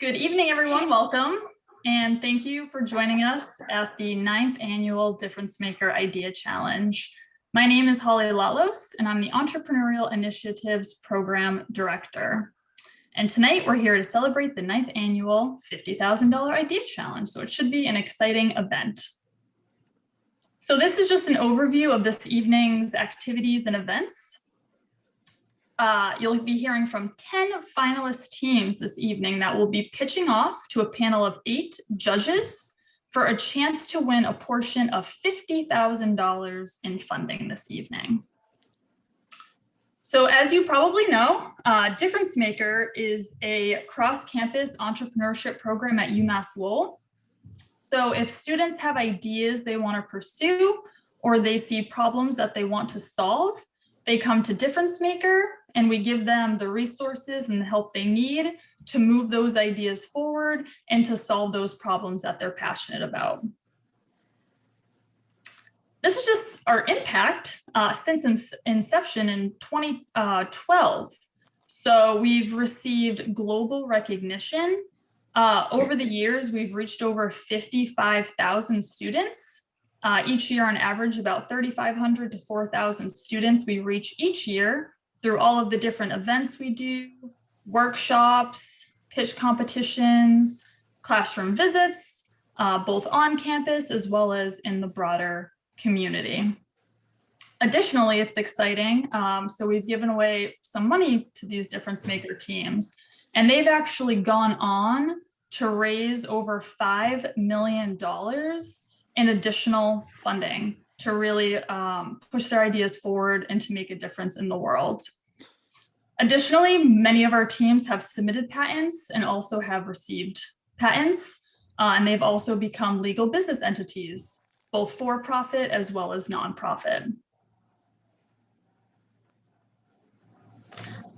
Good evening, everyone. Welcome. And thank you for joining us at the 9th annual DifferenceMaker Idea Challenge. My name is Holly Latlos, and I'm the Entrepreneurial Initiatives Program Director. And tonight we're here to celebrate the 9th annual $50,000 Idea Challenge. So it should be an exciting event. So this is just an overview of this evening's activities and events. You'll be hearing from 10 finalist teams this evening that will be pitching off to a panel of 8 judges for a chance to win a portion of $50,000 in funding this evening. So as you probably know, DifferenceMaker is a cross-campus entrepreneurship program at UMass Lowell. So if students have ideas they want to pursue or they see problems that they want to solve, they come to DifferenceMaker and we give them the resources and the help they need to move those ideas forward and to solve those problems that they're passionate about. This is just our impact since inception in 2012. So we've received global recognition. Over the years, we've reached over 55,000 students. Each year, on average, about 3,500 to 4,000 students we reach each year through all of the different events we do, workshops, pitch competitions, classroom visits, both on campus as well as in the broader community. Additionally, it's exciting. So we've given away some money to these DifferenceMaker teams, and they've actually gone on to raise over $5 million in additional funding to really push their ideas forward and to make a difference in the world. Additionally, many of our teams have submitted patents and also have received patents, and they've also become legal business entities, both for-profit as well as nonprofit.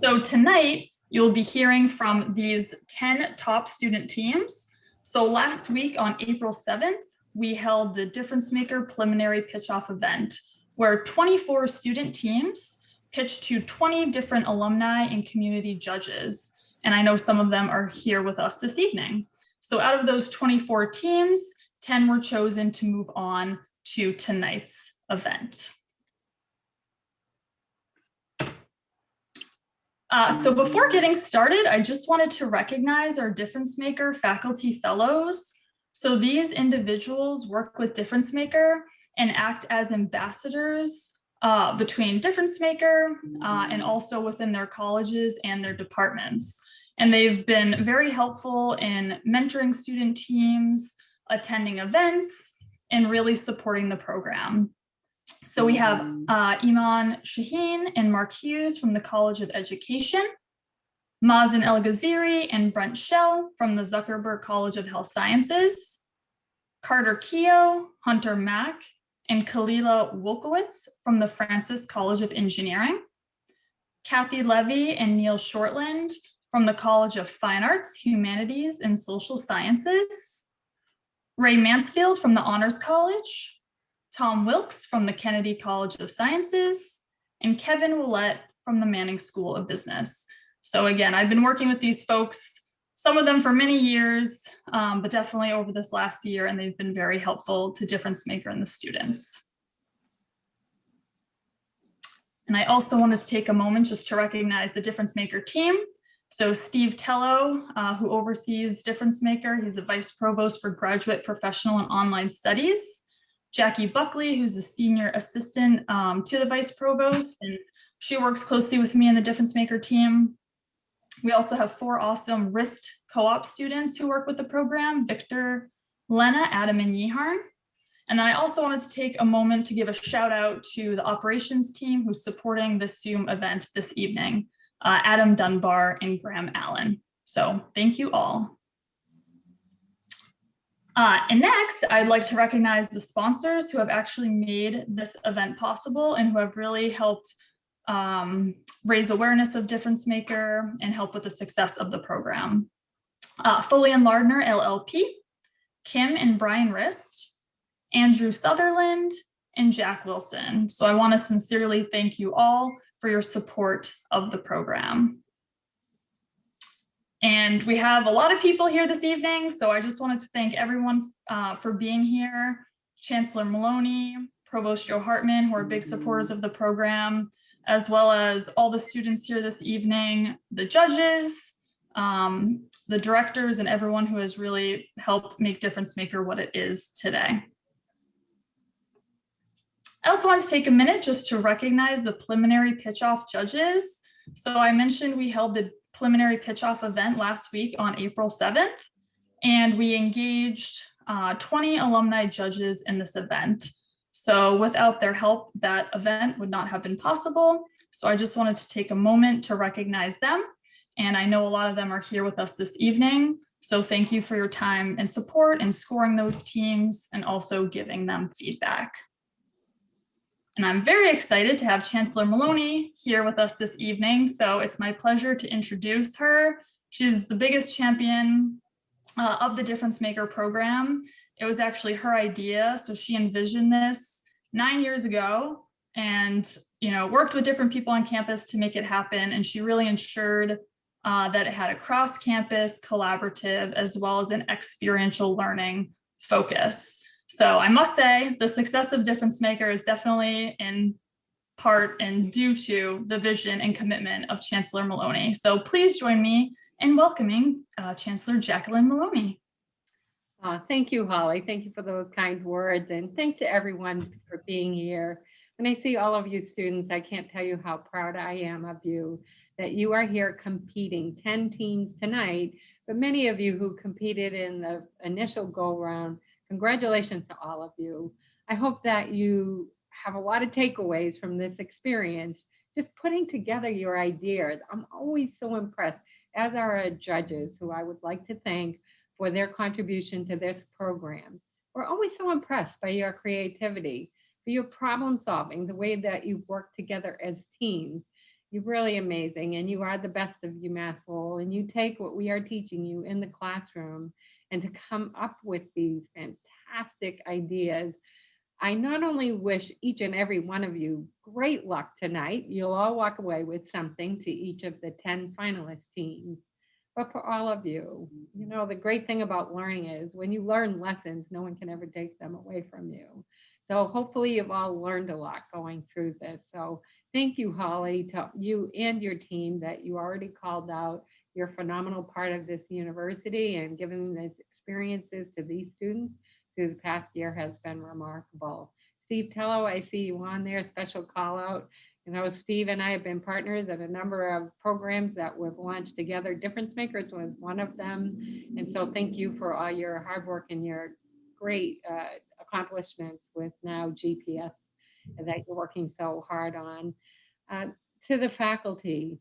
So tonight, you'll be hearing from these 10 top student teams. So last week on April 7th, we held the DifferenceMaker preliminary pitch-off event where 24 student teams pitched to 20 different alumni and community judges. And I know some of them are here with us this evening. So out of those 24 teams, 10 were chosen to move on to tonight's event. So before getting started, I just wanted to recognize our DifferenceMaker faculty fellows. So these individuals work with DifferenceMaker and act as ambassadors between DifferenceMaker and also within their colleges and their departments. And they've been very helpful in mentoring student teams, attending events, and really supporting the program. So we have Iman Shaheen and Mark Hughes from the College of Education, Mazen El Ghaziri and Brent Schell from the Zuckerberg College of Health Sciences, Carter Keogh, Hunter Mack, and Kalila Wolkowitz from the Francis College of Engineering, Kathy Levy and Neil Shortland from the College of Fine Arts, Humanities, and Social Sciences, Ray Mansfield from the Honors College, Tom Wilkes from the Kennedy College of Sciences, and Kevin Willett from the Manning School of Business. So again, I've been working with these folks, some of them for many years, but definitely over this last year, and they've been very helpful to DifferenceMaker and the students. And I also wanted to take a moment just to recognize the DifferenceMaker team. So Steve Tello, who oversees DifferenceMaker, he's the Vice Provost for Graduate Professional and Online Studies. Jackie Buckley, who's the Senior Assistant to the Vice Provost, and she works closely with me and the DifferenceMaker team. We also have 4 awesome WRIST co-op students who work with the program, Victor, Lena, Adam, and Yeharn. And then I also wanted to take a moment to give a shout out to the operations team who's supporting this Zoom event this evening, Adam Dunbar and Graham Allen. So thank you all. And next, I'd like to recognize the sponsors who have actually made this event possible and who have really helped raise awareness of DifferenceMaker and help with the success of the program. Foley and Lardner LLP, Kim and Brian Rist, Andrew Sutherland, and Jack Wilson. So I want to sincerely thank you all for your support of the program. And we have a lot of people here this evening, so I just wanted to thank everyone for being here. Chancellor Maloney, Provost Joe Hartman, who are big supporters of the program, as well as all the students here this evening, the judges, the directors, and everyone who has really helped make DifferenceMaker what it is today. I also want to take a minute just to recognize the preliminary pitch-off judges. So I mentioned we held the preliminary pitch-off event last week on April 7th, and we engaged 20 alumni judges in this event. So without their help, that event would not have been possible. So I just wanted to take a moment to recognize them. And I know a lot of them are here with us this evening. So thank you for your time and support in scoring those teams and also giving them feedback. And I'm very excited to have Chancellor Maloney here with us this evening. So it's my pleasure to introduce her. She's the biggest champion of the DifferenceMaker program. It was actually her idea. So she envisioned this 9 years ago and worked with different people on campus to make it happen. And she really ensured that it had a cross-campus collaborative as well as an experiential learning focus. So I must say the success of DifferenceMaker is definitely in part and due to the vision and commitment of Chancellor Maloney. So please join me in welcoming Chancellor Jacqueline Maloney. Thank you, Holly. Thank you for those kind words, and thanks to everyone for being here. When I see all of you students, I can't tell you how proud I am of you, that you are here competing, 10 teams tonight, but many of you who competed in the initial go-round, congratulations to all of you. I hope that you have a lot of takeaways from this experience, just putting together your ideas. I'm always so impressed, as are our judges, who I would like to thank for their contribution to this program. We're always so impressed by your creativity, for your problem solving, the way that you work together as teams. You're really amazing, and you are the best of UMass Lowell, and you take what we are teaching you in the classroom and to come up with these fantastic ideas. I not only wish each and every one of you great luck tonight, you'll all walk away with something to each of the 10 finalist teams, but for all of you, the great thing about learning is when you learn lessons, no one can ever take them away from you. So hopefully you've all learned a lot going through this. So thank you, Holly, to you and your team that you already called out. You're a phenomenal part of this university, and giving these experiences to these students through the past year has been remarkable. Steve Tello, I see you on there, special call out. Steve and I have been partners at a number of programs that we've launched together. DifferenceMakers was one of them. And so thank you for all your hard work and your great accomplishments with now GPS that you're working so hard on. To the faculty,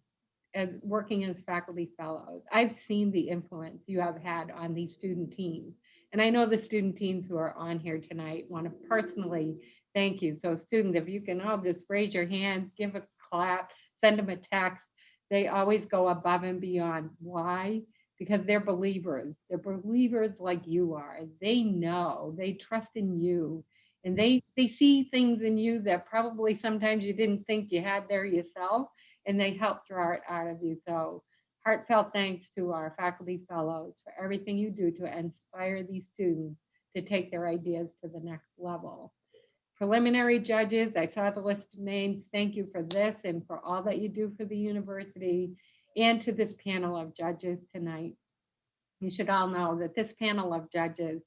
as working as faculty fellows, I've seen the influence you have had on these student teams. And I know the student teams who are on here tonight want to personally thank you. So students, if you can all just raise your hands, give a clap, send them a text. They always go above and beyond. Why? Because they're believers. They're believers like you are. They know, they trust in you. And they see things in you that probably sometimes you didn't think you had there yourself, and they help draw it out of you. So heartfelt thanks to our faculty fellows for everything you do to inspire these students to take their ideas to the next level. Preliminary judges, I saw the list of names. Thank you for this and for all that you do for the university, and to this panel of judges tonight. You should all know that this panel of judges,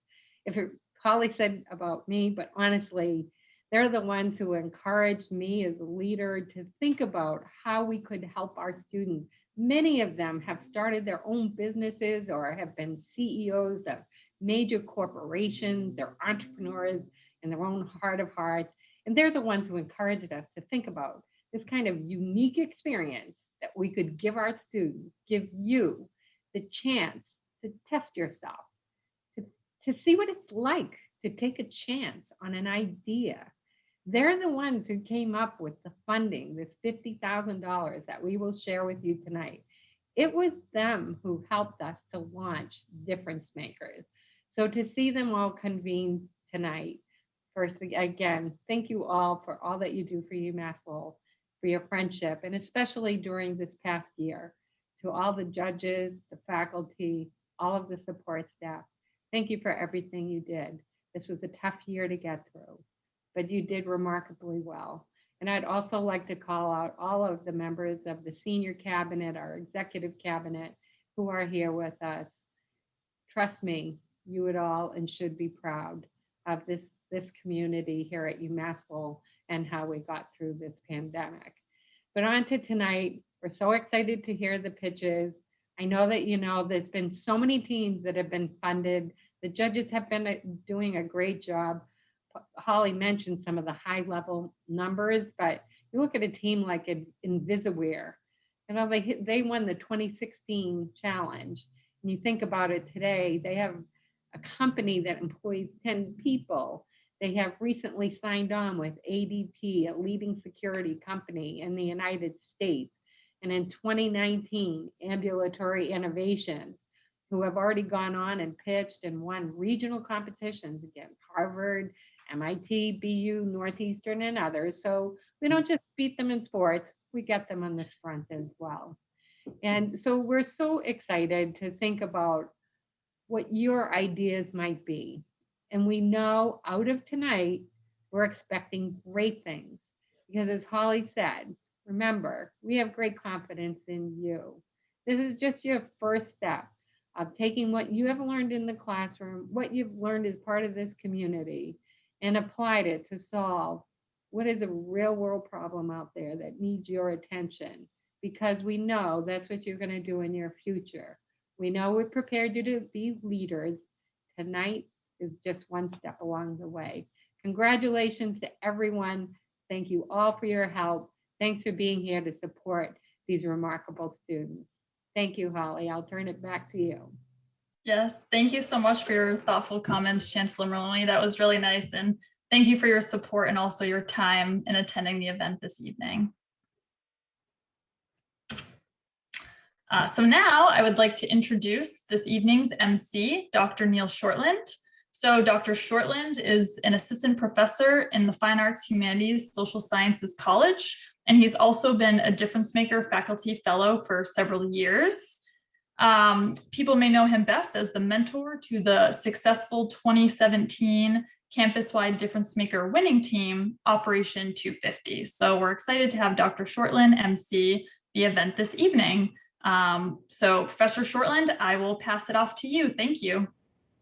if it Holly said about me, but honestly, they're the ones who encouraged me as a leader to think about how we could help our students. Many of them have started their own businesses or have been CEOs of major corporations. They're entrepreneurs in their own heart of hearts. And they're the ones who encouraged us to think about this kind of unique experience that we could give our students, give you the chance to test yourself, to see what it's like to take a chance on an idea. They're the ones who came up with the funding, this $50,000 that we will share with you tonight. It was them who helped us to launch DifferenceMakers. So to see them all convene tonight, first, again, thank you all for all that you do for UMass Lowell, for your friendship, and especially during this past year, to all the judges, the faculty, all of the support staff. Thank you for everything you did. This was a tough year to get through, but you did remarkably well. And I'd also like to call out all of the members of the senior cabinet, our executive cabinet, who are here with us. Trust me, you would all and should be proud of this community here at UMass Lowell and how we got through this pandemic. But on to tonight, we're so excited to hear the pitches. I know that, there's been so many teams that have been funded. The judges have been doing a great job. Holly mentioned some of the high level numbers, but you look at a team like Invisaware, they won the 2016 challenge. And you think about it today, they have a company that employs 10 people. They have recently signed on with ADT, a leading security company in the United States. And in 2019, Ambulatory Innovation, who have already gone on and pitched and won regional competitions against Harvard, MIT, BU, Northeastern, and others. So we don't just beat them in sports, we get them on this front as well. And so we're so excited to think about what your ideas might be. And we know out of tonight, we're expecting great things. Because as Holly said, remember, we have great confidence in you. This is just your first step of taking what you have learned in the classroom, what you've learned as part of this community, and applied it to solve what is a real world problem out there that needs your attention. Because we know that's what you're going to do in your future. We know we're prepared you to be leaders. Tonight is just one step along the way. Congratulations to everyone. Thank you all for your help. Thanks for being here to support these remarkable students. Thank you, Holly. I'll turn it back to you. Yes, thank you so much for your thoughtful comments, Chancellor Maloney. That was really nice. And thank you for your support and also your time in attending the event this evening. So now I would like to introduce this evening's MC, Dr. Neil Shortland. So Dr. Shortland is an assistant professor in the Fine Arts, Humanities, Social Sciences College, and he's also been a DifferenceMaker faculty fellow for several years. People may know him best as the mentor to the successful 2017 campus-wide DifferenceMaker winning team, Operation 250. So we're excited to have Dr. Shortland MC the event this evening. So Professor Shortland, I will pass it off to you. Thank you.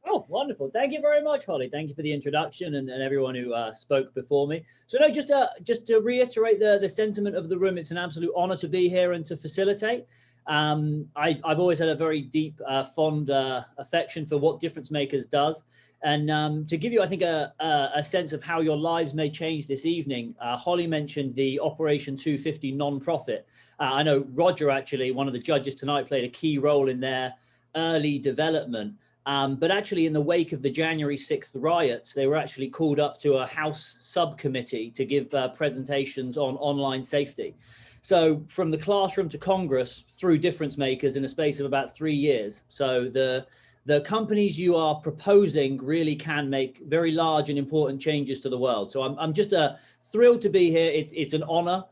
Oh, wonderful. Thank you very much, Holly. Thank you for the introduction and everyone who spoke before me. So no, just to reiterate the sentiment of the room, it's an absolute honor to be here and to facilitate. I've always had a very deep, fond affection for what DifferenceMakers does. And to give you, I think, a sense of how your lives may change this evening, Holly mentioned the Operation 250 nonprofit. I know Roger, actually, one of the judges tonight, played a key role in their early development. But actually, in the wake of the January 6th riots, they were actually called up to a House subcommittee to give presentations on online safety. So from the classroom to Congress through DifferenceMakers in a space of about 3 years. So the companies you are proposing really can make very large and important changes to the world. So I'm just thrilled to be here. It's an honor.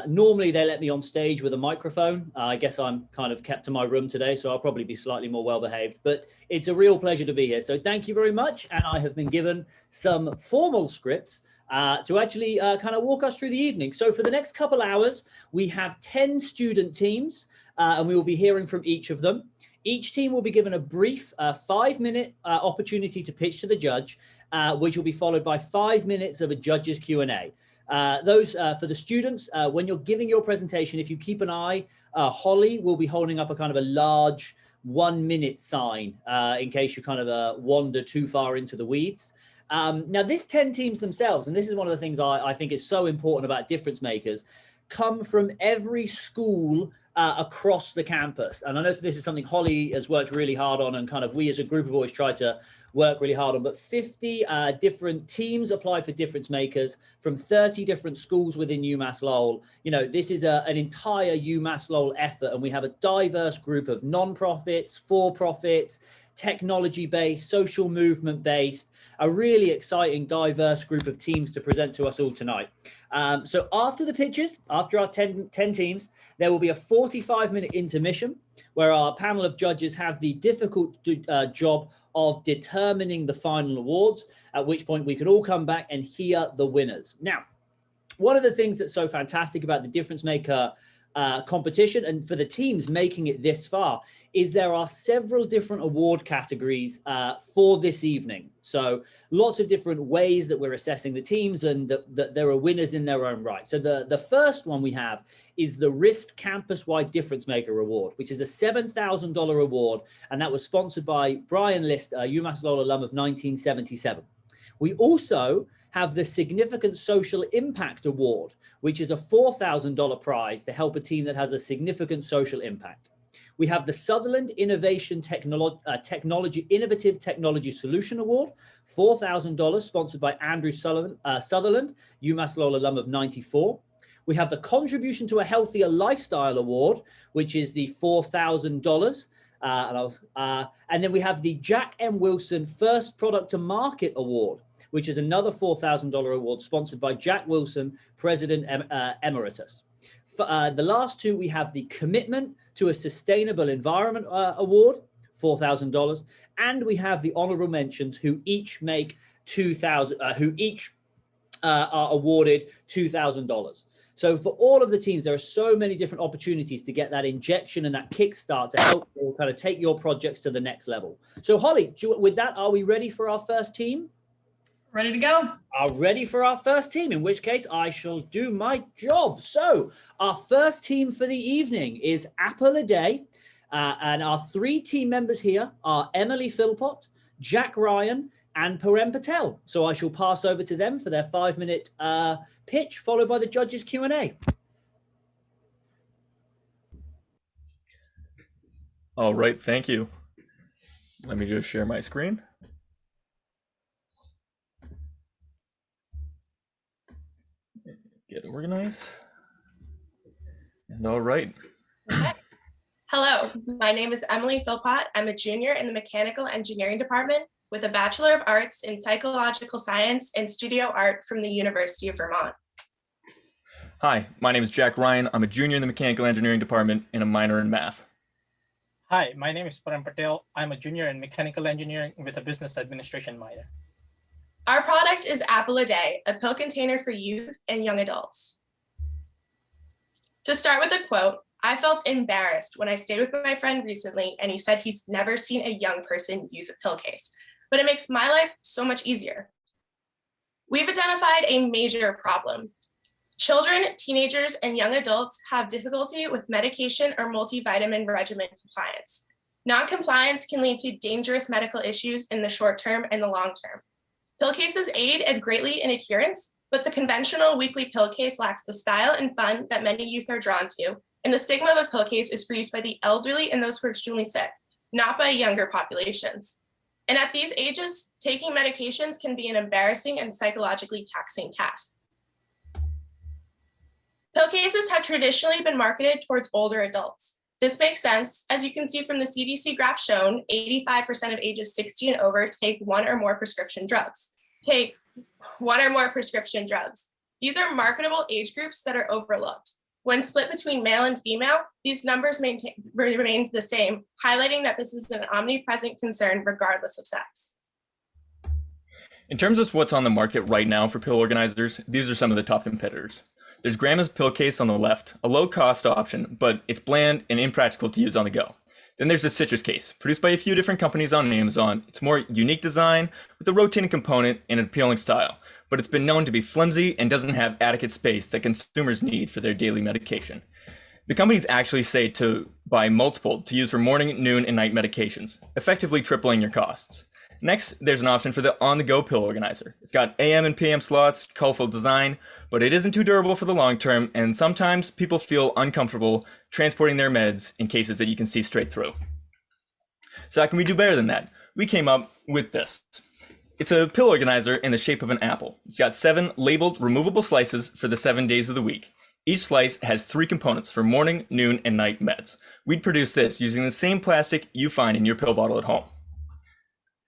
Normally they let me on stage with a microphone. I guess I'm kind of kept to my room today, so I'll probably be slightly more well-behaved, but it's a real pleasure to be here. So thank you very much. And I have been given some formal scripts to actually kind of walk us through the evening. So for the next couple hours, we have 10 student teams and we will be hearing from each of them. Each team will be given a brief 5-minute opportunity to pitch to the judge, which will be followed by 5 minutes of a judge's Q&A. Those for the students, when you're giving your presentation, if you keep an eye, Holly will be holding up a kind of a large 1-minute sign in case you kind of wander too far into the weeds. Now, this 10 teams themselves, and this is one of the things I think is so important about DifferenceMakers, come from every school across the campus. And I know this is something Holly has worked really hard on, and kind of we as a group have always tried to work really hard on, but 50 different teams applied for DifferenceMakers from 30 different schools within UMass Lowell. You know, this is an entire UMass Lowell effort, and we have a diverse group of non-profits, for-profits, technology-based, social movement-based, a really exciting, diverse group of teams to present to us all tonight. So after the pitches, after our 10 teams, there will be a 45-minute intermission where our panel of judges have the difficult job of determining the final awards, at which point we can all come back and hear the winners. Now, one of the things that's so fantastic about the Difference Maker competition, and for the teams making it this far, is there are several different award categories for this evening. So lots of different ways that we're assessing the teams, and that there are winners in their own right. So the first one we have is the RIST Campus-Wide Difference Maker Award, which is a $7,000 award, and that was sponsored by Brian List, a UMass Lowell alum of 1977. We also have the Significant Social Impact Award, which is a $4,000 prize to help a team that has a significant social impact. We have the Sutherland Innovative Technology Solution Award, $4,000, sponsored by Andrew Sutherland, UMass Lowell alum of 94. We have the Contribution to a Healthier Lifestyle Award, which is the $4,000. And then we have the Jack M. Wilson First Product to Market Award, which is another $4,000 award sponsored by Jack Wilson, President Emeritus. For the last two, we have the Commitment to a Sustainable Environment Award, $4,000, and we have the honorable mentions who each make are awarded $2,000. So for all of the teams, there are so many different opportunities to get that injection and that kickstart to help you kind of take your projects to the next level. So Holly, with that, are we ready for our first team? Ready to go. Are ready for our first team, in which case I shall do my job. So our first team for the evening is Apple a Day. And our three team members here are Emily Philpott, Jack Ryan, and Parem Patel. So I shall pass over to them for their 5-minute pitch, followed by the judges' Q&A. All right, thank you. Let me just share my screen. Get organized. And all right. Okay. Hello, my name is Emily Philpott. I'm a junior in the Mechanical Engineering Department with a Bachelor of Arts in Psychological Science and Studio Art from the University of Vermont. Hi, my name is Jack Ryan. I'm a junior in the Mechanical Engineering Department and a minor in math. Hi, my name is Parem Patel. I'm a junior in Mechanical Engineering with a Business Administration minor. Our product is Apple a Day, a pill container for youth and young adults. To start with a quote, I felt embarrassed when I stayed with my friend recently and he said he's never seen a young person use a pill case, but it makes my life so much easier. We've identified a major problem. Children, teenagers, and young adults have difficulty with medication or multivitamin regimen compliance. Non-compliance can lead to dangerous medical issues in the short term and the long term. Pill cases aid greatly in adherence, but the conventional weekly pill case lacks the style and fun that many youth are drawn to, and the stigma of a pill case is for use by the elderly and those who are extremely sick, not by younger populations. And at these ages, taking medications can be an embarrassing and psychologically taxing task. Pill cases have traditionally been marketed towards older adults. This makes sense. As you can see from the CDC graph shown, 85% of ages 60 and over take one or more prescription drugs. These are marketable age groups that are overlooked. When split between male and female, these numbers remain the same, highlighting that this is an omnipresent concern regardless of sex. In terms of what's on the market right now for pill organizers, these are some of the top competitors. There's Grandma's Pill Case on the left, a low-cost option, but it's bland and impractical to use on the go. Then there's the Citrus Case, produced by a few different companies on Amazon. It's more unique design with a rotating component and an appealing style, but it's been known to be flimsy and doesn't have adequate space that consumers need for their daily medication. The companies actually say to buy multiple to use for morning, noon, and night medications, effectively tripling your costs. Next, there's an option for the on-the-go pill organizer. It's got AM and PM slots, colorful design, but it isn't too durable for the long term, and sometimes people feel uncomfortable transporting their meds in cases that you can see straight through. So how can we do better than that? We came up with this. It's a pill organizer in the shape of an apple. It's got 7 labeled removable slices for the 7 days of the week. Each slice has 3 components for morning, noon, and night meds. We'd produce this using the same plastic you find in your pill bottle at home.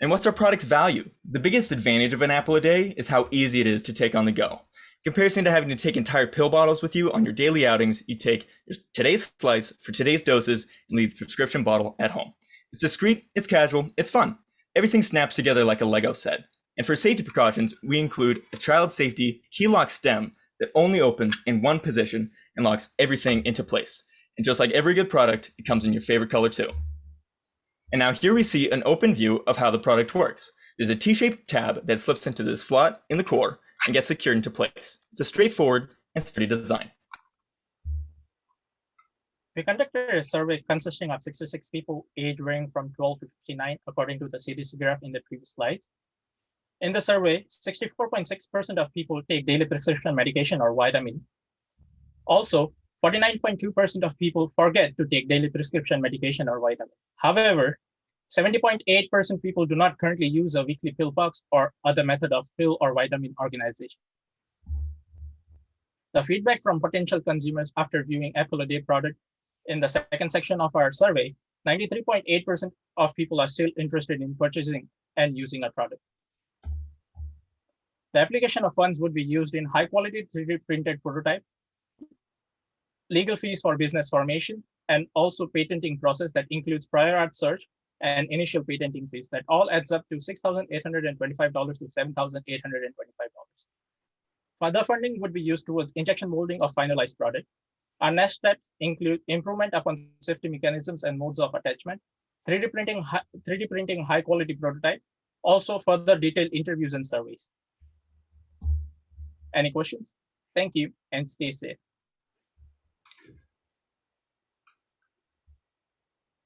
And what's our product's value? The biggest advantage of an apple a day is how easy it is to take on the go. In comparison to having to take entire pill bottles with you on your daily outings, you take today's slice for today's doses and leave the prescription bottle at home. It's discreet, it's casual, it's fun. Everything snaps together like a Lego set. And for safety precautions, we include a child safety key lock stem that only opens in one position and locks everything into place. And just like every good product, it comes in your favorite color too. And now here we see an open view of how the product works. There's a T-shaped tab that slips into the slot in the core and gets secured into place. It's a straightforward and sturdy design. We conducted a survey consisting of 66 people age ranging from 12 to 59, according to the CDC graph in the previous slides. In the survey, 64.6% of people take daily prescription medication or vitamin. Also, 49.2% of people forget to take daily prescription medication or vitamin. However, 70.8% people do not currently use a weekly pill box or other method of pill or vitamin organization. The feedback from potential consumers after viewing Apple a Day product in the second section of our survey, 93.8% of people are still interested in purchasing and using a product. The application of funds would be used in high quality 3D printed prototype, legal fees for business formation, and also patenting process that includes prior art search and initial patenting fees. That all adds up to $6,825 to $7,825. Further funding would be used towards injection molding of finalized product. Our next steps include improvement upon safety mechanisms and modes of attachment, 3D printing high quality prototype, also further detailed interviews and surveys. Any questions? Thank you and stay safe.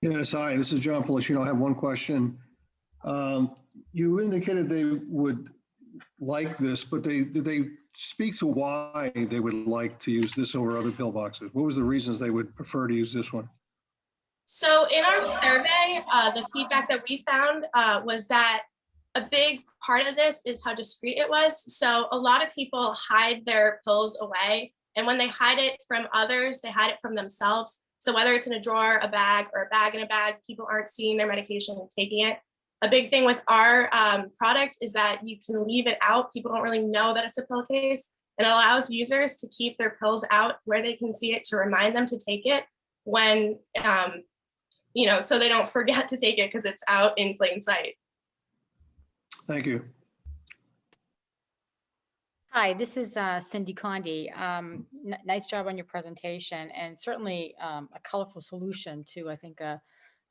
Yes, hi, this is John Policino. I have one question. You indicated they would like this, but did they speak to why they would like to use this over other pill boxes? What was the reasons they would prefer to use this one? So in our survey, the feedback that we found was that a big part of this is how discreet it was. So a lot of people hide their pills away, and when they hide it from others, they hide it from themselves. So whether it's in a drawer, a bag, or a bag in a bag, people aren't seeing their medication and taking it. A big thing with our product is that you can leave it out. People don't really know that it's a pill case. It allows users to keep their pills out where they can see it to remind them to take it when, so they don't forget to take it because it's out in plain sight. Thank you. Hi, this is Cindy Condi. Nice job on your presentation, and certainly a colorful solution to, I think, a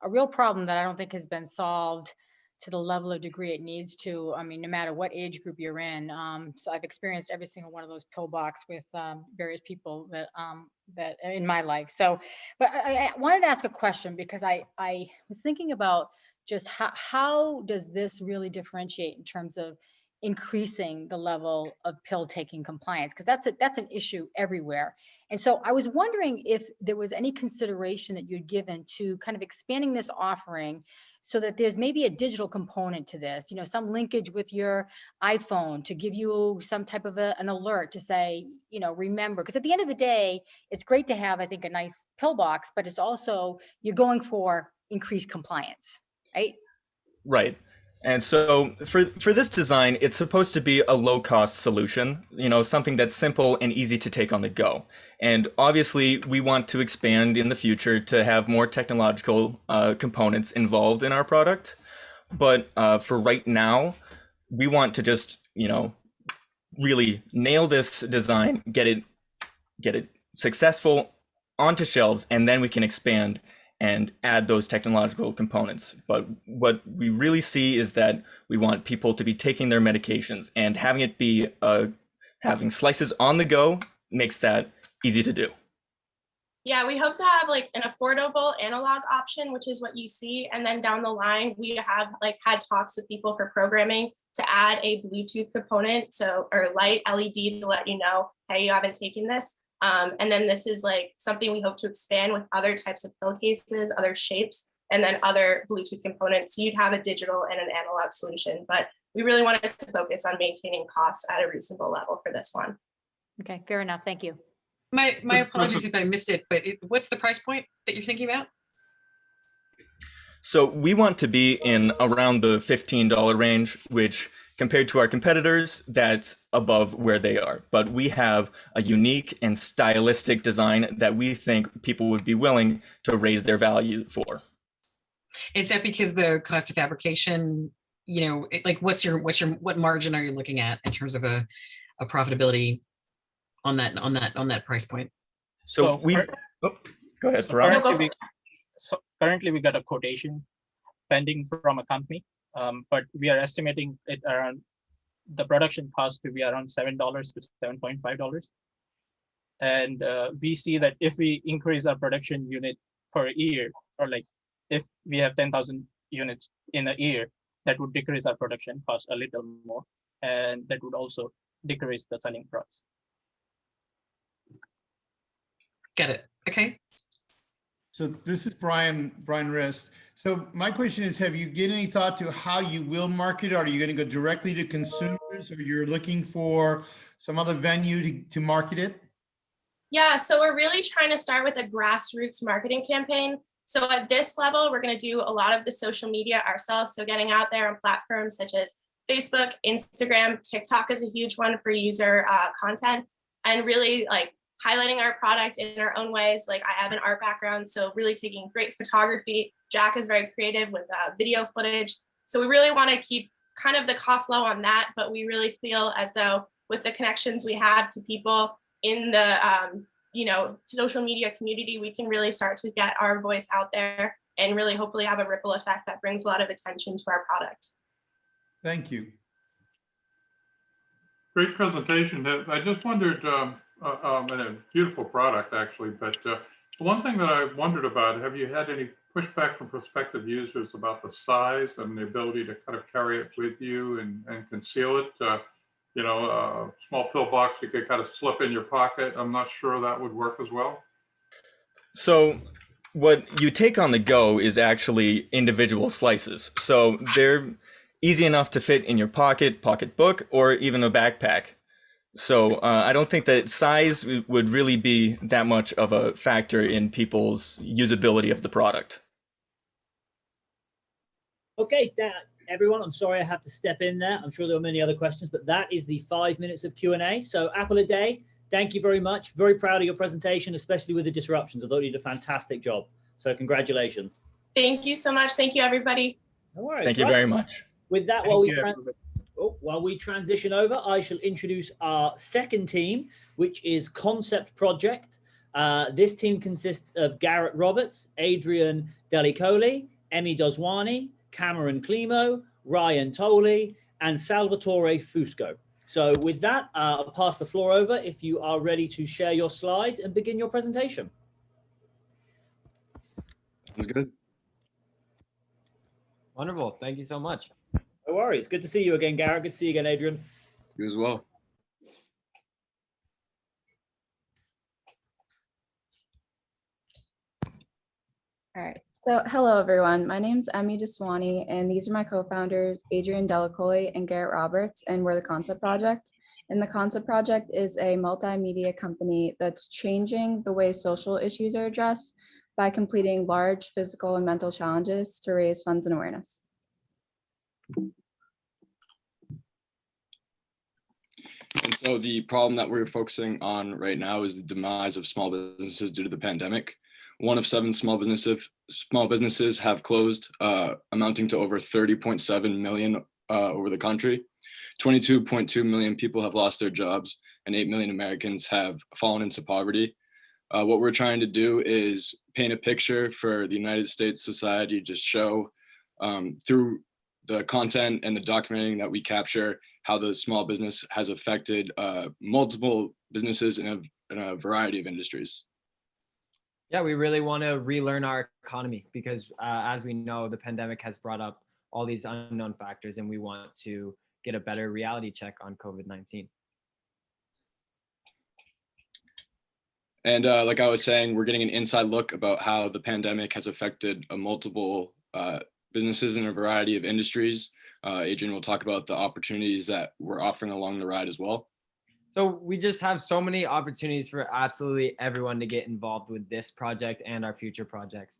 real problem that I don't think has been solved to the level of degree it needs to. I mean, no matter what age group you're in. So I've experienced every single one of those pill box with various people that in my life. So, but I wanted to ask a question because I was thinking about just how does this really differentiate in terms of increasing the level of pill taking compliance, because that's an issue everywhere. And so I was wondering if there was any consideration that you'd given to kind of expanding this offering so that there's maybe a digital component to this, some linkage with your iPhone to give you some type of an alert to say, remember, because at the end of the day, it's great to have, I think, a nice pill box, but it's also, you're going for increased compliance, right? Right. And so for this design, it's supposed to be a low-cost solution, something that's simple and easy to take on the go. And obviously, we want to expand in the future to have more technological components involved in our product. But for right now, we want to just, really nail this design, get it successful onto shelves, and then we can expand and add those technological components. But what we really see is that we want people to be taking their medications, and having it be having slices on the go makes that easy to do. Yeah, we hope to have like an affordable analog option, which is what you see. And then down the line, we have had talks with people for programming to add a Bluetooth component, or light LED to let you know, hey, you haven't taken this. And then this is something we hope to expand with other types of pill cases, other shapes, and then other Bluetooth components. So you'd have a digital and an analog solution, but we really wanted to focus on maintaining costs at a reasonable level for this one. Okay, fair enough. Thank you. My apologies if I missed it, but what's the price point that you're thinking about? So we want to be in around the $15 range, which compared to our competitors, that's above where they are. But we have a unique and stylistic design that we think people would be willing to raise their value for. Is that because the cost of fabrication, like what margin are you looking at in terms of a profitability on that price point? So we, go ahead, Rob. Currently we got a quotation pending from a company, but we are estimating it around the production cost to be around $7 to $7.5. And we see that if we increase our production unit per year, or like if we have 10,000 units in a year, that would decrease our production cost a little more, and that would also decrease the selling price. Get it. Okay. So this is Brian Rist. So my question is, have you given any thought to how you will market? Are you going to go directly to consumers, or you're looking for some other venue to market it? Yeah, so we're really trying to start with a grassroots marketing campaign. So at this level, we're going to do a lot of the social media ourselves. So getting out there on platforms such as Facebook, Instagram, TikTok is a huge one for user content, and really like highlighting our product in our own ways. Like I have an art background, so really taking great photography. Jack is very creative with video footage. So we really want to keep kind of the cost low on that, but we really feel as though with the connections we have to people in the social media community, we can really start to get our voice out there and really hopefully have a ripple effect that brings a lot of attention to our product. Thank you. Great presentation. I just wondered, and a beautiful product actually, but one thing that I wondered about, have you had any pushback from prospective users about the size and the ability to kind of carry it with you and conceal it? A small pill box you could kind of slip in your pocket. I'm not sure that would work as well. So what you take on the go is actually individual slices. So they're easy enough to fit in your pocketbook, or even a backpack. So I don't think that size would really be that much of a factor in people's usability of the product. Okay, everyone, I'm sorry I have to step in there. I'm sure there were many other questions, but that is the 5 minutes of Q&A. So Apple a Day, thank you very much. Very proud of your presentation, especially with the disruptions. I thought you did a fantastic job. So congratulations. Thank you so much. Thank you, everybody. No worries. Thank you very much. With that, while we transition over, I shall introduce our second team, which is Concept Project. This team consists of Garrett Roberts, Adrian Delicoli, Emmy Doswani, Cameron Climo, Ryan Tolley, and Salvatore Fusco. So with that, I'll pass the floor over if you are ready to share your slides and begin your presentation. Sounds good. Wonderful. Thank you so much. No worries. Good to see you again, Garrett. Good to see you again, Adrian. You as well. All right. So hello, everyone. My name's Emmy Doswani, and these are my co-founders, Adrian Delicoli and Garrett Roberts, and we're the Concept Project. And the Concept Project is a multimedia company that's changing the way social issues are addressed by completing large physical and mental challenges to raise funds and awareness. And so the problem that we're focusing on right now is the demise of small businesses due to the pandemic. 1 of 7 small businesses have closed, amounting to over 30.7 million over the country. 22.2 million people have lost their jobs, and 8 million Americans have fallen into poverty. What we're trying to do is paint a picture for the United States society, just show through the content and the documenting that we capture how the small business has affected multiple businesses in a variety of industries. Yeah, we really want to relearn our economy because as we know, the pandemic has brought up all these unknown factors, and we want to get a better reality check on COVID-19. And like I was saying, we're getting an inside look about how the pandemic has affected multiple businesses in a variety of industries. Adrian will talk about the opportunities that we're offering along the ride as well. So we just have so many opportunities for absolutely everyone to get involved with this project and our future projects.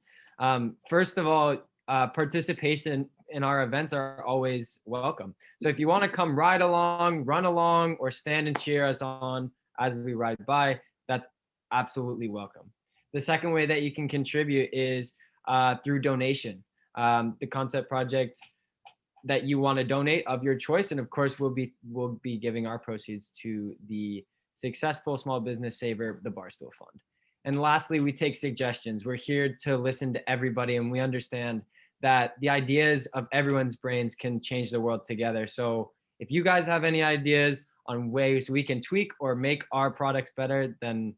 First of all, participation in our events are always welcome. So if you want to come ride along, run along, or stand and cheer us on as we ride by, that's absolutely welcome. The second way that you can contribute is through donation. The concept project that you want to donate of your choice, and of course we'll be giving our proceeds to the successful small business saver, the Barstool Fund. And lastly, we take suggestions. We're here to listen to everybody, and we understand that the ideas of everyone's brains can change the world together. So if you guys have any ideas on ways we can tweak or make our products better, then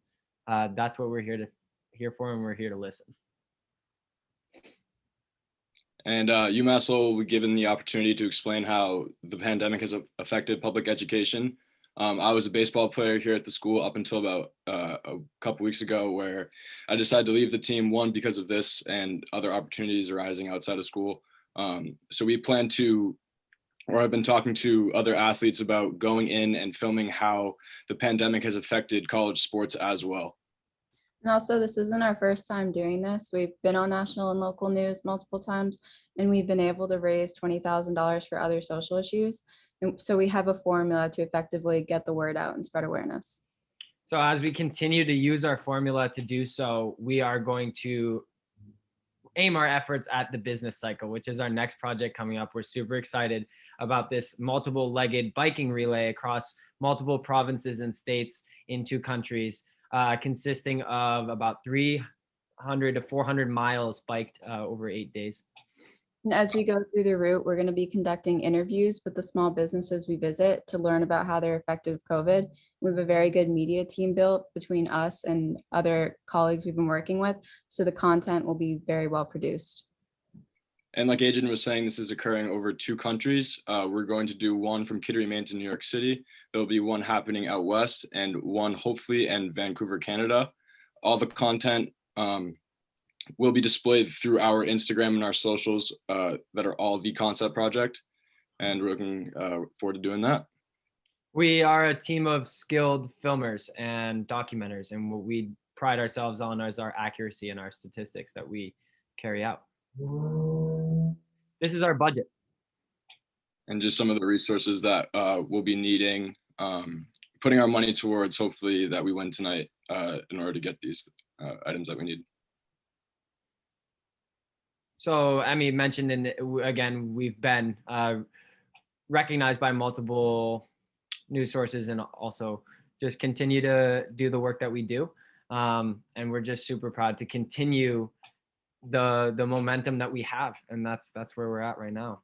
that's what we're here for, and we're here to listen. And UMass Lowell will be given the opportunity to explain how the pandemic has affected public education. I was a baseball player here at the school up until about a couple weeks ago, where I decided to leave the team, one, because of this and other opportunities arising outside of school. So we plan to, or I've been talking to other athletes about going in and filming how the pandemic has affected college sports as well. And also, this isn't our first time doing this. We've been on national and local news multiple times, and we've been able to raise $20,000 for other social issues. And so we have a formula to effectively get the word out and spread awareness. So as we continue to use our formula to do so, we are going to aim our efforts at the business cycle, which is our next project coming up. We're super excited about this multiple-legged biking relay across multiple provinces and states in 2 countries, consisting of about 300 to 400 miles biked over 8 days. And as we go through the route, we're going to be conducting interviews with the small businesses we visit to learn about how they're affected with COVID. We have a very good media team built between us and other colleagues we've been working with, so the content will be very well produced. And like Adrian was saying, this is occurring over 2 countries. We're going to do one from Kittery, Maine to New York City. There'll be one happening out west and one hopefully in Vancouver, Canada. All the content will be displayed through our Instagram and our socials that are all the concept project. And we're looking forward to doing that. We are a team of skilled filmers and documenters, and what we pride ourselves on is our accuracy and our statistics that we carry out. This is our budget. And just some of the resources that we'll be needing, putting our money towards, hopefully that we win tonight in order to get these items that we need. So Emmy mentioned, and again, we've been recognized by multiple news sources, and also just continue to do the work that we do. And we're just super proud to continue the momentum that we have, and that's where we're at right now.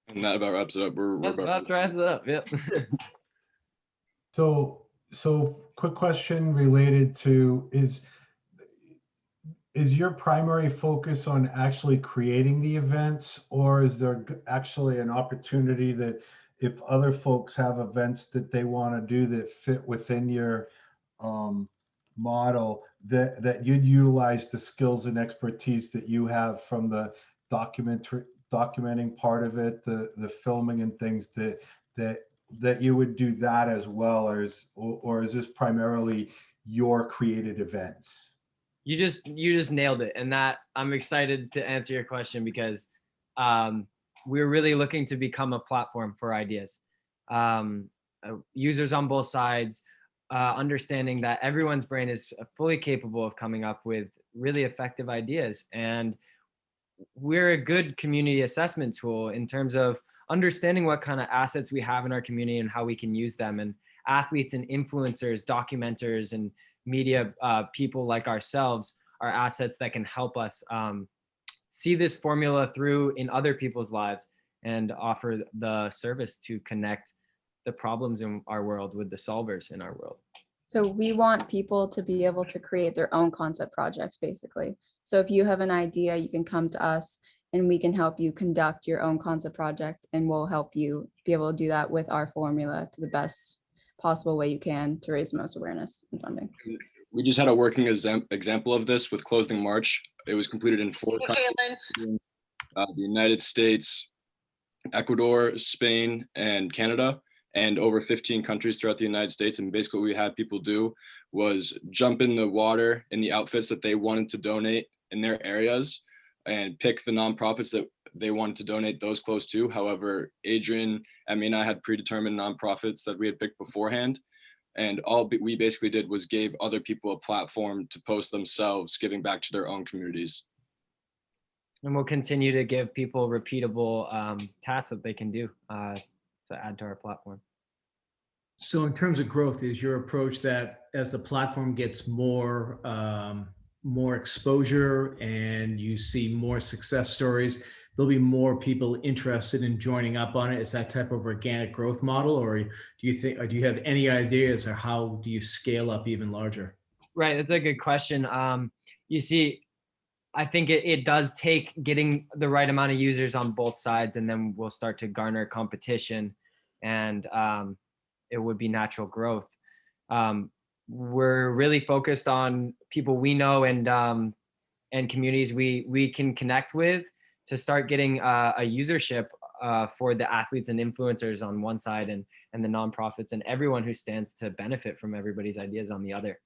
And that about wraps it up. That wraps it up. Yep. So quick question related to is your primary focus on actually creating the events, or is there actually an opportunity that if other folks have events that they want to do that fit within your model, that you'd utilize the skills and expertise that you have from the documenting part of it, the filming and things that you would do that as well, or is this primarily your created events? You just nailed it, and that I'm excited to answer your question because we're really looking to become a platform for ideas. Users on both sides, understanding that everyone's brain is fully capable of coming up with really effective ideas, and we're a good community assessment tool in terms of understanding what kind of assets we have in our community and how we can use them. And athletes and influencers, documenters, and media people like ourselves are assets that can help us see this formula through in other people's lives and offer the service to connect the problems in our world with the solvers in our world. So we want people to be able to create their own concept projects, basically. So if you have an idea, you can come to us and we can help you conduct your own concept project, and we'll help you be able to do that with our formula to the best possible way you can to raise the most awareness and funding. We just had a working example of this with Closed in March. It was completed in 4 countries, the United States, Ecuador, Spain, and Canada. and over 15 countries throughout the United States. And basically what we had people do was jump in the water in the outfits that they wanted to donate in their areas and pick the nonprofits that they wanted to donate those close to. However, Adrian, Emmy, and I had predetermined nonprofits that we had picked beforehand. And all we basically did was gave other people a platform to post themselves, giving back to their own communities. And we'll continue to give people repeatable tasks that they can do to add to our platform. So in terms of growth, is your approach that as the platform gets more exposure and you see more success stories, there'll be more people interested in joining up on it? Is that type of organic growth model, or do you have any ideas, or how do you scale up even larger? Right, that's a good question. You see, I think it does take getting the right amount of users on both sides, and then we'll start to garner competition, and it would be natural growth. We're really focused on people we know and communities we can connect with to start getting a usership for the athletes and influencers on one side, and the nonprofits and everyone who stands to benefit from everybody's ideas on the other.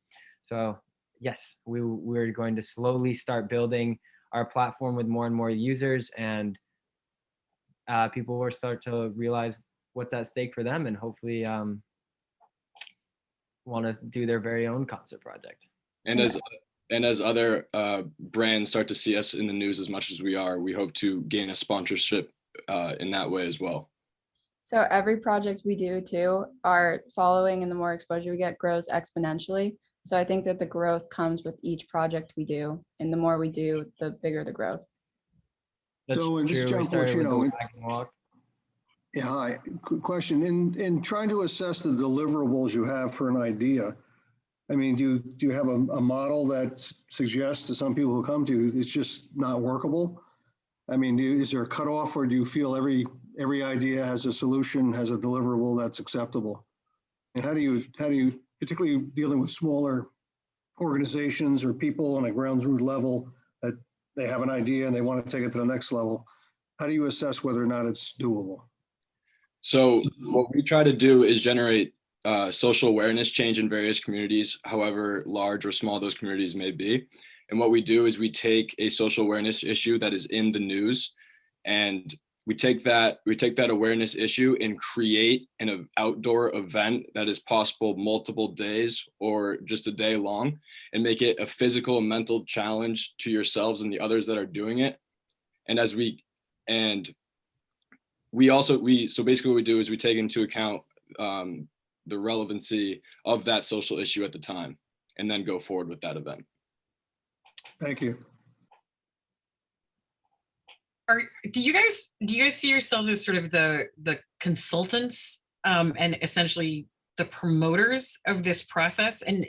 So yes, we're going to slowly start building our platform with more and more users, and people will start to realize what's at stake for them, and hopefully want to do their very own concert project. And as other brands start to see us in the news as much as we are, we hope to gain a sponsorship in that way as well. So every project we do too, our following and the more exposure we get grows exponentially. So I think that the growth comes with each project we do, and the more we do, the bigger the growth. So in this John Polachino, yeah, hi. Quick question. In trying to assess the deliverables you have for an idea, I mean, do you have a model that suggests to some people who come to you, it's just not workable? I mean, is there a cutoff, or do you feel every idea has a solution, has a deliverable that's acceptable? And how do you, particularly dealing with smaller organizations or people on a ground-root level, that they have an idea and they want to take it to the next level, how do you assess whether or not it's doable? So what we try to do is generate social awareness change in various communities, however large or small those communities may be. And what we do is we take a social awareness issue that is in the news, and we take that awareness issue and create an outdoor event that is possible multiple days or just a day long, and make it a physical and mental challenge to yourselves and the others that are doing it. And so basically what we do is we take into account the relevancy of that social issue at the time, and then go forward with that event. Thank you. Do you guys see yourselves as sort of the consultants and essentially the promoters of this process? And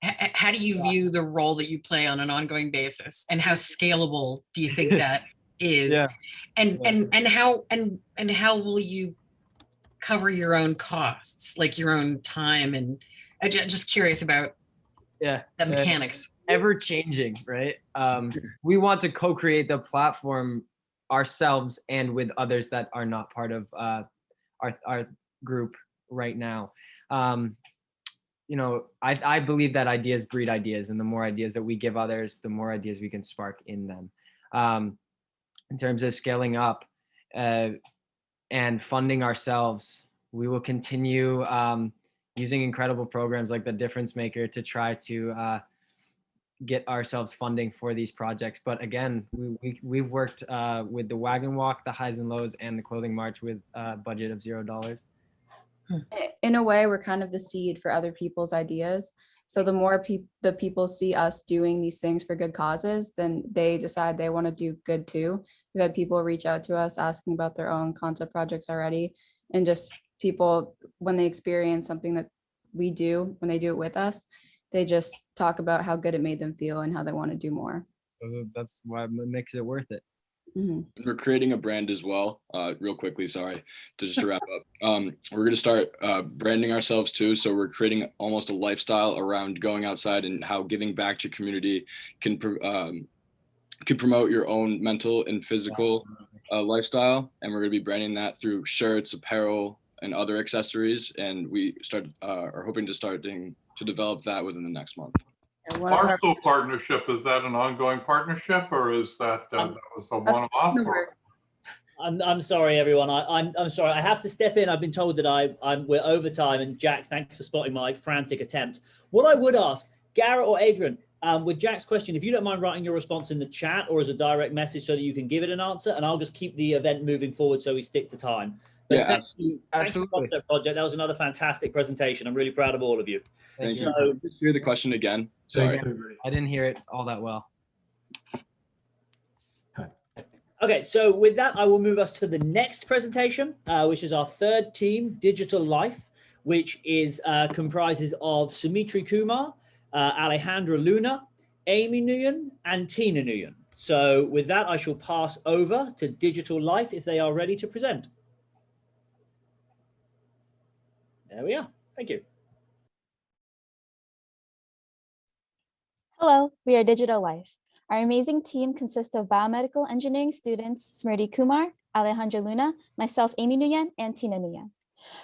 how do you view the role that you play on an ongoing basis, and how scalable do you think that is? Yeah. And how will you cover your own costs, like your own time? And I'm just curious about the mechanics. Ever changing, right? We want to co-create the platform ourselves and with others that are not part of our group right now. I believe that ideas breed ideas, and the more ideas that we give others, the more ideas we can spark in them. In terms of scaling up and funding ourselves, we will continue using incredible programs like the DifferenceMaker to try to get ourselves funding for these projects. But again, we've worked with the Wagon Walk, the Highs and Lows, and the Clothing March with a budget of $0. In a way, we're kind of the seed for other people's ideas. So the more the people see us doing these things for good causes, then they decide they want to do good too. We've had people reach out to us asking about their own concept projects already, and just people, when they experience something that we do, when they do it with us, they just talk about how good it made them feel and how they want to do more. That's why it makes it worth it. Mm-hmm. We're creating a brand as well. Real quickly, sorry, to wrap up. We're going to start branding ourselves too. So we're creating almost a lifestyle around going outside and how giving back to community can promote your own mental and physical lifestyle. And we're going to be branding that through shirts, apparel, and other accessories, and we are hoping to develop that within the next month. Parcel partnership, is that an ongoing partnership, or is that that was a one-off? I'm sorry, everyone. I'm sorry. I have to step in. I've been told that we're over time. And Jack, thanks for spotting my frantic attempt. What I would ask, Garrett or Adrian, with Jack's question, if you don't mind writing your response in the chat or as a direct message so that you can give it an answer, and I'll just keep the event moving forward so we stick to time. But Yeah, thank you for the project. That was another fantastic presentation. I'm really proud of all of you. Thank you. Just hear the question again. Sorry. I didn't hear it all that well. Okay, so with that, I will move us to the next presentation, which is our third team, Digital Life, which is comprises of Sumitri Kumar, Alejandra Luna, Amy Nguyen, and Tina Nguyen. So with that, I shall pass over to Digital Life if they are ready to present. There we are. Thank you. Hello, we are Digital Life. Our amazing team consists of biomedical engineering students Smriti Kumar, Alejandra Luna, myself, Amy Nguyen, and Tina Nguyen.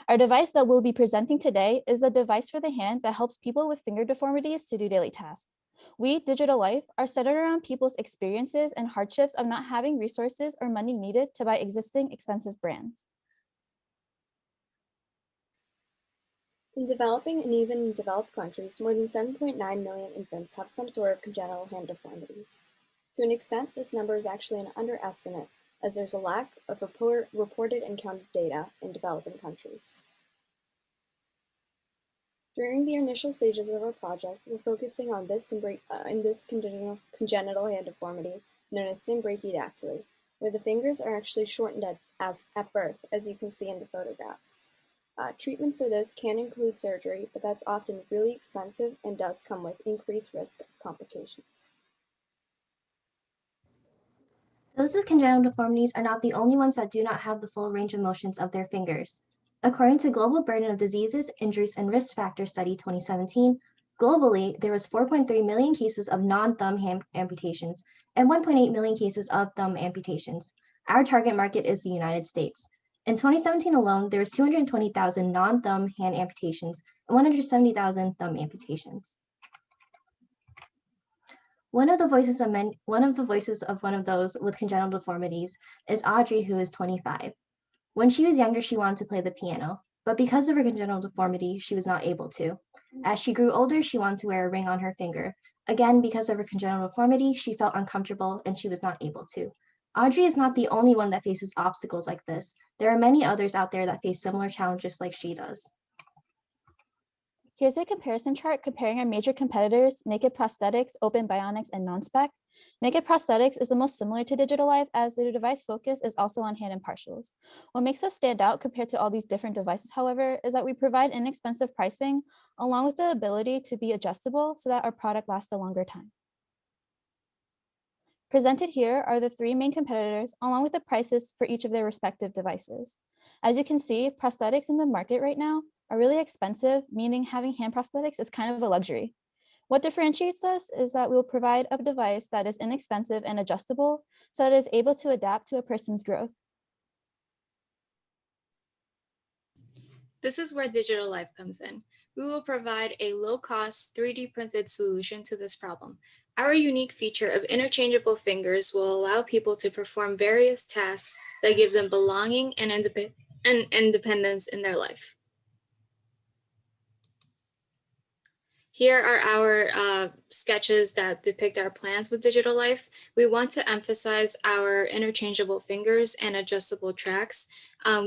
Our device that we'll be presenting today is a device for the hand that helps people with finger deformities to do daily tasks. We, Digital Life, are centered around people's experiences and hardships of not having resources or money needed to buy existing expensive brands. In developing and even in developed countries, more than 7.9 million infants have some sort of congenital hand deformities. To an extent, this number is actually an underestimate, as there's a lack of reported and counted data in developing countries. During the initial stages of our project, we're focusing on this congenital hand deformity known as symbrachydactyly, where the fingers are actually shortened at birth, as you can see in the photographs. Treatment for this can include surgery, but that's often really expensive and does come with increased risk of complications. Those with congenital deformities are not the only ones that do not have the full range of motions of their fingers. According to Global Burden of Diseases, Injuries, and Risk Factors Study 2017, globally, there was 4.3 million cases of non-thumb hand amputations and 1.8 million cases of thumb amputations. Our target market is the United States. In 2017 alone, there was 220,000 non-thumb hand amputations and 170,000 thumb amputations. One of the voices of one of those with congenital deformities is Audrey, who is 25. When she was younger, she wanted to play the piano, but because of her congenital deformity, she was not able to. As she grew older, she wanted to wear a ring on her finger. Again, because of her congenital deformity, she felt uncomfortable and she was not able to. Audrey is not the only one that faces obstacles like this. There are many others out there that face similar challenges like she does. Here's a comparison chart comparing our major competitors, Naked Prosthetics, Open Bionics, and Non-Spec. Naked Prosthetics is the most similar to Digital Life as their device focus is also on hand and partials. What makes us stand out compared to all these different devices, however, is that we provide inexpensive pricing along with the ability to be adjustable so that our product lasts a longer time. Presented here are the three main competitors along with the prices for each of their respective devices. As you can see, prosthetics in the market right now are really expensive, meaning having hand prosthetics is kind of a luxury. What differentiates us is that we'll provide a device that is inexpensive and adjustable so that it is able to adapt to a person's growth. This is where Digital Life comes in. We will provide a low-cost 3D printed solution to this problem. Our unique feature of interchangeable fingers will allow people to perform various tasks that give them belonging and independence in their life. Here are our sketches that depict our plans with Digital Life. We want to emphasize our interchangeable fingers and adjustable tracks.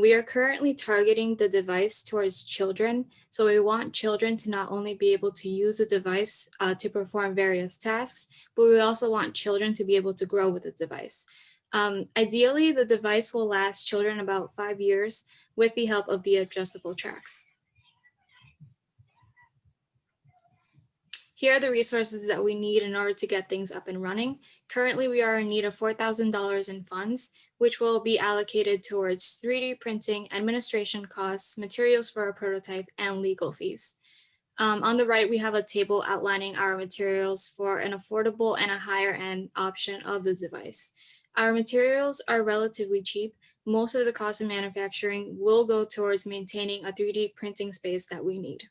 We are currently targeting the device towards children. So we want children to not only be able to use the device to perform various tasks, but we also want children to be able to grow with the device. Ideally, the device will last children about 5 years with the help of the adjustable tracks. Here are the resources that we need in order to get things up and running. Currently, we are in need of $4,000 in funds, which will be allocated towards 3D printing, administration costs, materials for our prototype, and legal fees. On the right, we have a table outlining our materials for an affordable and a higher end option of the device. Our materials are relatively cheap. Most of the cost of manufacturing will go towards maintaining a 3D printing space that we need.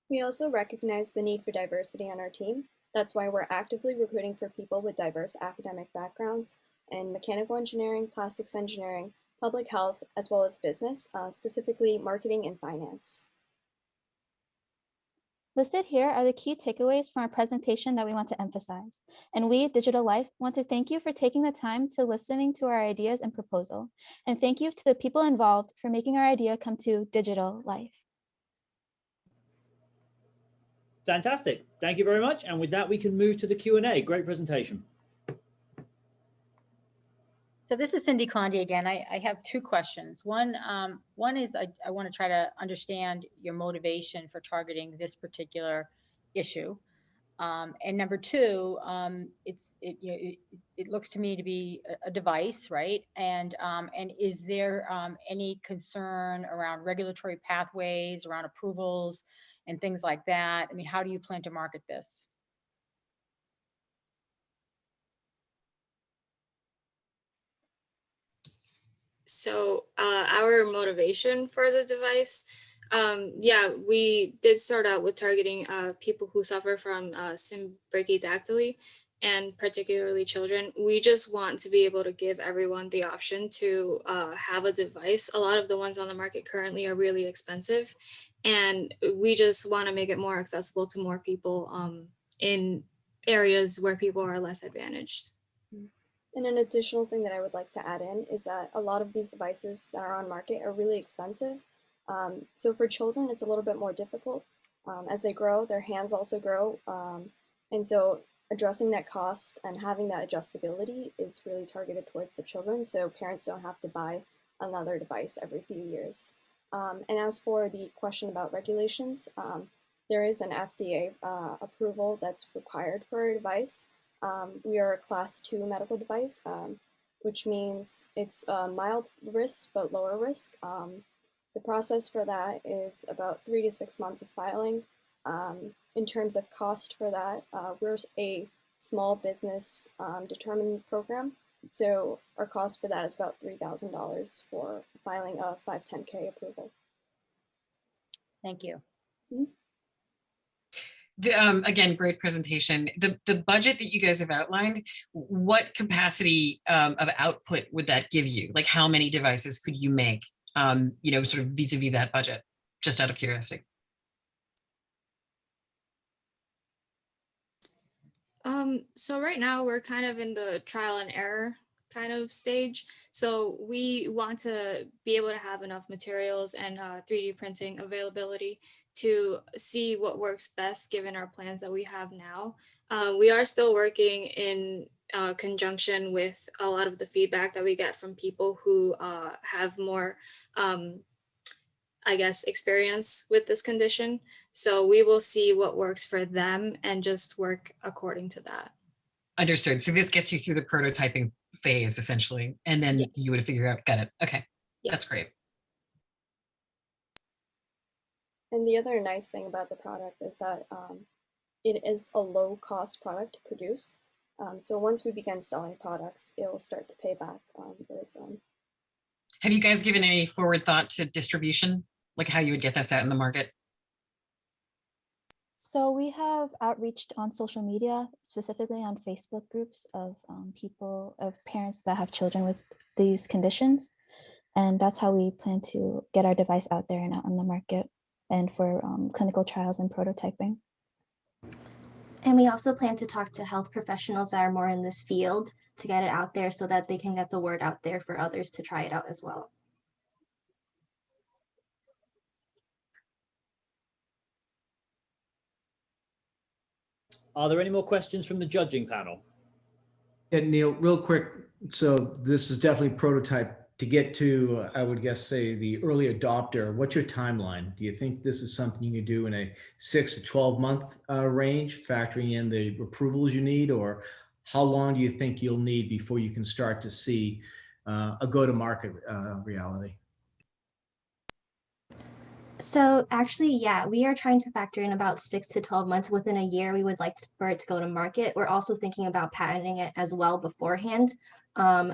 We also recognize the need for diversity on our team. That's why we're actively recruiting for people with diverse academic backgrounds in mechanical engineering, plastics engineering, public health, as well as business, specifically marketing and finance. Listed here are the key takeaways from our presentation that we want to emphasize. And we, Digital Life, want to thank you for taking the time to listening to our ideas and proposal. And thank you to the people involved for making our idea come to Digital Life. Fantastic. Thank you very much. And with that, we can move to the Q&A. Great presentation. So this is Cindy Condi again. I have two questions. One is I want to try to understand your motivation for targeting this particular issue. And number two, it looks to me to be a device, right? And is there any concern around regulatory pathways, around approvals and things like that? I mean, how do you plan to market this? So our motivation for the device, yeah, we did start out with targeting people who suffer from brachydactyly, and particularly children. We just want to be able to give everyone the option to have a device. A lot of the ones on the market currently are really expensive, and we just want to make it more accessible to more people in areas where people are less advantaged. And an additional thing that I would like to add in is that a lot of these devices that are on market are really expensive. So for children, it's a little bit more difficult. As they grow, their hands also grow. And so addressing that cost and having that adjustability is really targeted towards the children, so parents don't have to buy another device every few years. And as for the question about regulations, there is an FDA approval that's required for a device. We are a class 2 medical device, which means it's mild risk but lower risk. The process for that is about 3 to 6 months of filing. In terms of cost for that, we're a small business determined program. So our cost for that is about $3,000 for filing a 510K approval. Thank you. Mm-hmm. Again, great presentation. The budget that you guys have outlined, what capacity of output would that give you? Like how many devices could you make, sort of vis-a-vis that budget, just out of curiosity? So right now we're kind of in the trial and error kind of stage. So we want to be able to have enough materials and 3D printing availability to see what works best given our plans that we have now. We are still working in conjunction with a lot of the feedback that we get from people who have more, I guess, experience with this condition. So we will see what works for them and just work according to that. Understood. So this gets you through the prototyping phase essentially, and then Yes. you would figure out, got it. Okay, yeah. That's great. And the other nice thing about the product is that it is a low cost product to produce. So once we begin selling products, it will start to pay back for its own. Have you guys given any forward thought to distribution, like how you would get this out in the market? So we have outreached on social media, specifically on Facebook groups of parents that have children with these conditions. And that's how we plan to get our device out there and out on the market and for clinical trials and prototyping. And we also plan to talk to health professionals that are more in this field to get it out there so that they can get the word out there for others to try it out as well. Are there any more questions from the judging panel? Yeah, Neil, real quick. So this is definitely prototype to get to, I would guess, say the early adopter. What's your timeline? Do you think this is something you can do in a 6 to 12 month range, factoring in the approvals you need, or how long do you think you'll need before you can start to see a go-to-market reality? So actually, yeah, we are trying to factor in about 6 to 12 months. Within a year, we would like for it to go to market. We're also thinking about patenting it as well beforehand.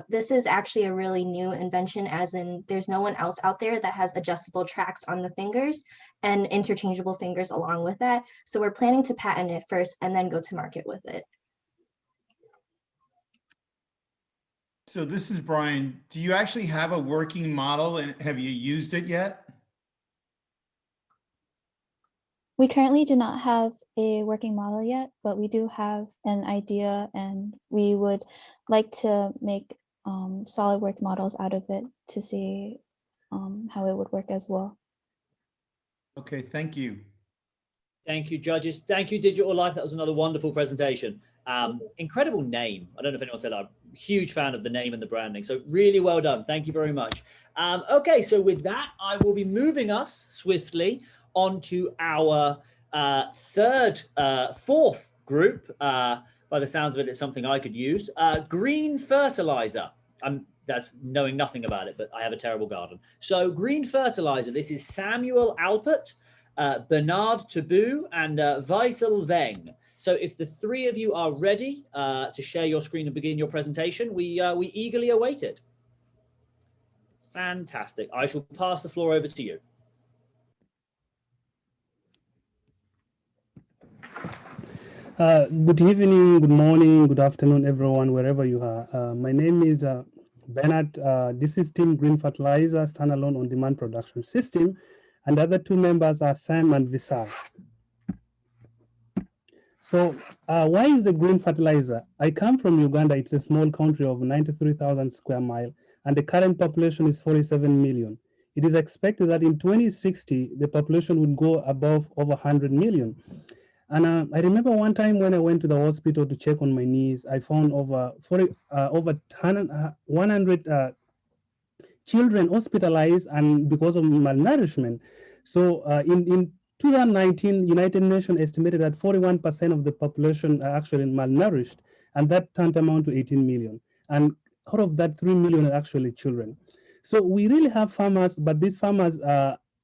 This is actually a really new invention, as in there's no one else out there that has adjustable tracks on the fingers and interchangeable fingers along with that. So we're planning to patent it first and then go to market with it. So this is Brian. Do you actually have a working model and have you used it yet? We currently do not have a working model yet, but we do have an idea, and we would like to make SolidWorks models out of it to see how it would work as well. Okay, thank you. Thank you, judges. Thank you, Digital Life. That was another wonderful presentation. Incredible name. I don't know if anyone said I'm a huge fan of the name and the branding. So really well done. Thank you very much. Okay, so with that, I will be moving us swiftly onto our fourth group. By the sounds of it, it's something I could use. Green fertilizer. That's knowing nothing about it, but I have a terrible garden. So green fertilizer. This is Samuel Alpert, Bernard Tabou, and Vaisal Veng. So if the three of you are ready to share your screen and begin your presentation, we eagerly await it. Fantastic. I shall pass the floor over to you. Good evening, good morning, good afternoon, everyone, wherever you are. My name is Bernard. This is Team Green Fertilizer Standalone On-Demand Production System, and the other two members are Sam and Visal. So why is the green fertilizer? I come from Uganda. It's a small country of 93,000 square miles, and the current population is 47 million. It is expected that in 2060, the population would go above over 100 million. And I remember one time when I went to the hospital to check on my knees, I found over 100 children hospitalized and because of malnourishment. So in 2019, United Nations estimated that 41% of the population are actually malnourished, and that tantamount to 18 million. And out of that, 3 million are actually children. So we really have farmers, but these farmers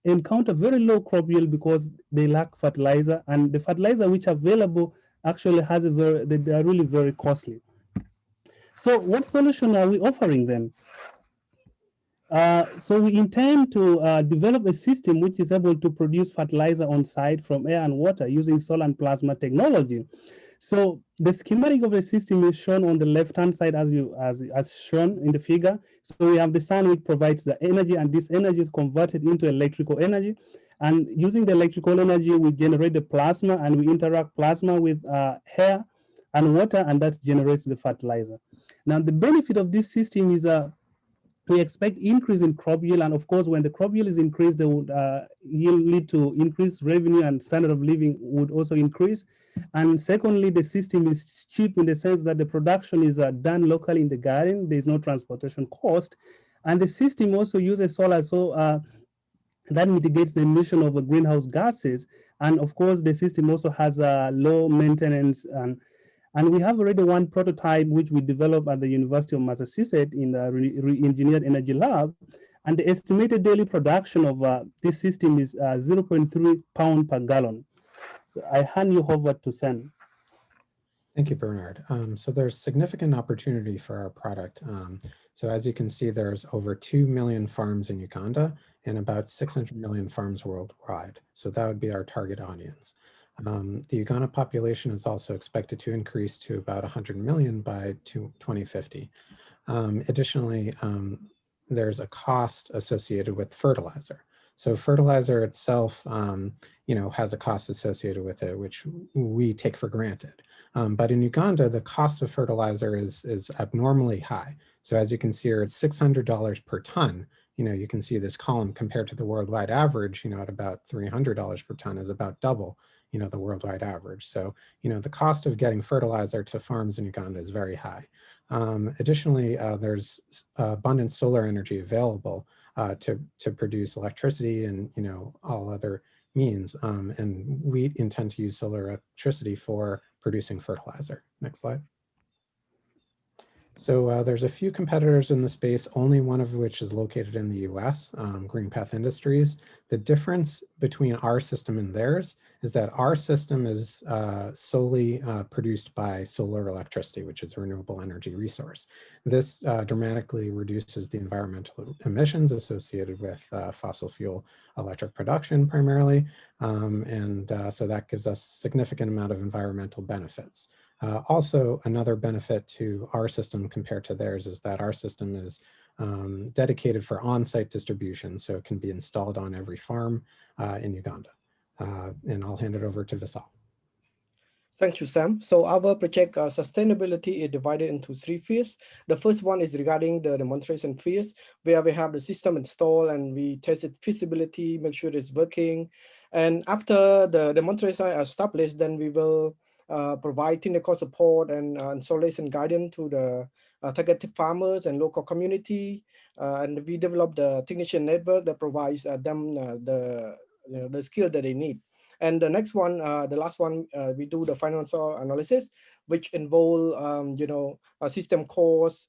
encounter very low crop yield because they lack fertilizer, and the fertilizer which are available actually has they are really very costly. So what solution are we offering them? So we intend to develop a system which is able to produce fertilizer on site from air and water using solar and plasma technology. So the schematic of the system is shown on the left-hand side as shown in the figure. So we have the sun which provides the energy, and this energy is converted into electrical energy. And using the electrical energy, we generate the plasma, and we interact plasma with air and water, and that generates the fertilizer. Now, the benefit of this system is we expect increase in crop yield, and of course, when the crop yield is increased, they would lead to increased revenue, and standard of living would also increase. And secondly, the system is cheap in the sense that the production is done locally in the garden. There is no transportation cost, and the system also uses solar, so that mitigates the emission of greenhouse gases. And of course, the system also has low maintenance, and we have already one prototype which we developed at the University of Massachusetts in the re-engineered energy lab. And the estimated daily production of this system is 0.3 pound per gallon. So I hand you over to Sam. Thank you, Bernard. So there's significant opportunity for our product. So as you can see, there's over 2 million farms in Uganda and about 600 million farms worldwide. So that would be our target audience. The Uganda population is also expected to increase to about 100 million by 2050. Additionally, there's a cost associated with fertilizer. So fertilizer itself, has a cost associated with it, which we take for granted. But in Uganda, the cost of fertilizer is abnormally high. So as you can see here, it's $600 per ton. You can see this column compared to the worldwide average, at about $300 per ton is about double, the worldwide average. So, the cost of getting fertilizer to farms in Uganda is very high. Additionally, there's abundant solar energy available to produce electricity and, all other means. And we intend to use solar electricity for producing fertilizer. Next slide. So there's a few competitors in the space, only one of which is located in the US, Greenpath Industries. The difference between our system and theirs is that our system is solely produced by solar electricity, which is a renewable energy resource. This dramatically reduces the environmental emissions associated with fossil fuel electric production primarily. So that gives us a significant amount of environmental benefits. Also, another benefit to our system compared to theirs is that our system is dedicated for on-site distribution, so it can be installed on every farm in Uganda. And I'll hand it over to Visal. Thank you, Sam. So our project sustainability is divided into 3 phases. The first one is regarding the demonstration phase, where we have the system installed and we test its feasibility, make sure it's working. And after the demonstration is established, then we will provide technical support and installation guidance to the targeted farmers and local community. And we develop the technician network that provides them the skill that they need. And the next one, the last one, we do the financial analysis, which involve, a system cost,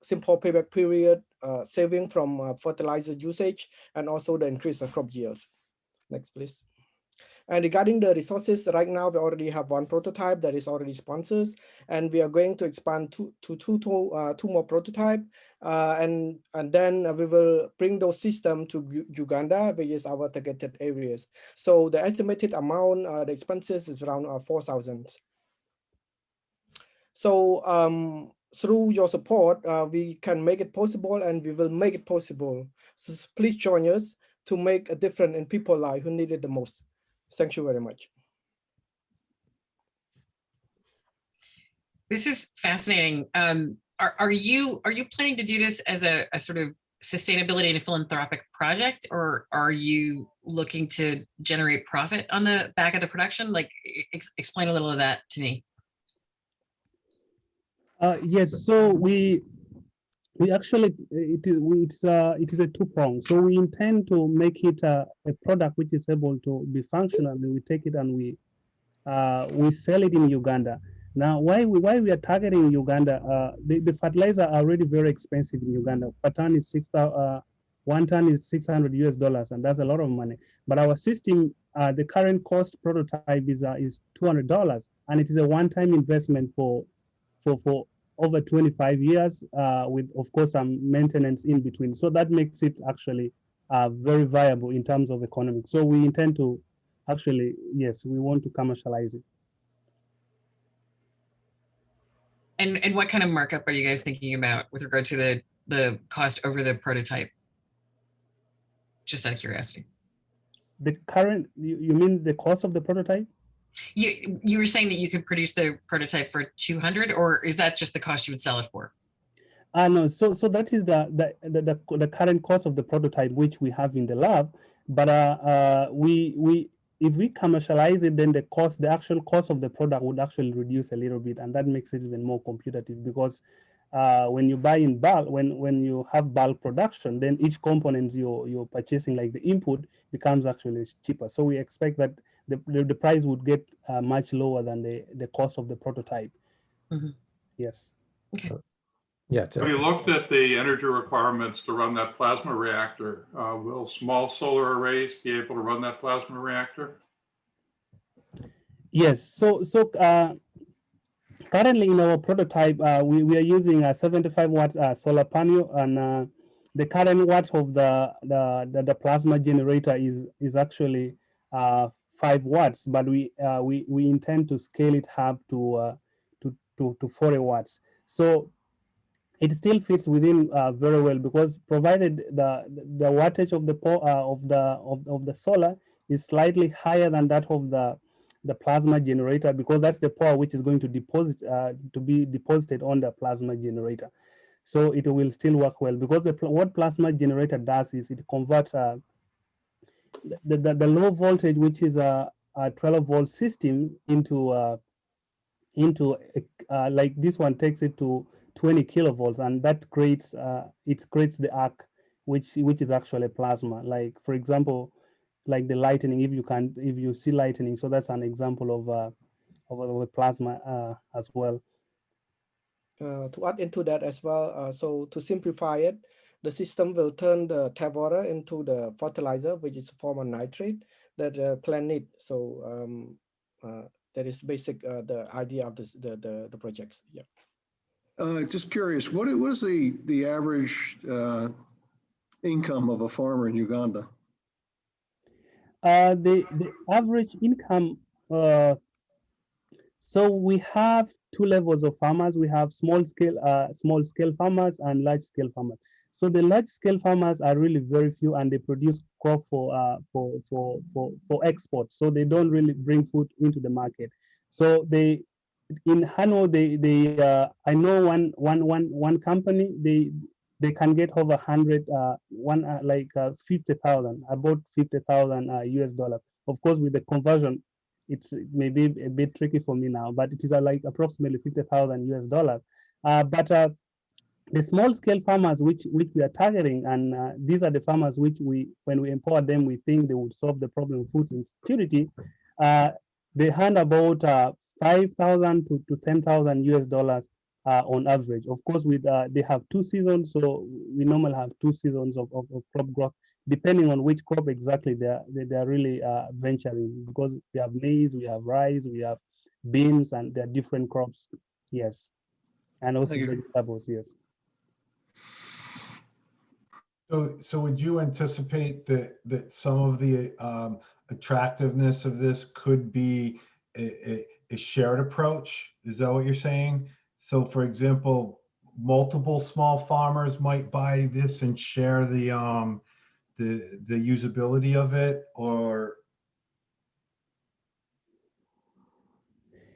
simple payback period, saving from fertilizer usage, and also the increase of crop yields. Next, please. And regarding the resources, right now we already have 1 prototype that is already sponsored, and we are going to expand to two more prototypes, and then we will bring those systems to Uganda, which is our targeted areas. So the estimated amount, the expenses is around 4,000. So through your support, we can make it possible, and we will make it possible. So please join us to make a difference in people's lives who need it the most. Thank you very much. This is fascinating. Are you planning to do this as a sort of sustainability and a philanthropic project, or are you looking to generate profit on the back of the production? Like, explain a little of that to me. Yes, so we actually, it is a 2-prong. So we intend to make it a product which is able to be functional, and we take it and we sell it in Uganda. Now, why we are targeting Uganda? The fertilizer are already very expensive in Uganda. Per ton is 1 ton is $600 US, and that's a lot of money. But our system, the current cost prototype is $200, and it is a one-time investment for over 25 years, with, of course, some maintenance in between. So that makes it actually very viable in terms of economics. So we intend to actually, yes, we want to commercialize it. And what kind of markup are you guys thinking about with regard to the cost over the prototype? Just out of curiosity. The current, you mean the cost of the prototype? You were saying that you could produce the prototype for 200, or is that just the cost you would sell it for? No, so that is the current cost of the prototype which we have in the lab. But if we commercialize it, then the actual cost of the product would actually reduce a little bit, and that makes it even more competitive, because when you buy in bulk, when you have bulk production, then each component you're purchasing, like the input, becomes actually cheaper. So we expect that the price would get much lower than the cost of the prototype. Mm-hmm. Yes. Okay. Yeah. Have you looked at the energy requirements to run that plasma reactor? Will small solar arrays be able to run that plasma reactor? Yes. So currently in our prototype, we are using a 75-watt solar panel, and the current watt of the plasma generator is actually 5 watts, but we intend to scale it up to 40 watts. So it still fits within very well, because provided the wattage of the solar is slightly higher than that of the plasma generator, because that's the power which is going to be deposited on the plasma generator. So it will still work well, because what plasma generator does is it converts the low voltage, which is a 12-volt system, into like this one takes it to 20 kilovolts, and that creates the arc, which is actually plasma. Like, for example, like the lightning, if you see lightning, so that's an example of a plasma as well. To add into that as well, so to simplify it, the system will turn the tap water into the fertilizer, which is a form of nitrate that the plant need. So that is basic the idea of this, the projects. Yeah. Just curious, what is the average income of a farmer in Uganda? The average income, so we have two levels of farmers. We have small scale farmers and large scale farmers. So the large scale farmers are really very few, and they produce crop for export. So they don't really bring food into the market. So they in Hano, I know one company, they can get over 100 50,000, about 50,000 US dollars. Of course, with the conversion, it's maybe a bit tricky for me now, but it is like approximately 50,000 US dollars. But the small scale farmers which we are targeting, and these are the farmers which when we empower them, we think they would solve the problem of food insecurity. They earn about 5,000 to 10,000 US dollars on average. Of course, with they have 2 seasons, so we normally have 2 seasons of crop growth, depending on which crop exactly they are really venturing, because we have maize, we have rice, we have beans, and there are different crops. Yes, and also vegetables. Yes. So would you anticipate that some of the attractiveness of this could be a shared approach? Is that what you're saying? So for example, multiple small farmers might buy this and share the usability of it, or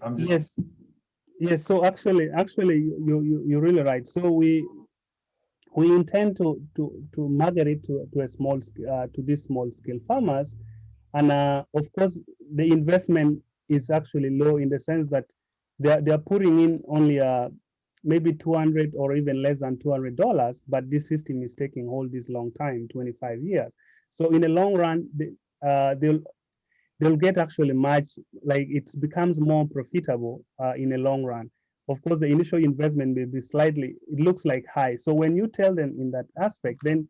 I'm just Yes. So actually, you're really right. So we intend to market it to a small to these small scale farmers, and of course the investment is actually low in the sense that they are putting in only maybe 200 or even less than $200, but this system is taking all this long time, 25 years. So in the long run, they'll get actually much, like it becomes more profitable in the long run. Of course, the initial investment may be slightly, it looks like high. So when you tell them in that aspect, then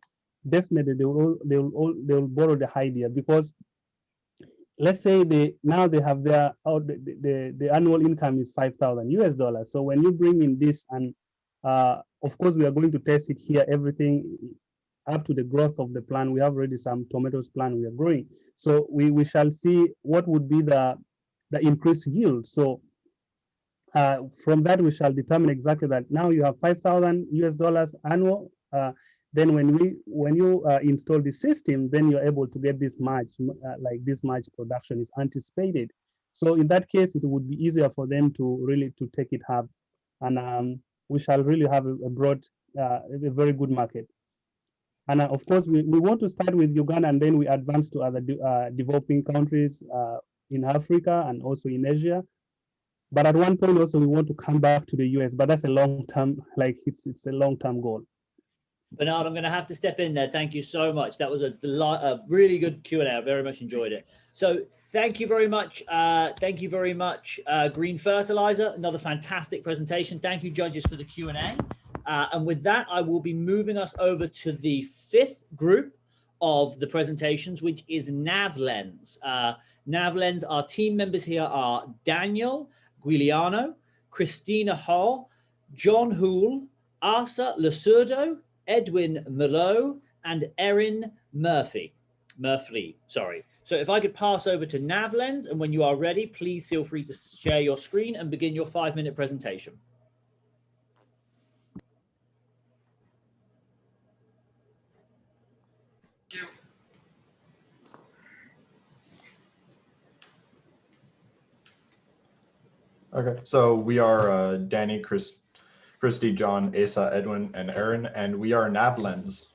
definitely they'll borrow the idea, because let's say they have their the annual income is 5,000 US dollars. So when you bring in this, and of course we are going to test it here, everything up to the growth of the plant. We have already some tomatoes plant we are growing. So we shall see what would be the increased yield. So from that, we shall determine exactly that now you have 5,000 US dollars annual. Then when you install the system, then you're able to get this much, like this much production is anticipated. So in that case, it would be easier for them to really to take it up, and we shall really have a broad, a very good market. And of course, we want to start with Uganda, and then we advance to other developing countries in Africa and also in Asia. But at one point also, we want to come back to the US, but that's a long-term, like it's a long-term goal. Bernard, I'm going to have to step in there. Thank you so much. That was a really good Q&A. I very much enjoyed it. So thank you very much. Thank you very much, Green Fertilizer. Another fantastic presentation. Thank you, judges, for the Q&A. And with that, I will be moving us over to the fifth group of the presentations, which is NavLens. NavLens, our team members here are Daniel Guiliano, Christina Hall, John Houle, Asa Lasurdo, Edwin Melo, and Erin Murphy. Sorry. So if I could pass over to NavLens, and when you are ready, please feel free to share your screen and begin your 5-minute presentation. Okay, so we are Danny, Christy, John, Asa, Edwin, and Aaron, and we are NavLens.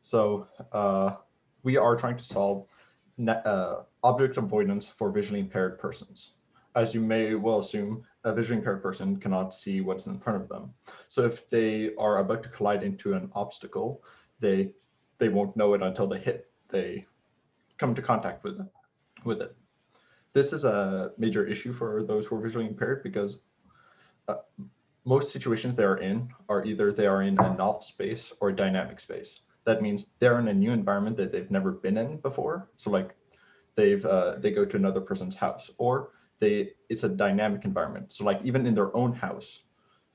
So we are trying to solve object avoidance for visually impaired persons. As you may well assume, a visually impaired person cannot see what's in front of them. So if they are about to collide into an obstacle, they won't know it until they come into contact with it. This is a major issue for those who are visually impaired because most situations they are in are either they are in a novel space or a dynamic space. That means they're in a new environment that they've never been in before. So like they go to another person's house, or it's a dynamic environment. So like even in their own house,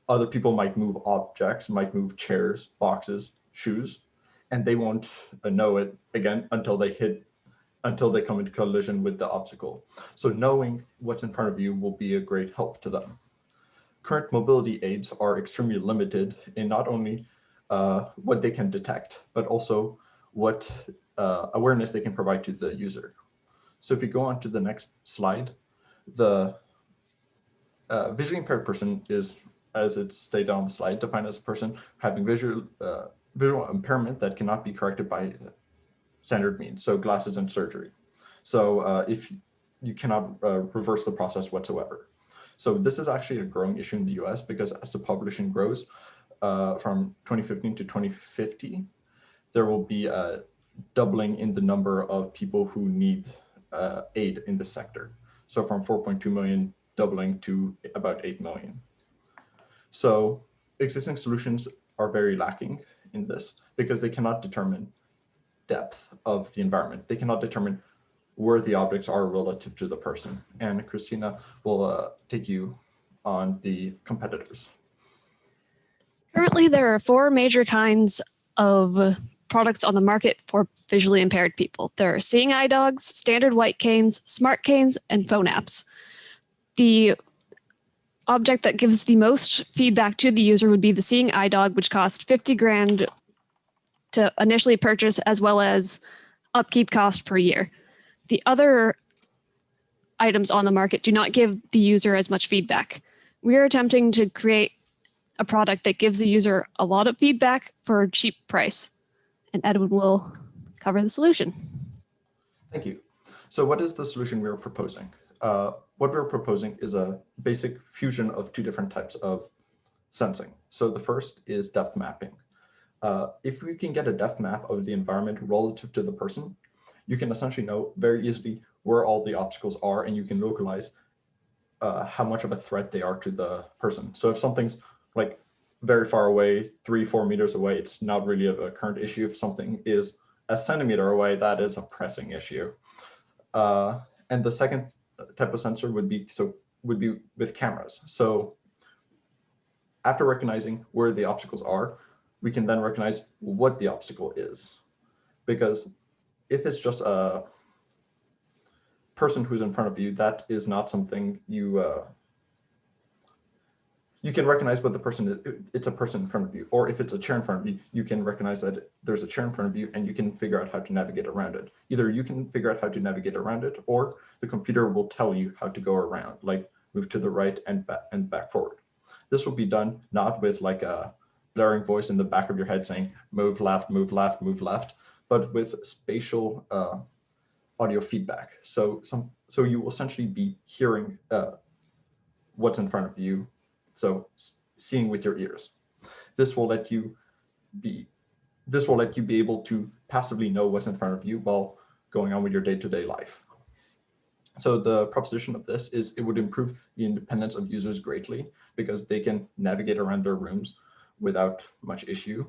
other people might move objects, might move chairs, boxes, shoes, and they won't know it again until they come into collision with the obstacle. So knowing what's in front of you will be a great help to them. Current mobility aids are extremely limited in not only what they can detect, but also what awareness they can provide to the user. So if you go on to the next slide, the visually impaired person is, as it's stated on the slide, defined as a person having visual impairment that cannot be corrected by standard means, so glasses and surgery. So if you cannot reverse the process whatsoever. So this is actually a growing issue in the US because as the population grows from 2015 to 2050, there will be a doubling in the number of people who need aid in this sector. So from 4.2 million doubling to about 8 million. So existing solutions are very lacking in this because they cannot determine depth of the environment. They cannot determine where the objects are relative to the person. And Christina will take you on the competitors. Currently, there are 4 major kinds of products on the market for visually impaired people. There are seeing eye dogs, standard white canes, smart canes, and phone apps. The object that gives the most feedback to the user would be the seeing eye dog, which costs 50 grand to initially purchase, as well as upkeep cost per year. The other items on the market do not give the user as much feedback. We are attempting to create a product that gives the user a lot of feedback for a cheap price, and Edwin will cover the solution. Thank you. So what is the solution we are proposing? What we're proposing is a basic fusion of 2 different types of sensing. So the first is depth mapping. If we can get a depth map of the environment relative to the person, you can essentially know very easily where all the obstacles are, and you can localize how much of a threat they are to the person. So if something's like very far away, 3-4 meters away, it's not really a current issue. If something is a centimeter away, that is a pressing issue. And the second type of sensor would be with cameras. So after recognizing where the obstacles are, we can then recognize what the obstacle is. Because if it's just a person who's in front of you, that is not something you can recognize what the person is. It's a person in front of you. Or if it's a chair in front of you, you can recognize that there's a chair in front of you and you can figure out how to navigate around it. Either you can figure out how to navigate around it, or the computer will tell you how to go around, like move to the right and back forward. This will be done not with like a blaring voice in the back of your head saying, move left, move left, move left, but with spatial audio feedback. So you will essentially be hearing what's in front of you. So seeing with your ears. This will let you be able to passively know what's in front of you while going on with your day-to-day life. So the proposition of this is it would improve the independence of users greatly because they can navigate around their rooms without much issue.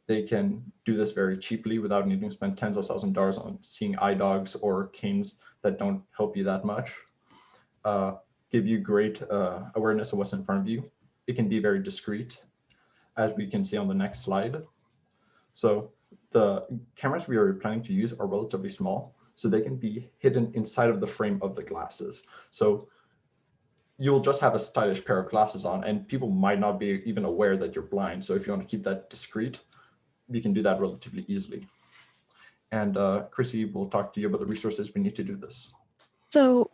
They can do this very cheaply without needing to spend tens of thousands of dollars on seeing eye dogs or canes that don't help you that much. Give you great awareness of what's in front of you. It can be very discreet, as we can see on the next slide. So the cameras we are planning to use are relatively small, so they can be hidden inside of the frame of the glasses. So you'll just have a stylish pair of glasses on, and people might not be even aware that you're blind. So if you want to keep that discreet, you can do that relatively easily. And Chrissy will talk to you about the resources we need to do this. So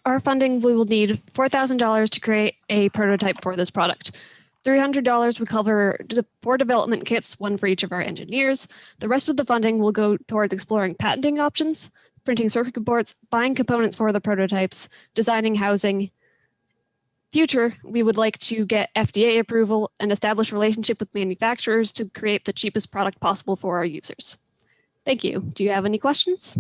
our funding, we will need $4,000 to create a prototype for this product. $300 will cover 4 development kits, 1 for each of our engineers. The rest of the funding will go towards exploring patenting options, printing circuit boards, buying components for the prototypes, designing housing. Future, we would like to get FDA approval and establish relationship with manufacturers to create the cheapest product possible for our users. Thank you. Do you have any questions?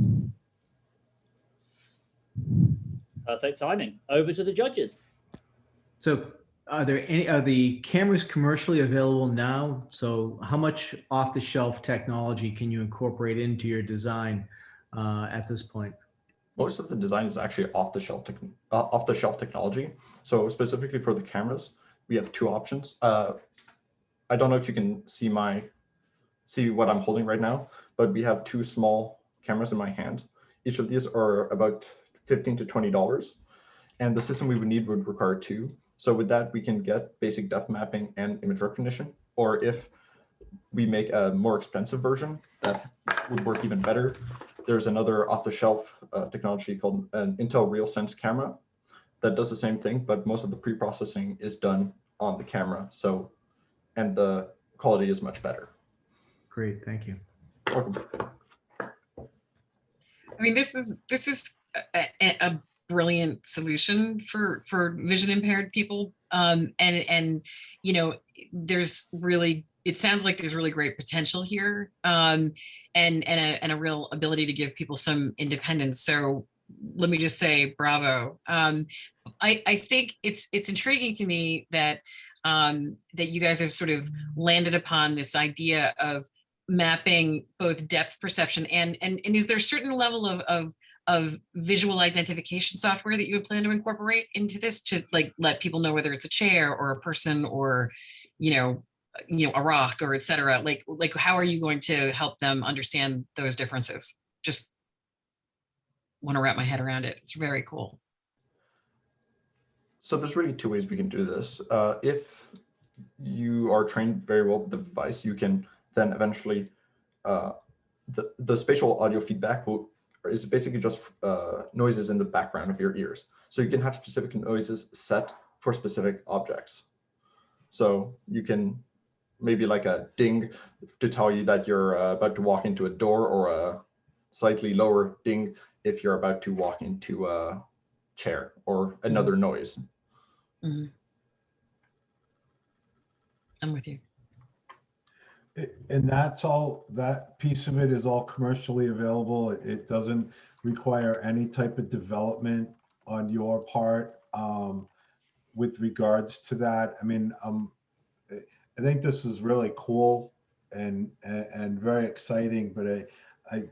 Perfect timing. Over to the judges. So Are the cameras commercially available now? So how much off-the-shelf technology can you incorporate into your design at this point? Most of the design is actually off-the-shelf technology. So specifically for the cameras, we have two options. I don't know if you can see what I'm holding right now, but we have two small cameras in my hand. Each of these are about $15 to $20, and the system we would need would require two. So with that, we can get basic depth mapping and image recognition, or if we make a more expensive version that would work even better, there's another off-the-shelf technology called an Intel RealSense camera that does the same thing, but most of the pre-processing is done on the camera. So, and the quality is much better. Great, thank you. Welcome. I mean, this is a brilliant solution for vision impaired people, and you know, it sounds like there's really great potential here, and a real ability to give people some independence. So let me just say bravo. I think it's intriguing to me that that you guys have sort of landed upon this idea of mapping both depth perception and is there a certain level of visual identification software that you plan to incorporate into this to like let people know whether it's a chair or a person or you know a rock or etc. Like how are you going to help them understand those differences? Just want to wrap my head around it. It's very cool. So there's really two ways we can do this. If you are trained very well with the device, you can then eventually the spatial audio feedback is basically just noises in the background of your ears. So you can have specific noises set for specific objects. So you can maybe like a ding to tell you that you're about to walk into a door, or a slightly lower ding if you're about to walk into a chair, or another noise. Mm-hmm. I'm with you. And that's all, that piece of it is all commercially available. It doesn't require any type of development on your part with regards to that. I mean, I think this is really cool and very exciting, but I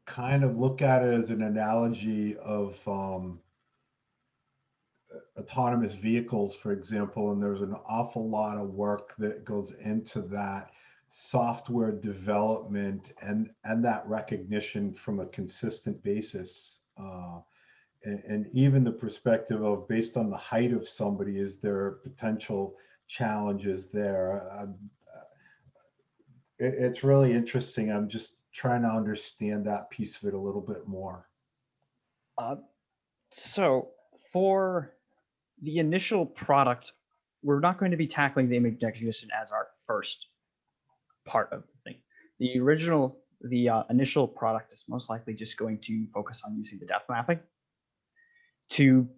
kind of look at it as an analogy of autonomous vehicles, for example, and there's an awful lot of work that goes into that software development and that recognition from a consistent basis. And even the perspective of, based on the height of somebody, is there potential challenges there? It's really interesting. I'm just trying to understand that piece of it a little bit more. So for the initial product, we're not going to be tackling the image recognition as our first part of the thing. The initial product is most likely just going to focus on using the depth mapping to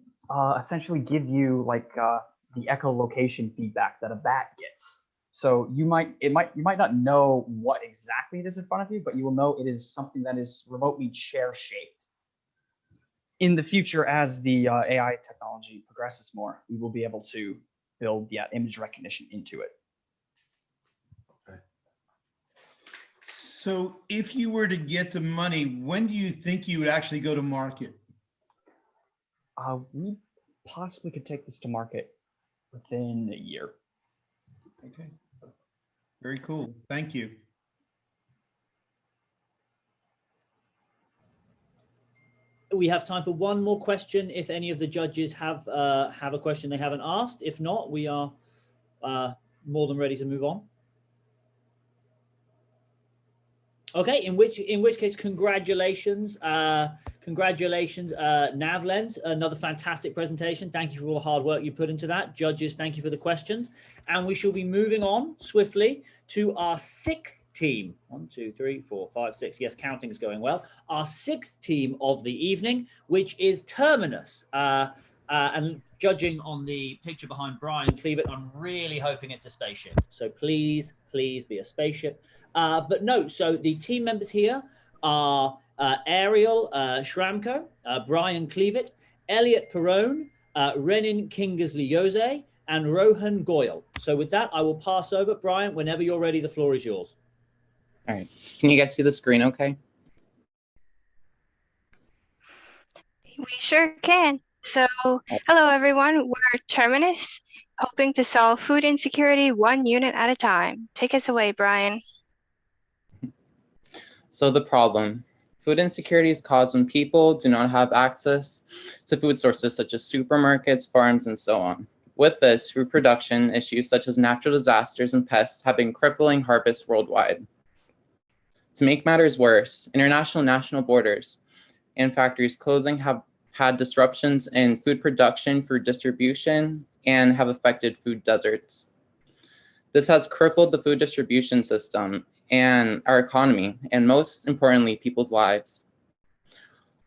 essentially give you like the echolocation feedback that a bat gets. So you might not know what exactly it is in front of you, but you will know it is something that is remotely chair shaped. In the future, as the AI technology progresses more, we will be able to build image recognition into it. So if you were to get the money, when do you think you would actually go to market? We possibly could take this to market within a year. Okay. Very cool. Thank you. We have time for one more question if any of the judges have a question they haven't asked. If not, we are more than ready to move on. Okay, in which case, congratulations, NavLens, another fantastic presentation. Thank you for all the hard work you put into that. Judges, thank you for the questions. And we shall be moving on swiftly to our sixth team. 1, 2, 3, 4, 5, 6. Yes, counting is going well. Our sixth team of the evening, which is Terminus. And judging on the picture behind Brian Cleavitt, I'm really hoping it's a spaceship. So please, please be a spaceship. But no, so the team members here are Ariel Schramko, Brian Cleavitt, Elliot Perrone, Renin Kingersley-Jose, and Rohan Goyal. So with that, I will pass over. Brian, whenever you're ready, the floor is yours. All right. Can you guys see the screen okay? We sure can. So, hello everyone, we're Terminus, hoping to solve food insecurity one unit at a time. Take us away, Brian. So the problem, food insecurity is caused when people do not have access to food sources such as supermarkets, farms, and so on. With this, food production issues such as natural disasters and pests have been crippling harvests worldwide. To make matters worse, international and national borders and factories closing have had disruptions in food production, food distribution, and have affected food deserts. This has crippled the food distribution system and our economy, and most importantly, people's lives.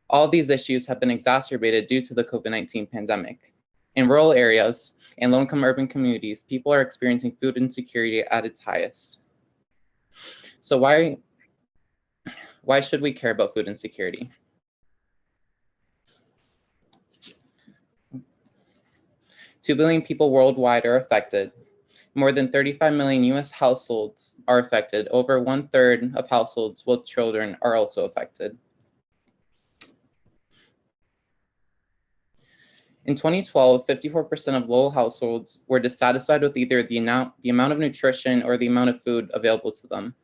All these issues have been exacerbated due to the COVID-19 pandemic. In rural areas and low-income urban communities, people are experiencing food insecurity at its highest. So why should we care about food insecurity? 2 billion people worldwide are affected. More than 35 million US households are affected. Over 1/3 of households with children are also affected. In 2012, 54% of lowell households were dissatisfied with either the amount of nutrition or the amount of food available to them.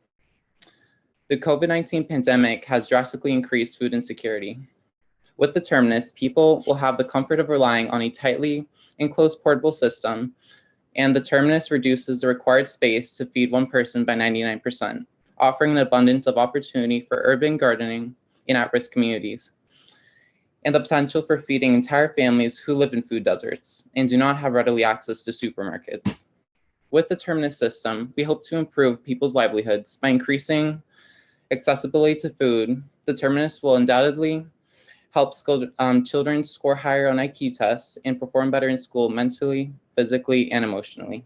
The COVID-19 pandemic has drastically increased food insecurity. With the Terminus, people will have the comfort of relying on a tightly enclosed portable system, and the Terminus reduces the required space to feed one person by 99%, offering an abundance of opportunity for urban gardening in at-risk communities, and the potential for feeding entire families who live in food deserts and do not have readily access to supermarkets. With the Terminus system, we hope to improve people's livelihoods by increasing accessibility to food. The Terminus will undoubtedly help children score higher on IQ tests and perform better in school mentally, physically, and emotionally.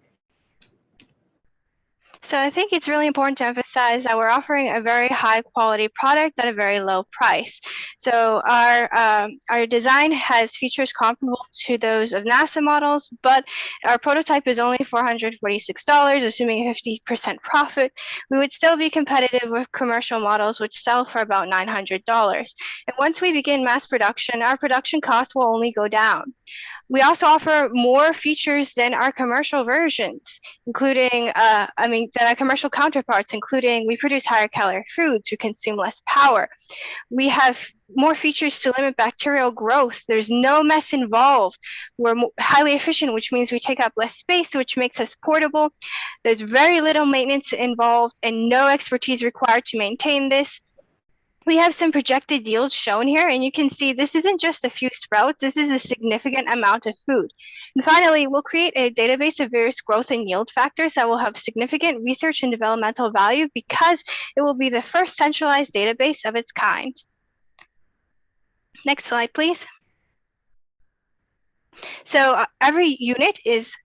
So I think it's really important to emphasize that we're offering a very high quality product at a very low price. So our design has features comparable to those of NASA models, but our prototype is only $446, assuming a 50% profit. We would still be competitive with commercial models, which sell for about $900. And once we begin mass production, our production costs will only go down. We also offer more features than our commercial versions, including, than our commercial counterparts, including we produce higher calorie foods, we consume less power. We have more features to limit bacterial growth. There's no mess involved. We're highly efficient, which means we take up less space, which makes us portable. There's very little maintenance involved and no expertise required to maintain this. We have some projected yields shown here, and you can see this isn't just a few sprouts, this is a significant amount of food. And finally, we'll create a database of various growth and yield factors that will have significant research and developmental value because it will be the first centralized database of its kind. Next slide, please. So every unit is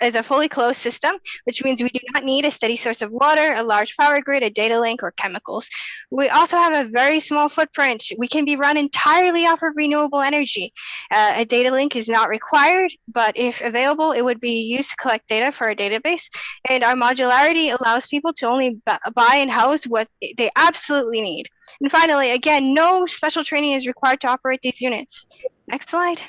a fully closed system, which means we do not need a steady source of water, a large power grid, a data link, or chemicals. We also have a very small footprint. We can be run entirely off of renewable energy. A data link is not required, but if available, it would be used to collect data for our database. And our modularity allows people to only buy and house what they absolutely need. And finally, again, no special training is required to operate these units. Next slide.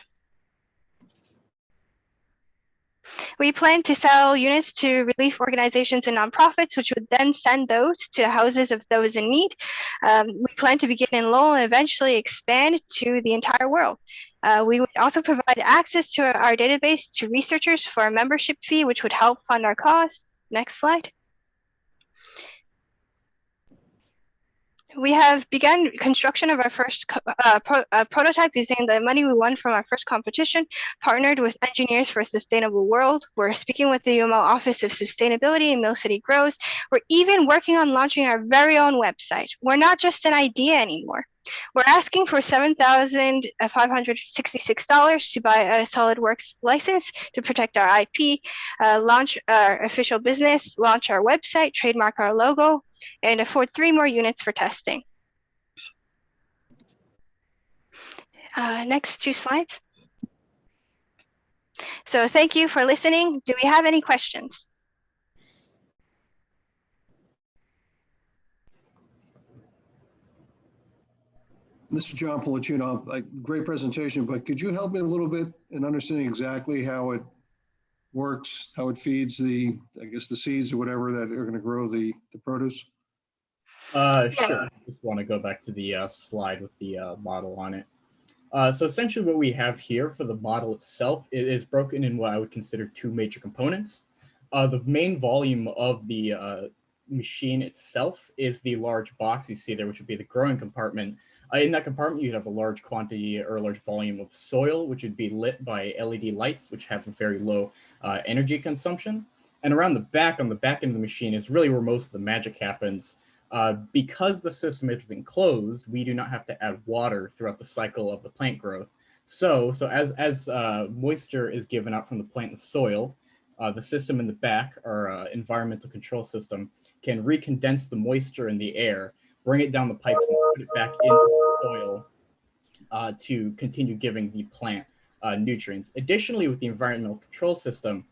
We plan to sell units to relief organizations and nonprofits, which would then send those to houses of those in need. We plan to begin in Lowell and eventually expand to the entire world. We would also provide access to our database to researchers for a membership fee, which would help fund our cause. Next slide. We have begun construction of our first prototype using the money we won from our first competition, partnered with Engineers for a Sustainable World. We're speaking with the UML Office of Sustainability and Mill City Grows. We're even working on launching our very own website. We're not just an idea anymore. We're asking for $7,566 to buy a SolidWorks license to protect our IP, launch our official business, launch our website, trademark our logo, and afford 3 more units for testing. Next 2 slides. So thank you for listening. Do we have any questions? This is John Policino. Great presentation, but could you help me a little bit in understanding exactly how it works, how it feeds the, I guess, the seeds or whatever that are going to grow the produce? Sure. I just want to go back to the slide with the model on it. So essentially what we have here for the model itself, it is broken in what I would consider two major components. The main volume of the machine itself is the large box you see there, which would be the growing compartment. In that compartment, you'd have a large quantity or a large volume of soil, which would be lit by LED lights, which have a very low energy consumption. And around the back, on the back end of the machine, is really where most of the magic happens. Because the system is enclosed, we do not have to add water throughout the cycle of the plant growth. So as moisture is given out from the plant and soil, the system in the back, our environmental control system, can recondense the moisture in the air, bring it down the pipes and put it back into the soil to continue giving the plant nutrients. Additionally, with the environmental control system,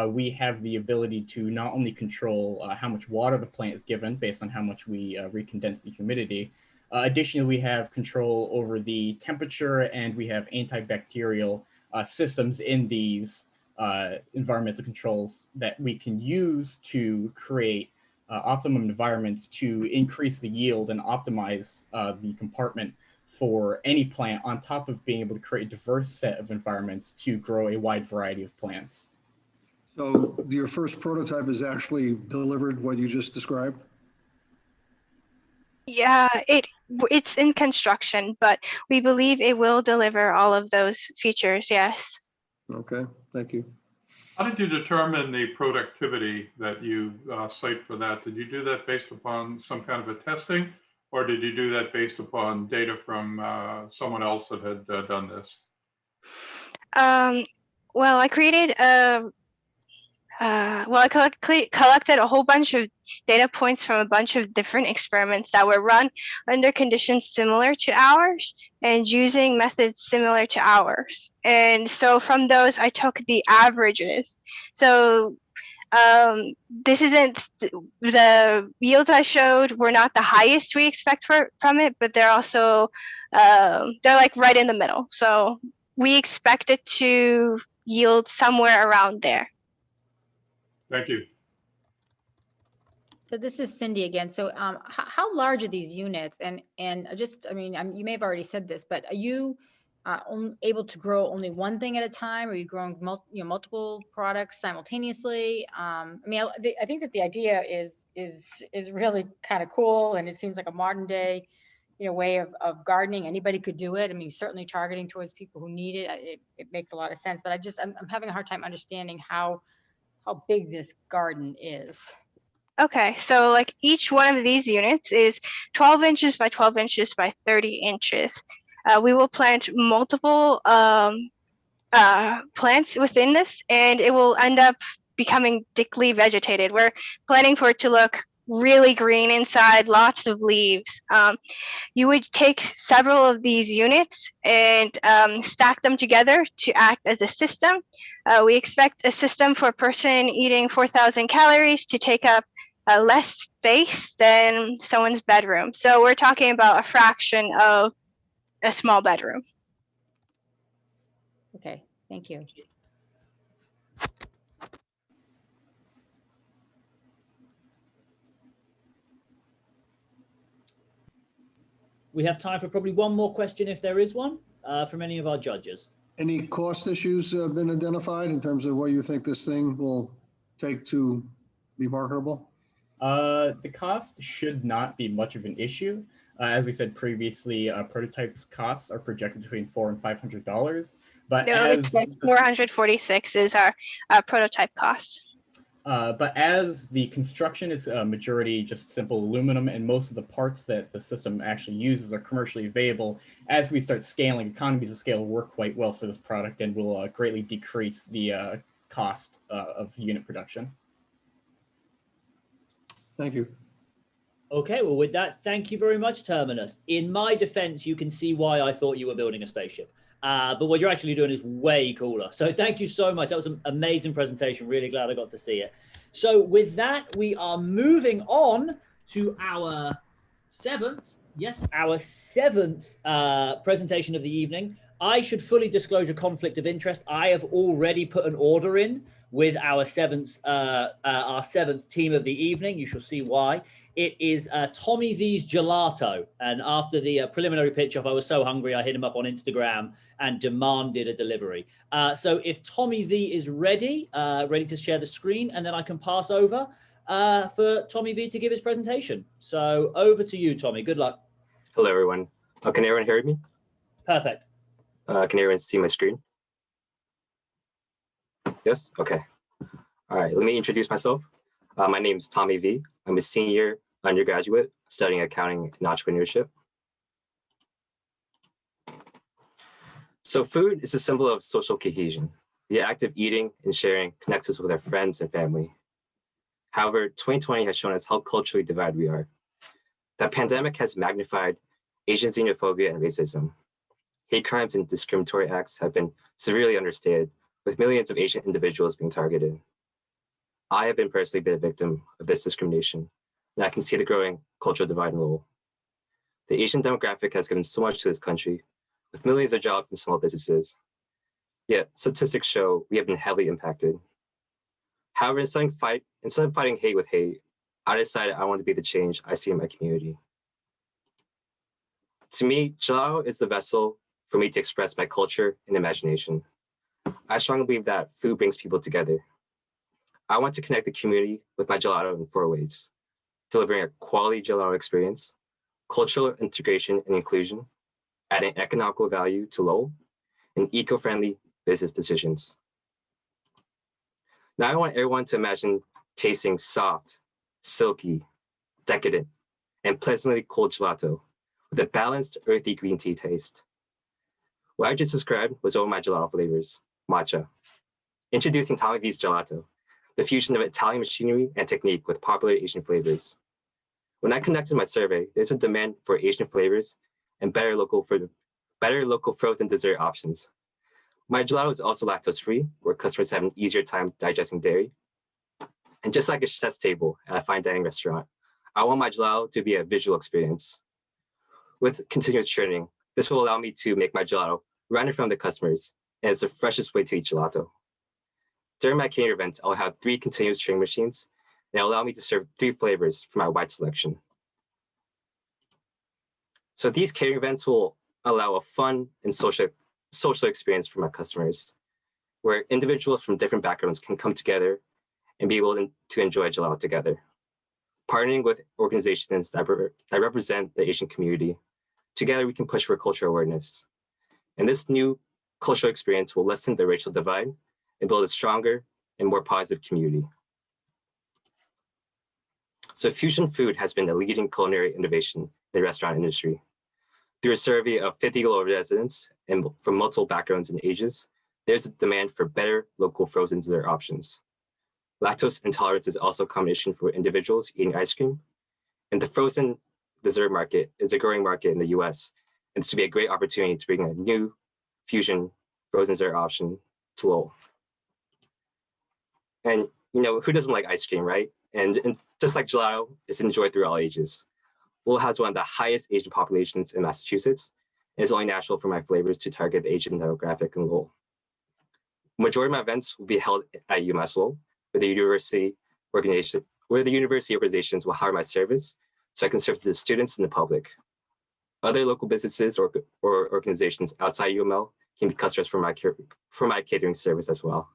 we have the ability to not only control how much water the plant is given based on how much we recondense the humidity. Additionally, we have control over the temperature, and we have antibacterial systems in these environmental controls that we can use to create optimum environments to increase the yield and optimize the compartment for any plant, on top of being able to create a diverse set of environments to grow a wide variety of plants. So your first prototype is actually delivered what you just described? Yeah, it's in construction, but we believe it will deliver all of those features, yes. Okay, thank you. How did you determine the productivity that you cite for that? Did you do that based upon some kind of a testing, or did you do that based upon data from someone else that had done this? Well, I created I collected a whole bunch of data points from a bunch of different experiments that were run under conditions similar to ours and using methods similar to ours. And so from those, I took the averages. So this isn't the yields I showed were not the highest we expect from it, but they're also they're like right in the middle. So we expect it to yield somewhere around there. Thank you. So this is Cindy again. So how large are these units? And just, I mean, you may have already said this, but are you able to grow only one thing at a time? Are you growing multiple products simultaneously? I mean, I think that the idea is really kind of cool, and it seems like a modern day, way of gardening. Anybody could do it. I mean, certainly targeting towards people who need it. It makes a lot of sense. But I'm having a hard time understanding how big this garden is. Okay, so like each one of these units is 12 inches by 12 inches by 30 inches. We will plant multiple plants within this, and it will end up becoming thickly vegetated. We're planning for it to look really green inside, lots of leaves. You would take several of these units and stack them together to act as a system. We expect a system for a person eating 4,000 calories to take up less space than someone's bedroom. So we're talking about a fraction of a small bedroom. Okay, thank you. We have time for probably one more question if there is one from any of our judges. Any cost issues been identified in terms of what you think this thing will take to be marketable? The cost should not be much of an issue. As we said previously, prototypes costs are projected between $400 and $500. But no, it's like 446 is our prototype cost. But as the construction is a majority just simple aluminum, and most of the parts that the system actually uses are commercially available, as we start scaling, economies of scale work quite well for this product and will greatly decrease the cost of unit production. Thank you. Okay, well, with that, thank you very much, Terminus. In my defense, you can see why I thought you were building a spaceship. But what you're actually doing is way cooler. So thank you so much. That was an amazing presentation. Really glad I got to see it. So with that, we are moving on to our seventh presentation of the evening. I should fully disclose a conflict of interest. I have already put an order in with our seventh team of the evening. You shall see why. It is Tommy V's Gelato. And after the preliminary pitch off, I was so hungry, I hit him up on Instagram and demanded a delivery. So if Tommy V is ready to share the screen, and then I can pass over for Tommy V to give his presentation. So over to you, Tommy. Good luck. Hello, everyone. Can everyone hear me? Perfect. Can everyone see my screen? Yes? Okay. All right, let me introduce myself. My name is Tommy V. I'm a senior undergraduate studying accounting and entrepreneurship. So food is a symbol of social cohesion. The act of eating and sharing connects us with our friends and family. However, 2020 has shown us how culturally divided we are. The pandemic has magnified Asian xenophobia and racism. Hate crimes and discriminatory acts have been severely understated, with millions of Asian individuals being targeted. I have been personally been a victim of this discrimination, and I can see the growing cultural divide in Lowell. The Asian demographic has given so much to this country, with millions of jobs and small businesses. Yet statistics show we have been heavily impacted. However, instead of fighting hate with hate, I decided I want to be the change I see in my community. To me, gelato is the vessel for me to express my culture and imagination. I strongly believe that food brings people together. I want to connect the community with my gelato in 4 ways: delivering a quality gelato experience, cultural integration and inclusion, adding economical value to Lowell, and eco-friendly business decisions. Now I want everyone to imagine tasting soft, silky, decadent, and pleasantly cold gelato with a balanced, earthy green tea taste. What I just described was all my gelato flavors: matcha. Introducing Tommy V's Gelato, the fusion of Italian machinery and technique with popular Asian flavors. When I conducted my survey, there's a demand for Asian flavors and better local frozen dessert options. My gelato is also lactose-free, where customers have an easier time digesting dairy. And just like a chef's table at a fine dining restaurant, I want my gelato to be a visual experience. With continuous churning, this will allow me to make my gelato right in front of the customers, and it's the freshest way to eat gelato. During my catering events, I'll have 3 continuous churning machines, and it'll allow me to serve 3 flavors from my wide selection. So these catering events will allow a fun and social experience for my customers, where individuals from different backgrounds can come together and be able to enjoy gelato together. Partnering with organizations that represent the Asian community, together we can push for cultural awareness. And this new cultural experience will lessen the racial divide and build a stronger and more positive community. So fusion food has been a leading culinary innovation in the restaurant industry. Through a survey of 50 Lowell residents and from multiple backgrounds and ages, there's a demand for better local frozen dessert options. Lactose intolerance is also a common issue for individuals eating ice cream. And the frozen dessert market is a growing market in the US, and it's to be a great opportunity to bring a new fusion frozen dessert option to Lowell. And who doesn't like ice cream, right? And just like gelato, it's enjoyed through all ages. Lowell has one of the highest Asian populations in Massachusetts, and it's only natural for my flavors to target the Asian demographic in Lowell. Majority of my events will be held at UMass Lowell, where the university organizations will hire my service, so I can serve to the students and the public. Other local businesses or organizations outside UML can be customers for my catering service as well.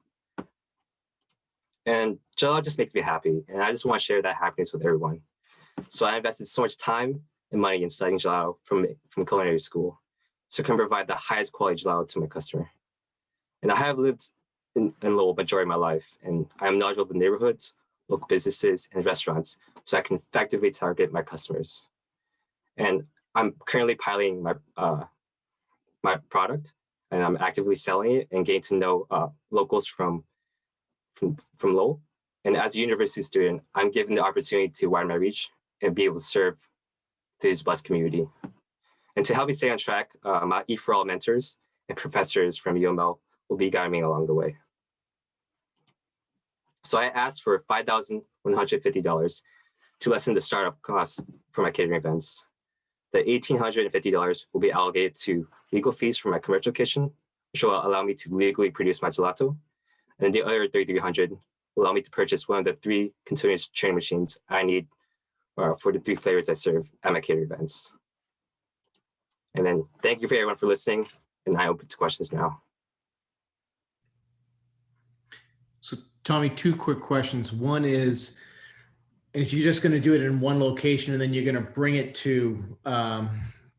And gelato just makes me happy, and I just want to share that happiness with everyone. So I invested so much time and money in studying gelato from culinary school, so I can provide the highest quality gelato to my customer. And I have lived in Lowell majority of my life, and I am knowledgeable of the neighborhoods, local businesses, and restaurants, so I can effectively target my customers. And I'm currently piloting my product, and I'm actively selling it and getting to know locals from Lowell. And as a university student, I'm given the opportunity to widen my reach and be able to serve today's bus community. And to help me stay on track, my E4All mentors and professors from UML will be guiding me along the way. So I asked for $5,150 to lessen the startup costs for my catering events. The $1,850 will be allocated to legal fees for my commercial kitchen, which will allow me to legally produce my gelato. And the other $3,300 will allow me to purchase one of the 3 continuous churning machines I need for the 3 flavors I serve at my catering events. And then thank you for everyone for listening, and I'm open to questions now. So Tommy, 2 quick questions. One is, if you're just going to do it in one location and then you're going to bring it to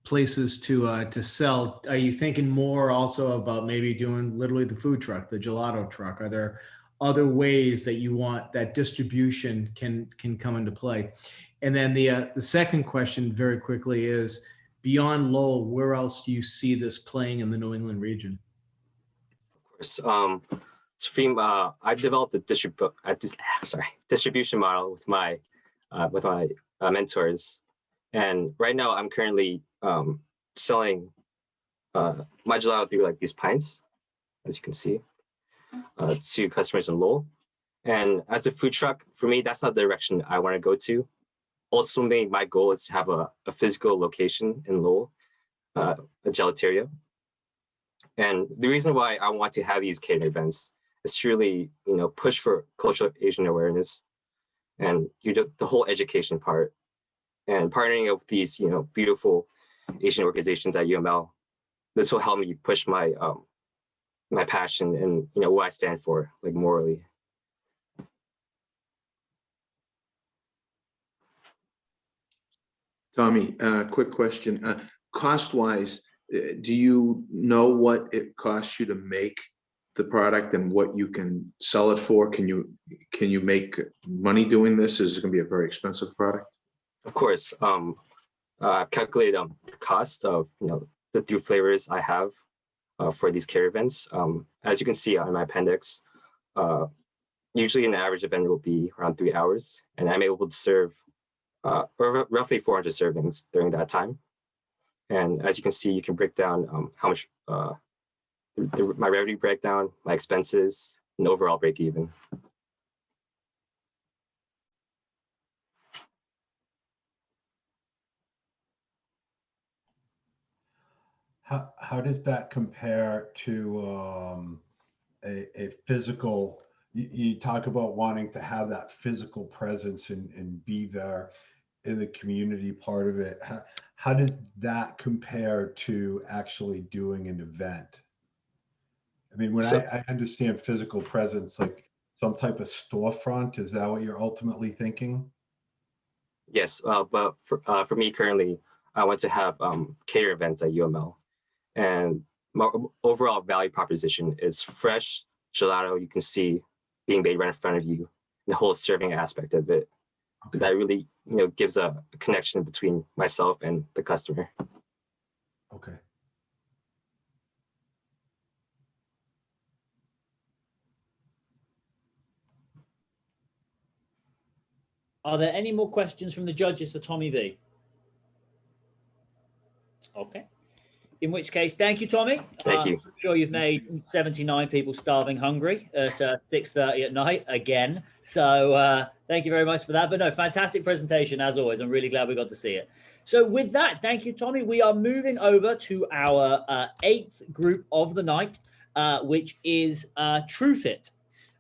places to sell, are you thinking more also about maybe doing literally the food truck, the gelato truck? Are there other ways that you want that distribution can come into play? And then the second question very quickly is, beyond Lowell, where else do you see this playing in the New England region? Of course, I've developed a distribution model with my mentors, and right now I'm currently selling my gelato through like these pints, as you can see, to customers in Lowell. And as a food truck, for me, that's not the direction I want to go to. Ultimately, my goal is to have a physical location in Lowell, a gelateria. And the reason why I want to have these catering events is to really, push for cultural Asian awareness and the whole education part, and partnering up with these, beautiful Asian organizations at UML. This will help me push my my passion and what I stand for, like morally. Tommy, quick question. Cost-wise, do you know what it costs you to make the product and what you can sell it for? Can you make money doing this? Is it going to be a very expensive product? Of course. I've calculated the cost of the 3 flavors I have for these care events. As you can see on my appendix, usually an average event will be around 3 hours, and I'm able to serve roughly 400 servings during that time. And as you can see, you can break down how much my revenue breakdown, my expenses, and overall break even. How does that compare to a physical? You talk about wanting to have that physical presence and be there in the community part of it. How does that compare to actually doing an event? I mean, when I understand physical presence, like some type of storefront, is that what you're ultimately thinking? Yes, but for me currently, I want to have cater events at UML. And my overall value proposition is fresh gelato you can see being made right in front of you, the whole serving aspect of it. Okay. That really, gives a connection between myself and the customer. Okay. Are there any more questions from the judges for Tommy V? Okay. In which case, thank you, Tommy. Thank you. I'm sure you've made 79 people starving hungry at 6:30 at night again. So thank you very much for that. But no, fantastic presentation as always. I'm really glad we got to see it. So with that, thank you, Tommy. We are moving over to our 8th group of the night, which is TrueFit.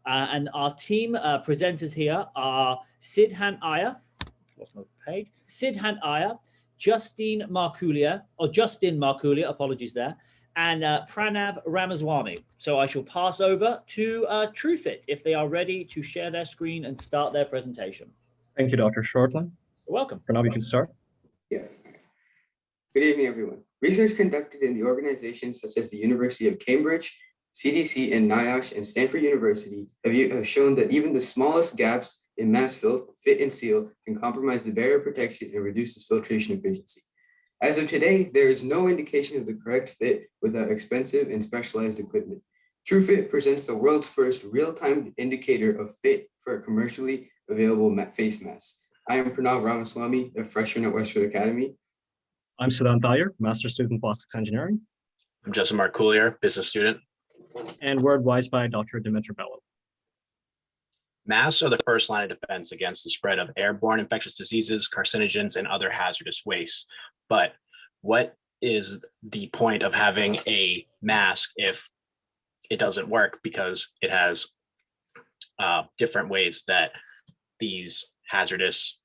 And our team presenters here are Sidhan Iyer, lost my page, Sidhan Iyer, Justin Markulia, apologies there, and Pranav Ramaswamy. So I shall pass over to TrueFit if they are ready to share their screen and start their presentation. Thank you, Dr. Shortland. You're welcome. Pranav, you can start. Yeah. Good evening, everyone. Research conducted in the organizations such as the University of Cambridge, CDC, and NIOSH and Stanford University have shown that even the smallest gaps in mass fit and seal can compromise the barrier protection and reduces filtration efficiency. As of today, there is no indication of the correct fit without expensive and specialized equipment. TrueFit presents the world's first real-time indicator of fit for a commercially available face mask. I am Pranav Ramaswamy, a freshman at Westwood Academy. I'm Siddhant Thayer, master's student in plastics engineering. I'm Justin Marcoulier, business student. And we're advised by Dr. Dimitra Bello. Masks are the first line of defense against the spread of airborne infectious diseases, carcinogens, and other hazardous wastes. But what is the point of having a mask if it doesn't work because it has different ways that these hazardous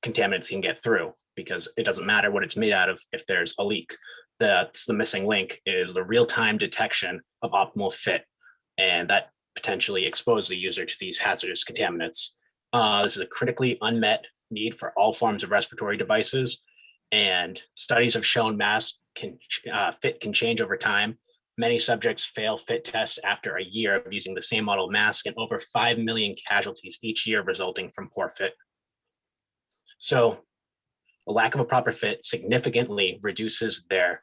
contaminants can get through? Because it doesn't matter what it's made out of if there's a leak. That's the missing link, is the real-time detection of optimal fit, and that potentially expose the user to these hazardous contaminants. This is a critically unmet need for all forms of respiratory devices, and studies have shown masks fit can change over time. Many subjects fail fit tests after a year of using the same model of mask, and over 5 million casualties each year resulting from poor fit. So a lack of a proper fit significantly reduces their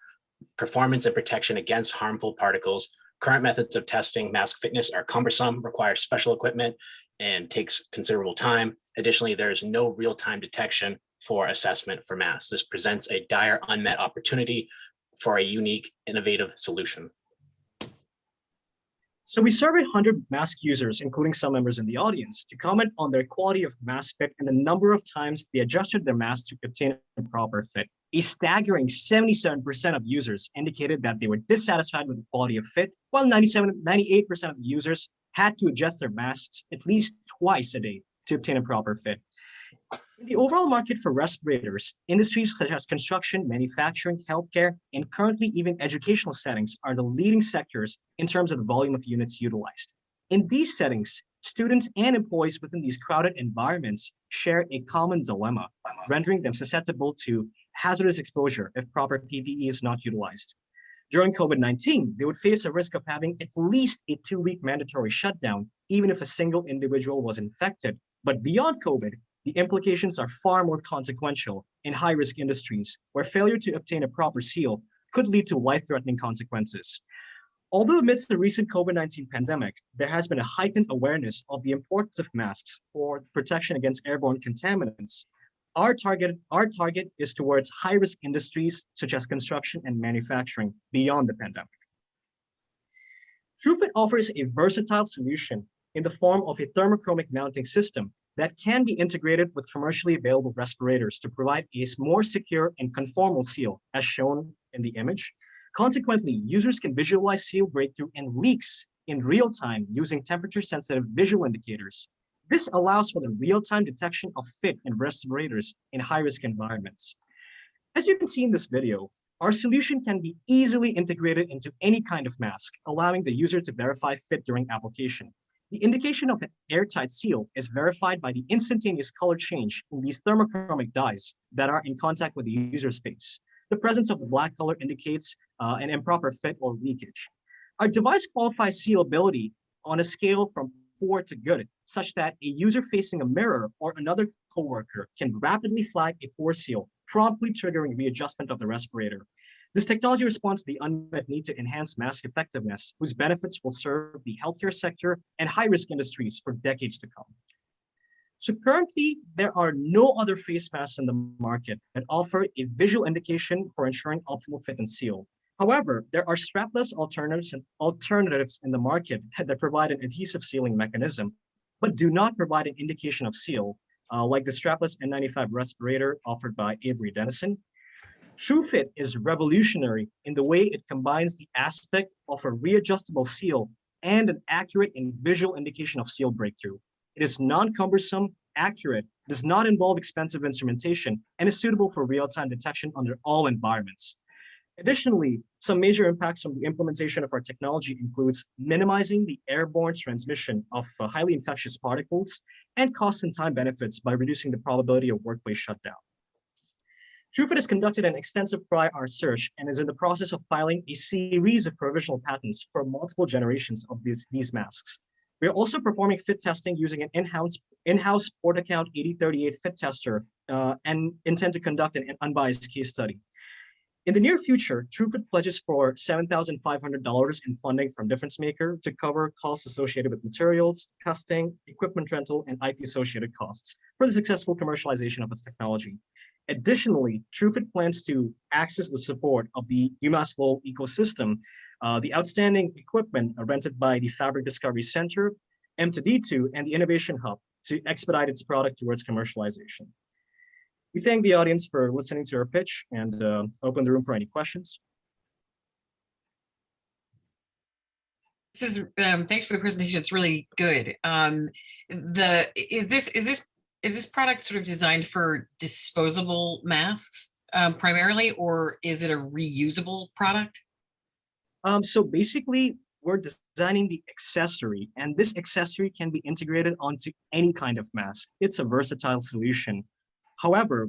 performance and protection against harmful particles. Current methods of testing mask fitness are cumbersome, require special equipment, and takes considerable time. Additionally, there is no real-time detection for assessment for masks. This presents a dire unmet opportunity for a unique, innovative solution. So we surveyed 100 mask users, including some members in the audience, to comment on their quality of mask fit and the number of times they adjusted their mask to obtain a proper fit. A staggering 77% of users indicated that they were dissatisfied with the quality of fit, while 98% of the users had to adjust their masks at least twice a day to obtain a proper fit. In the overall market for respirators, industries such as construction, manufacturing, healthcare, and currently even educational settings are the leading sectors in terms of the volume of units utilized. In these settings, students and employees within these crowded environments share a common dilemma, rendering them susceptible to hazardous exposure if proper PPE is not utilized. During COVID-19, they would face a risk of having at least a 2-week mandatory shutdown, even if a single individual was infected. But beyond COVID, the implications are far more consequential in high-risk industries, where failure to obtain a proper seal could lead to life-threatening consequences. Although amidst the recent COVID-19 pandemic, there has been a heightened awareness of the importance of masks for protection against airborne contaminants, our target is towards high-risk industries such as construction and manufacturing beyond the pandemic. TrueFit offers a versatile solution in the form of a thermochromic mounting system that can be integrated with commercially available respirators to provide a more secure and conformal seal, as shown in the image. Consequently, users can visualize seal breakthrough and leaks in real time using temperature-sensitive visual indicators. This allows for the real-time detection of fit in respirators in high-risk environments. As you can see in this video, our solution can be easily integrated into any kind of mask, allowing the user to verify fit during application. The indication of an airtight seal is verified by the instantaneous color change in these thermochromic dyes that are in contact with the user's face. The presence of the black color indicates an improper fit or leakage. Our device qualifies sealability on a scale from poor to good, such that a user facing a mirror or another coworker can rapidly flag a poor seal, promptly triggering readjustment of the respirator. This technology responds to the unmet need to enhance mask effectiveness, whose benefits will serve the healthcare sector and high-risk industries for decades to come. So currently, there are no other face masks in the market that offer a visual indication for ensuring optimal fit and seal. However, there are strapless alternatives in the market that provide an adhesive sealing mechanism, but do not provide an indication of seal, like the strapless N95 respirator offered by Avery Dennison. TrueFit is revolutionary in the way it combines the aspect of a readjustable seal and an accurate and visual indication of seal breakthrough. It is non-cumbersome, accurate, does not involve expensive instrumentation, and is suitable for real-time detection under all environments. Additionally, some major impacts from the implementation of our technology includes minimizing the airborne transmission of highly infectious particles and cost and time benefits by reducing the probability of workplace shutdown. TrueFit has conducted an extensive prior art search and is in the process of filing a series of provisional patents for multiple generations of these masks. We are also performing fit testing using an in-house Portacount 8038 fit tester and intend to conduct an unbiased case study. In the near future, TrueFit pledges for $7,500 in funding from DifferenceMaker to cover costs associated with materials, testing, equipment rental, and IP-associated costs for the successful commercialization of its technology. Additionally, TrueFit plans to access the support of the UMass Lowell ecosystem, the outstanding equipment rented by the Fabric Discovery Center, M2D2, and the Innovation Hub to expedite its product towards commercialization. We thank the audience for listening to our pitch and open the room for any questions. This is thanks for the presentation. It's really good. Is this product sort of designed for disposable masks primarily, or is it a reusable product? So basically, we're designing the accessory, and this accessory can be integrated onto any kind of mask. It's a versatile solution. However,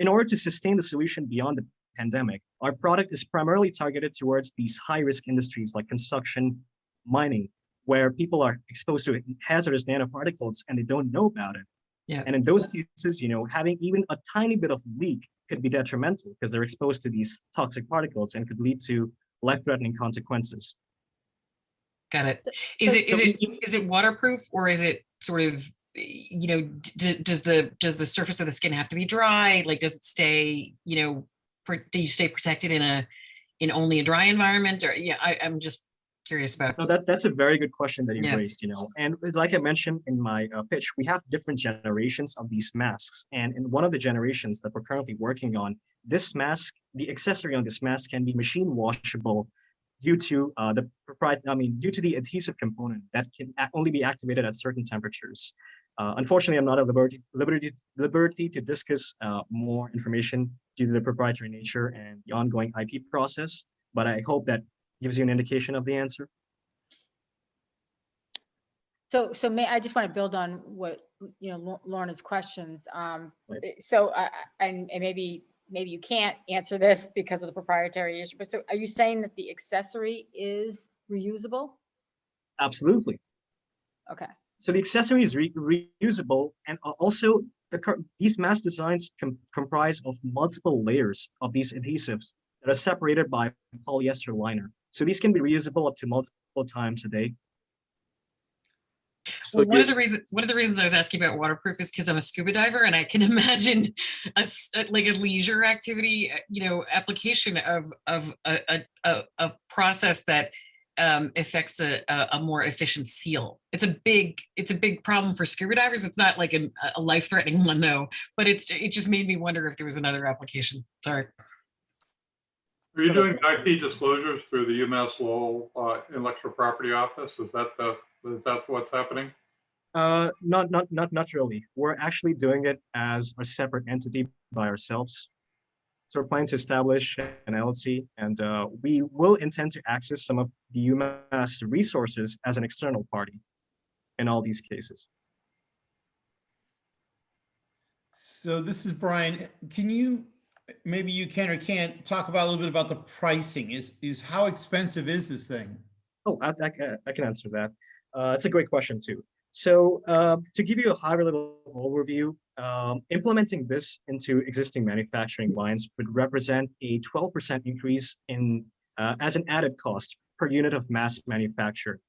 in order to sustain the solution beyond the pandemic, our product is primarily targeted towards these high-risk industries like construction, mining, where people are exposed to hazardous nanoparticles and they don't know about it. Yeah. And in those cases, having even a tiny bit of leak could be detrimental because they're exposed to these toxic particles and could lead to life-threatening consequences. Got it. Is it waterproof, or is it sort of, does the surface of the skin have to be dry? Like, does it stay, do you stay protected in only a dry environment? Or I'm just curious about. No, that's a very good question that you raised, and like I mentioned in my pitch, we have different generations of these masks. And in one of the generations that we're currently working on, this mask, the accessory on this mask can be machine washable due to due to the adhesive component that can only be activated at certain temperatures. Unfortunately, I'm not at liberty to discuss more information due to the proprietary nature and the ongoing IP process, but I hope that gives you an indication of the answer. So I just want to build on what, Lorna's questions. And maybe you can't answer this because of the proprietary issue, but so are you saying that the accessory is reusable? Absolutely. Okay. So the accessory is reusable, and also these mask designs comprise of multiple layers of these adhesives that are separated by polyester liner. So these can be reusable up to multiple times a day. Well, one of the reasons I was asking about waterproof is because I'm a scuba diver, and I can imagine a leisure activity, application of a process that affects a more efficient seal. It's a big problem for scuba divers. It's not like a life-threatening one though, but it just made me wonder if there was another application. Sorry. Are you doing IP disclosures through the UMass Lowell Intellectual Property Office? Is that what's happening? Not really. We're actually doing it as a separate entity by ourselves. So we're planning to establish an LLC, and we will intend to access some of the UMass resources as an external party in all these cases. So this is Brian. Can you, maybe you can or can't, talk about a little bit about the pricing? Is how expensive is this thing? Oh, I can answer that. It's a great question too. So to give you a high-level overview, implementing this into existing manufacturing lines would represent a 12% increase in as an added cost per unit of mass manufacture.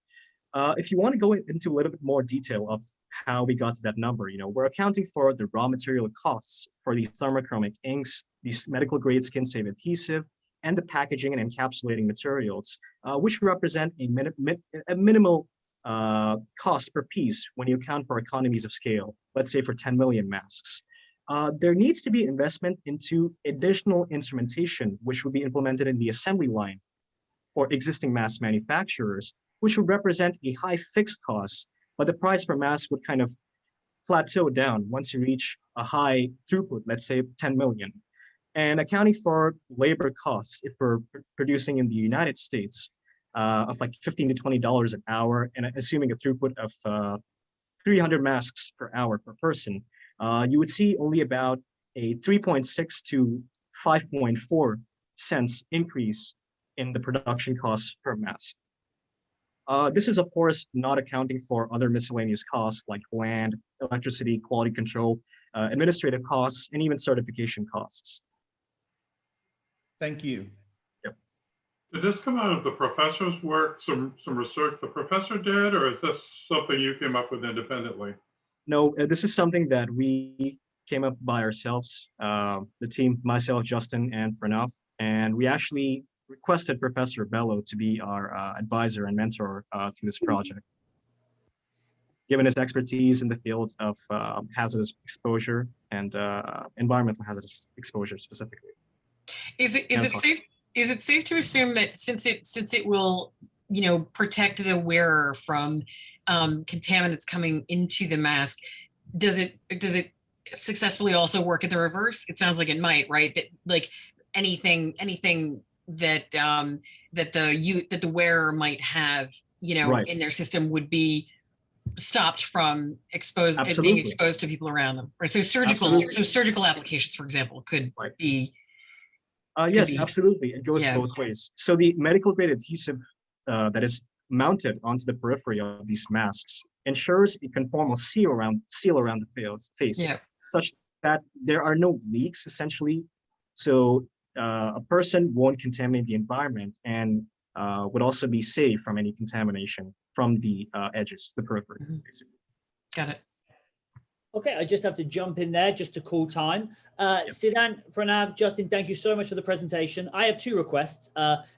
If you want to go into a little bit more detail of how we got to that number, we're accounting for the raw material costs for these thermochromic inks, these medical grade skin safe adhesive, and the packaging and encapsulating materials, which represent a minimal cost per piece when you account for economies of scale, let's say for 10 million masks. There needs to be investment into additional instrumentation, which would be implemented in the assembly line for existing mask manufacturers, which would represent a high fixed cost, but the price per mask would kind of plateau down once you reach a high throughput, let's say 10 million. And accounting for labor costs, if we're producing in the United States, of like $15 to $20 an hour, and assuming a throughput of 300 masks per hour per person, you would see only about a 3.6 to 5.4 cents increase in the production costs per mask. This is, of course, not accounting for other miscellaneous costs like land, electricity, quality control, administrative costs, and even certification costs. Thank you. Did this come out of the professor's work, some research the professor did, or is this something you came up with independently? No, this is something that we came up by ourselves, the team, myself, Justin, and Pranav, and we actually requested Professor Bello to be our advisor and mentor through this project. Given his expertise in the field of hazardous exposure and environmental hazardous exposure specifically. Is it safe to assume that since it will, protect the wearer from contaminants coming into the mask, does it successfully also work in the reverse? It sounds like it might, right? That like anything that that the wearer might have, Right. in their system would be stopped from Absolutely. being exposed to people around them. Right. So surgical applications, for example, could be. Yes, absolutely. It goes both ways. So the medical grade adhesive that is mounted onto the periphery of these masks ensures a conformal seal around the face, such that there are no leaks essentially. So a person won't contaminate the environment and would also be safe from any contamination from the edges, the periphery, basically. Got it. Okay, I just have to jump in there just to call time. Siddhant, Pranav, Justin, thank you so much for the presentation. I have two requests.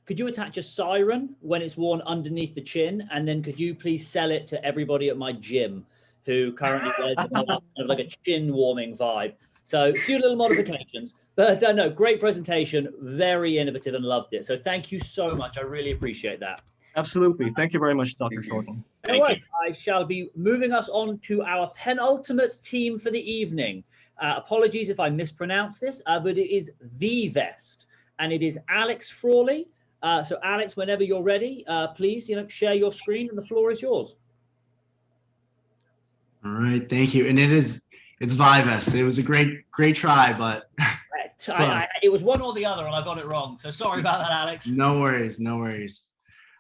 Could you attach a siren when it's worn underneath the chin? And then could you please sell it to everybody at my gym who currently wears kind of like a chin warming vibe? So a few little modifications, but no, great presentation, very innovative and loved it. So thank you so much. I really appreciate that. Absolutely. Thank you very much, Dr. Shorten. All right, I shall be moving us on to our penultimate team for the evening. Apologies if I mispronounce this, but it is V-Vest, and it is Alex Frawley. So Alex, whenever you're ready, please, share your screen, and the floor is yours. All right, thank you. And it's V-Vest. It was a great try, but it was one or the other, and I got it wrong. So sorry about that, Alex. No worries, no worries.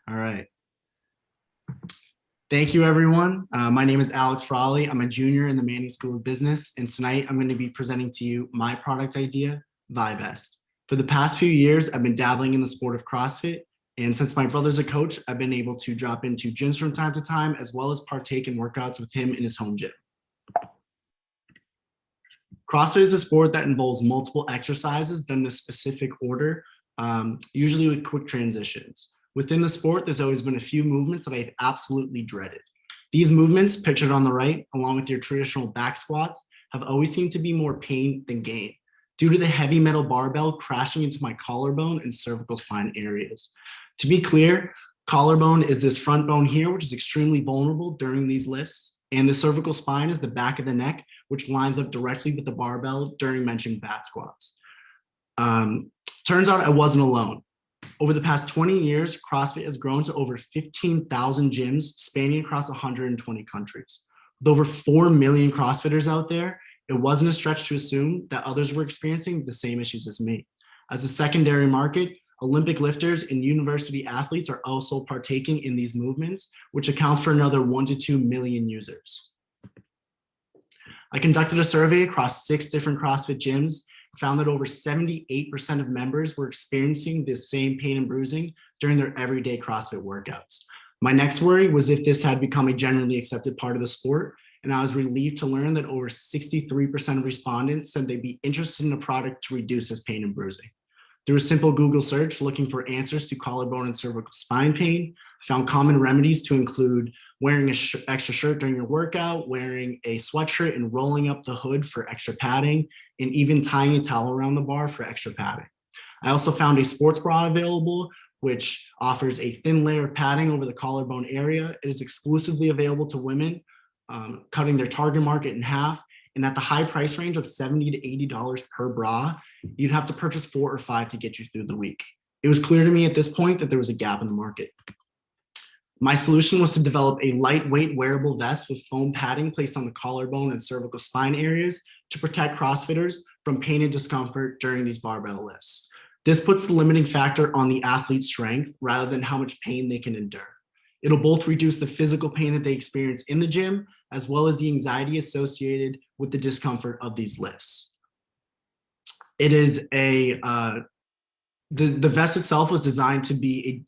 All right. Thank you, everyone. My name is Alex Frawley. I'm a junior in the Manning School of Business, and tonight I'm going to be presenting to you my product idea, V-Vest. For the past few years, I've been dabbling in the sport of CrossFit, and since my brother's a coach, I've been able to drop into gyms from time to time, as well as partake in workouts with him in his home gym. CrossFit is a sport that involves multiple exercises done in a specific order, usually with quick transitions. Within the sport, there's always been a few movements that I've absolutely dreaded. These movements, pictured on the right, along with your traditional back squats, have always seemed to be more pain than gain, due to the heavy metal barbell crashing into my collarbone and cervical spine areas. To be clear, collarbone is this front bone here, which is extremely vulnerable during these lifts, and the cervical spine is the back of the neck, which lines up directly with the barbell during mentioned back squats. Turns out I wasn't alone. Over the past 20 years, CrossFit has grown to over 15,000 gyms spanning across 120 countries. With over 4 million CrossFitters out there, it wasn't a stretch to assume that others were experiencing the same issues as me. As a secondary market, Olympic lifters and university athletes are also partaking in these movements, which accounts for another 1 to 2 million users. I conducted a survey across 6 different CrossFit gyms, found that over 78% of members were experiencing this same pain and bruising during their everyday CrossFit workouts. My next worry was if this had become a generally accepted part of the sport, and I was relieved to learn that over 63% of respondents said they'd be interested in a product to reduce this pain and bruising. Through a simple Google search looking for answers to collarbone and cervical spine pain, I found common remedies to include wearing an extra shirt during your workout, wearing a sweatshirt and rolling up the hood for extra padding, and even tying a towel around the bar for extra padding. I also found a sports bra available, which offers a thin layer of padding over the collarbone area. It is exclusively available to women, cutting their target market in half. And at the high price range of $70 to $80 per bra, you'd have to purchase 4 or 5 to get you through the week. It was clear to me at this point that there was a gap in the market. My solution was to develop a lightweight wearable vest with foam padding placed on the collarbone and cervical spine areas to protect CrossFitters from pain and discomfort during these barbell lifts. This puts the limiting factor on the athlete's strength rather than how much pain they can endure. It'll both reduce the physical pain that they experience in the gym, as well as the anxiety associated with the discomfort of these lifts. It is a The vest itself was designed to be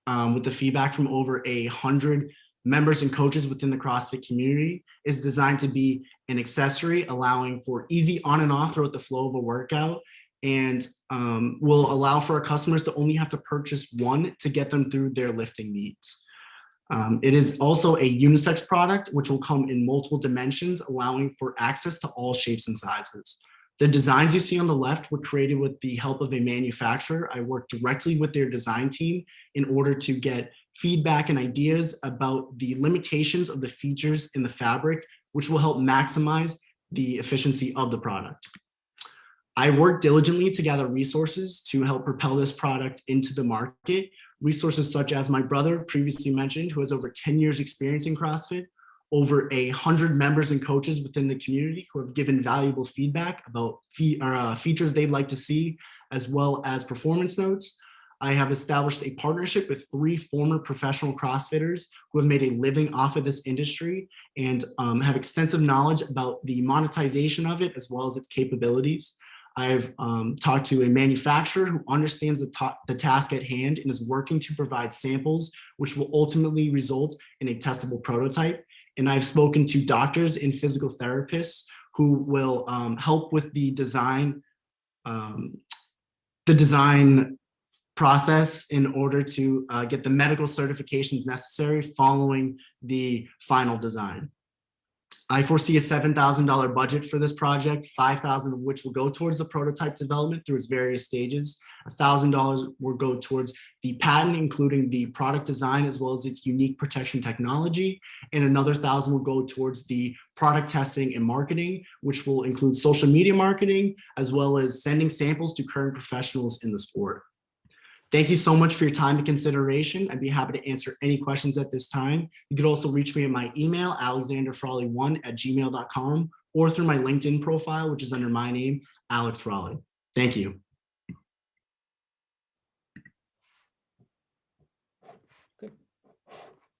with the feedback from over 100 members and coaches within the CrossFit community, is designed to be an accessory allowing for easy on and off throughout the flow of a workout, and will allow for our customers to only have to purchase one to get them through their lifting needs. It is also a unisex product, which will come in multiple dimensions, allowing for access to all shapes and sizes. The designs you see on the left were created with the help of a manufacturer. I worked directly with their design team in order to get feedback and ideas about the limitations of the features in the fabric, which will help maximize the efficiency of the product. I worked diligently to gather resources to help propel this product into the market. Resources such as my brother previously mentioned, who has over 10 years experience in CrossFit, over 100 members and coaches within the community who have given valuable feedback about features they'd like to see, as well as performance notes. I have established a partnership with 3 former professional CrossFitters who have made a living off of this industry and have extensive knowledge about the monetization of it, as well as its capabilities. I've talked to a manufacturer who understands the task at hand and is working to provide samples, which will ultimately result in a testable prototype. And I've spoken to doctors and physical therapists who will help with the design process in order to get the medical certifications necessary following the final design. I foresee a $7,000 budget for this project, $5,000 of which will go towards the prototype development through its various stages. $1,000 will go towards the patent, including the product design, as well as its unique protection technology. And another $1,000 will go towards the product testing and marketing, which will include social media marketing, as well as sending samples to current professionals in the sport. Thank you so much for your time and consideration. I'd be happy to answer any questions at this time. You could also reach me at my email, alexanderfrawley1@gmail.com, or through my LinkedIn profile, which is under my name, Alex Frawley. Thank you. Good.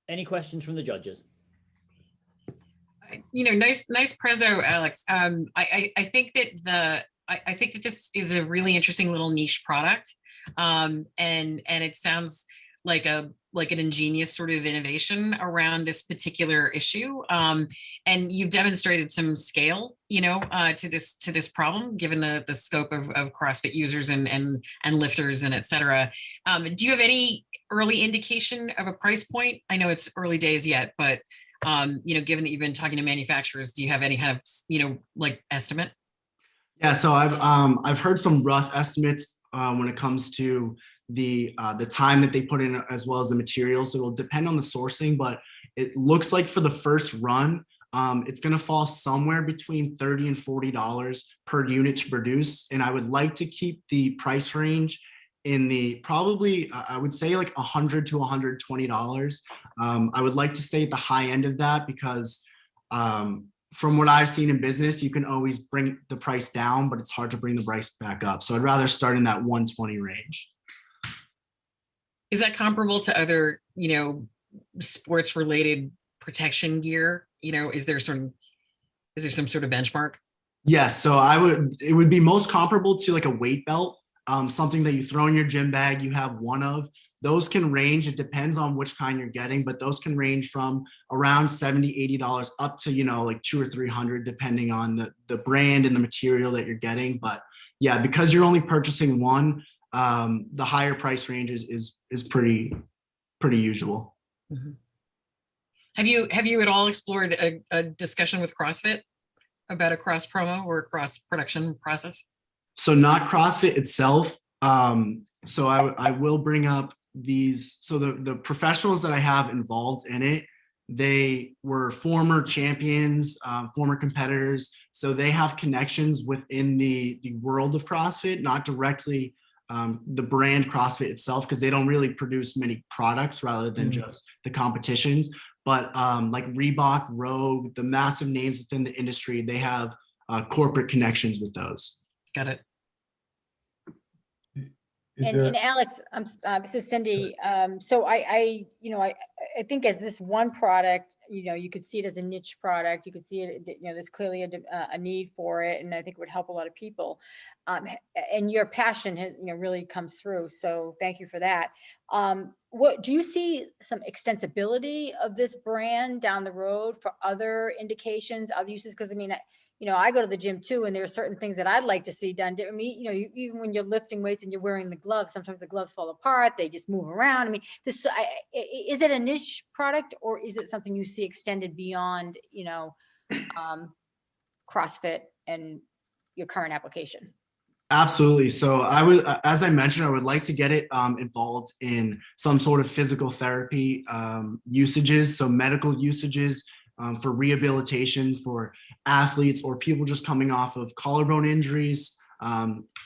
Any questions from the judges? Nice prezzo, Alex. I think that I think that this is a really interesting little niche product. And it sounds like an ingenious sort of innovation around this particular issue. And you've demonstrated some scale, to this problem, given the scope of CrossFit users and lifters and et cetera. Do you have any early indication of a price point? I know it's early days yet, but given that you've been talking to manufacturers, do you have any kind of, estimate? Yeah, so I've heard some rough estimates when it comes to the time that they put in, as well as the materials. So it'll depend on the sourcing, but it looks like for the first run, it's going to fall somewhere between $30 and $40 per unit to produce. And I would like to keep the price range in the probably, I would say like $100 to $120. I would like to stay at the high end of that because from what I've seen in business, you can always bring the price down, but it's hard to bring the price back up. So I'd rather start in that 120 range. Is that comparable to other, sports related protection gear? Is there some sort of benchmark? Yes. So it would be most comparable to like a weight belt, something that you throw in your gym bag, you have one of. Those can range, it depends on which kind you're getting, but those can range from around $70, $80 up to, like $200 or $300, depending on the brand and the material that you're getting. But yeah, because you're only purchasing one, the higher price range is pretty usual. Mm-hmm. Have you at all explored a discussion with CrossFit about a cross promo or a cross production process? So not CrossFit itself. So I will bring up these. So the professionals that I have involved in it, they were former champions, former competitors. So they have connections within the world of CrossFit, not directly the brand CrossFit itself, because they don't really produce many products rather than just the competitions. But like Reebok, Rogue, the massive names within the industry, they have corporate connections with those. Got it. And Alex, this is Cindy. So I think as this one product, you could see it as a niche product. You could see it, there's clearly a need for it, and I think it would help a lot of people. And your passion has, really comes through. So thank you for that. What do you see some extensibility of this brand down the road for other indications, other uses? Because I mean, I go to the gym too, and there are certain things that I'd like to see done. I mean, even when you're lifting weights and you're wearing the gloves, sometimes the gloves fall apart, they just move around. I mean, is it a niche product, or is it something you see extended beyond, CrossFit and your current application? Absolutely. So I would, as I mentioned, I would like to get it involved in some sort of physical therapy usages, so medical usages for rehabilitation for athletes or people just coming off of collarbone injuries,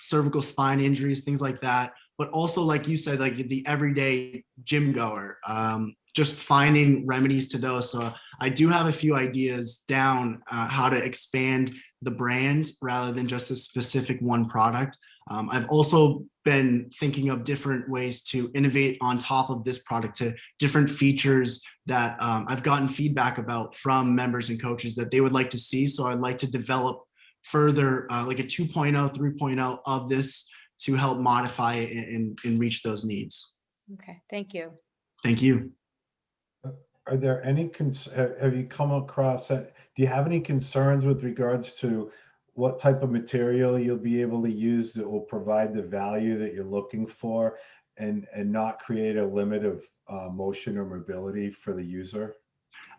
cervical spine injuries, things like that. But also, like you said, like the everyday gym goer, just finding remedies to those. So I do have a few ideas down how to expand the brand rather than just a specific one product. I've also been thinking of different ways to innovate on top of this product to different features that I've gotten feedback about from members and coaches that they would like to see. So I'd like to develop further like a 2.0, 3.0 of this to help modify it and reach those needs. Okay, thank you. Thank you. Are there any, have you come across, do you have any concerns with regards to what type of material you'll be able to use that will provide the value that you're looking for and not create a limit of motion or mobility for the user?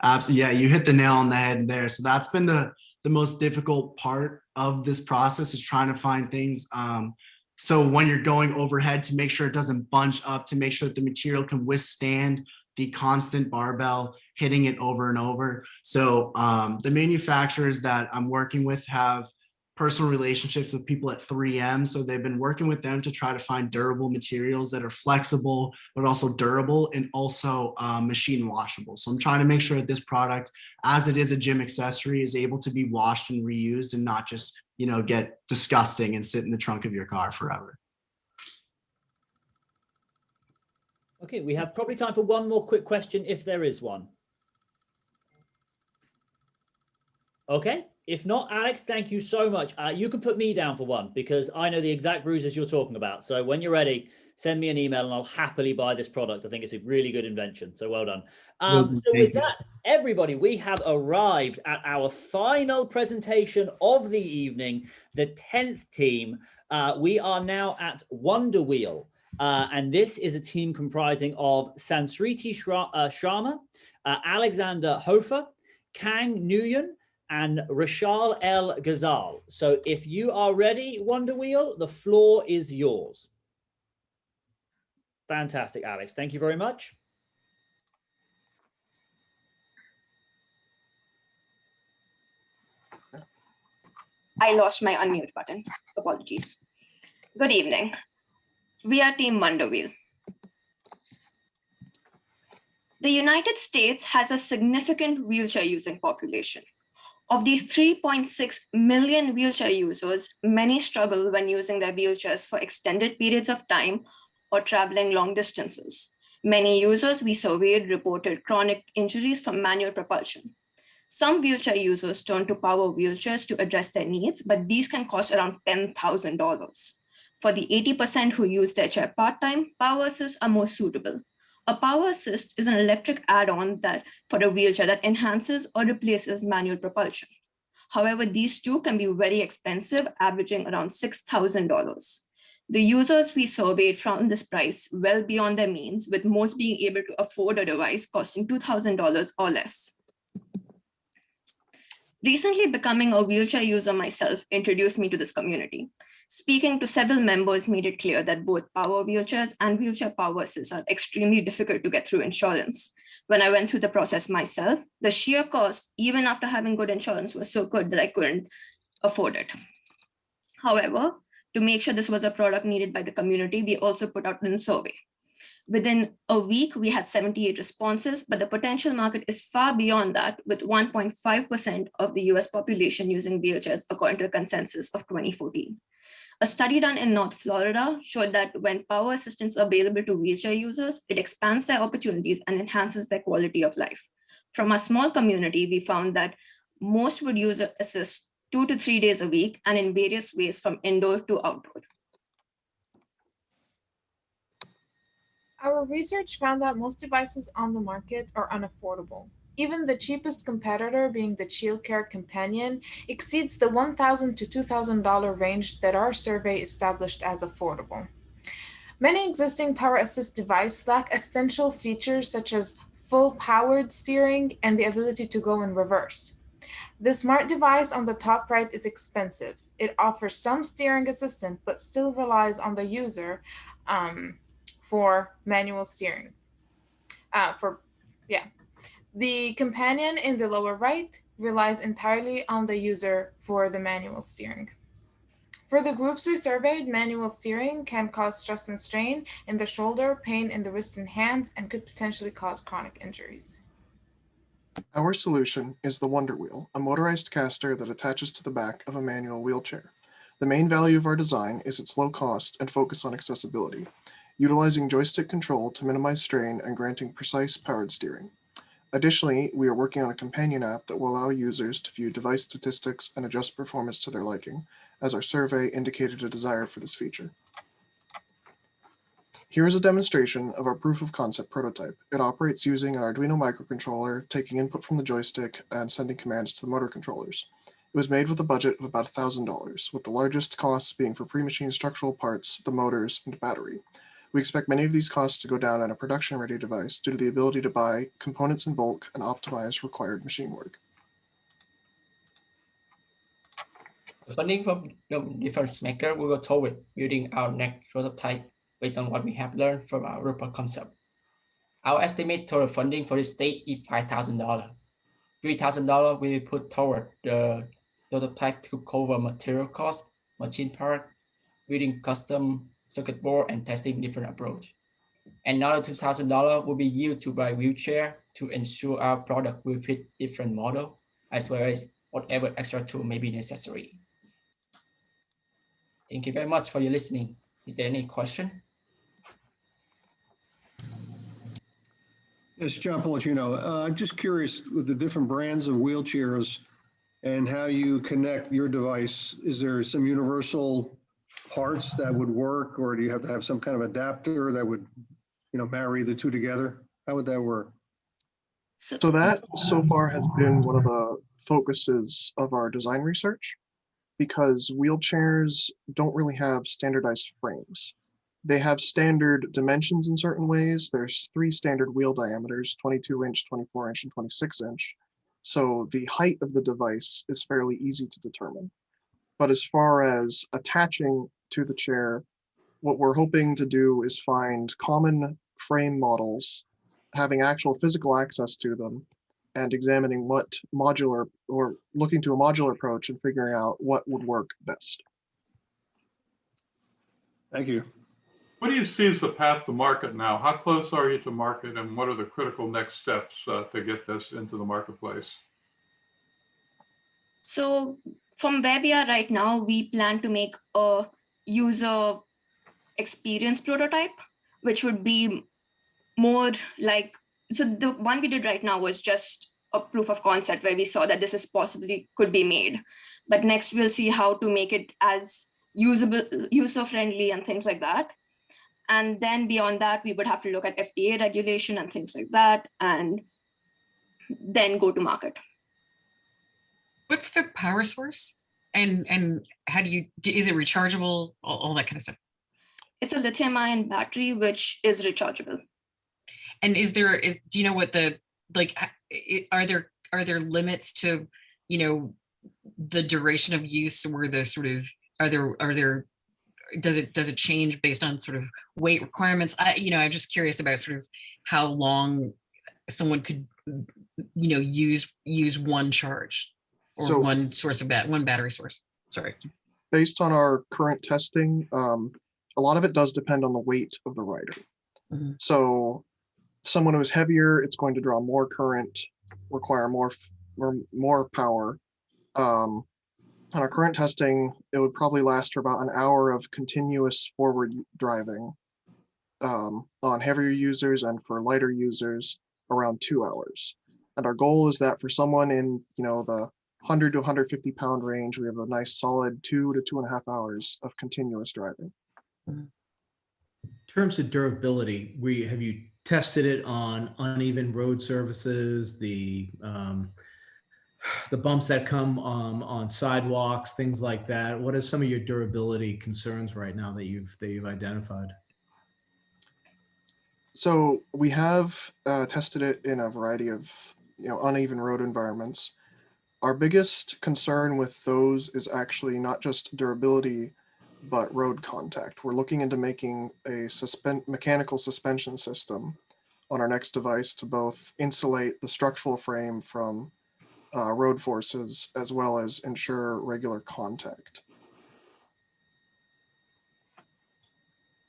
Absolutely. Yeah, you hit the nail on the head there. So that's been the most difficult part of this process, is trying to find things. So when you're going overhead, to make sure it doesn't bunch up, to make sure that the material can withstand the constant barbell hitting it over and over. So the manufacturers that I'm working with have personal relationships with people at 3M. So they've been working with them to try to find durable materials that are flexible, but also durable and also machine washable. So I'm trying to make sure that this product, as it is a gym accessory, is able to be washed and reused and not just, get disgusting and sit in the trunk of your car forever. Okay, we have probably time for one more quick question, if there is one. Okay, if not, Alex, thank you so much. You can put me down for one because I know the exact bruises you're talking about. So when you're ready, send me an email and I'll happily buy this product. I think it's a really good invention. So well done. So with that, everybody, we have arrived at our final presentation of the evening, the 10th team. We are now at Wonder Wheel. And this is a team comprising of Sansriti Sharma, Alexander Hofer, Kang Nguyen, and Rashal El Ghazal. So if you are ready, Wonder Wheel, the floor is yours. Fantastic, Alex. Thank you very much. I lost my unmute button. Apologies. Good evening. We are Team Wonder Wheel. The United States has a significant wheelchair using population. Of these 3.6 million wheelchair users, many struggle when using their wheelchairs for extended periods of time or traveling long distances. Many users we surveyed reported chronic injuries from manual propulsion. Some wheelchair users turn to power wheelchairs to address their needs, but these can cost around $10,000. For the 80% who use their chair part-time, power assists are more suitable. A power assist is an electric add-on for a wheelchair that enhances or replaces manual propulsion. However, these two can be very expensive, averaging around $6,000. The users we surveyed found this price well beyond their means, with most being able to afford a device costing $2,000 or less. Recently becoming a wheelchair user myself introduced me to this community. Speaking to several members made it clear that both power wheelchairs and wheelchair power assists are extremely difficult to get through insurance. When I went through the process myself, the sheer cost, even after having good insurance, was so good that I couldn't afford it. However, to make sure this was a product needed by the community, we also put out a survey. Within a week, we had 78 responses, but the potential market is far beyond that, with 1.5% of the US population using wheelchairs, according to a consensus of 2014. A study done in North Florida showed that when power assistance are available to wheelchair users, it expands their opportunities and enhances their quality of life. From a small community, we found that most would use assist 2 to 3 days a week and in various ways from indoor to outdoor. Our research found that most devices on the market are unaffordable. Even the cheapest competitor, being the ChillCare Companion, exceeds the $1,000 to $2,000 range that our survey established as affordable. Many existing power assist devices lack essential features such as full powered steering and the ability to go in reverse. The smart device on the top right is expensive. It offers some steering assistance, but still relies on the user for manual steering. The companion in the lower right relies entirely on the user for the manual steering. For the groups we surveyed, manual steering can cause stress and strain in the shoulder, pain in the wrists and hands, and could potentially cause chronic injuries. Our solution is the Wonder Wheel, a motorized caster that attaches to the back of a manual wheelchair. The main value of our design is its low cost and focus on accessibility, utilizing joystick control to minimize strain and granting precise powered steering. Additionally, we are working on a companion app that will allow users to view device statistics and adjust performance to their liking, as our survey indicated a desire for this feature. Here is a demonstration of our proof of concept prototype. It operates using an Arduino microcontroller, taking input from the joystick and sending commands to the motor controllers. It was made with a budget of about $1,000, with the largest costs being for pre-machined structural parts, the motors, and battery. We expect many of these costs to go down on a production-ready device due to the ability to buy components in bulk and optimize required machine work. Funding from DifferenceMaker will go toward building our next prototype based on what we have learned from our proof of concept. Our estimate total funding for this stage is $5,000. $3,000 will be put toward the prototype to cover material costs, machine part, building custom circuit board, and testing different approach. Another $2,000 will be used to buy wheelchair to ensure our product will fit different model, as well as whatever extra tool may be necessary. Thank you very much for your listening. Is there any question? Yes, John Policino. I'm just curious with the different brands of wheelchairs and how you connect your device. Is there some universal parts that would work, or do you have to have some kind of adapter that would, marry the two together? How would that work? So that so far has been one of the focuses of our design research, because wheelchairs don't really have standardized frames. They have standard dimensions in certain ways. There's 3 standard wheel diameters, 22-inch, 24-inch, and 26-inch. So the height of the device is fairly easy to determine. But as far as attaching to the chair, what we're hoping to do is find common frame models, having actual physical access to them, and examining what modular, or looking to a modular approach and figuring out what would work best. Thank you. What do you see as the path to market now? How close are you to market, and what are the critical next steps to get this into the marketplace? So from where we are right now, we plan to make a user experience prototype, which would be more like, so the one we did right now was just a proof of concept where we saw that this is possibly could be made. But next we'll see how to make it as usable, user-friendly and things like that. And then beyond that, we would have to look at FDA regulation and things like that, and then go to market. What's the power source? And how do you, is it rechargeable? All that kind of stuff. It's a lithium-ion battery, which is rechargeable. And do you know what the, like, are there limits to, the duration of use, or the sort of, does it change based on sort of weight requirements? I'm just curious about sort of how long someone could, use one charge, or So, one source of one battery source. Sorry. Based on our current testing, a lot of it does depend on the weight of the rider. Mhm. So someone who's heavier, it's going to draw more current, require more power. On our current testing, it would probably last for about an hour of continuous forward driving. On heavier users and for lighter users, around 2 hours. And our goal is that for someone in, the 100 to 150 pound range, we have a nice solid 2 to 2.5 hours of continuous driving. In terms of durability, have you tested it on uneven road surfaces, the bumps that come on sidewalks, things like that? What are some of your durability concerns right now that you've identified? So we have tested it in a variety of uneven road environments. Our biggest concern with those is actually not just durability, but road contact. We're looking into making a mechanical suspension system on our next device to both insulate the structural frame from road forces as well as ensure regular contact.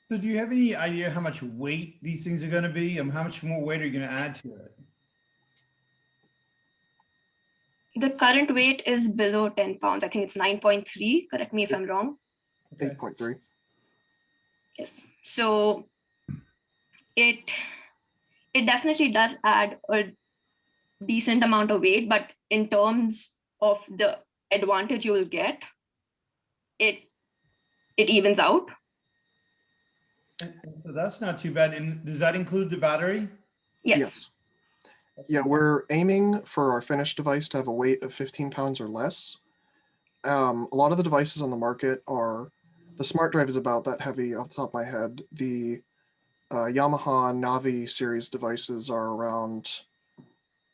So do you have any idea how much weight these things are going to be? How much more weight are you going to add to it? The current weight is below 10 pounds. I think it's 9.3. Correct me if I'm wrong. 8.3. Yes. So it definitely does add a decent amount of weight, but in terms of the advantage you will get, it evens out. So that's not too bad. And does that include the battery? Yes. Yeah, we're aiming for our finished device to have a weight of 15 pounds or less. A lot of the devices on the market the Smart Drive is about that heavy off the top of my head. The Yamaha Navi series devices are around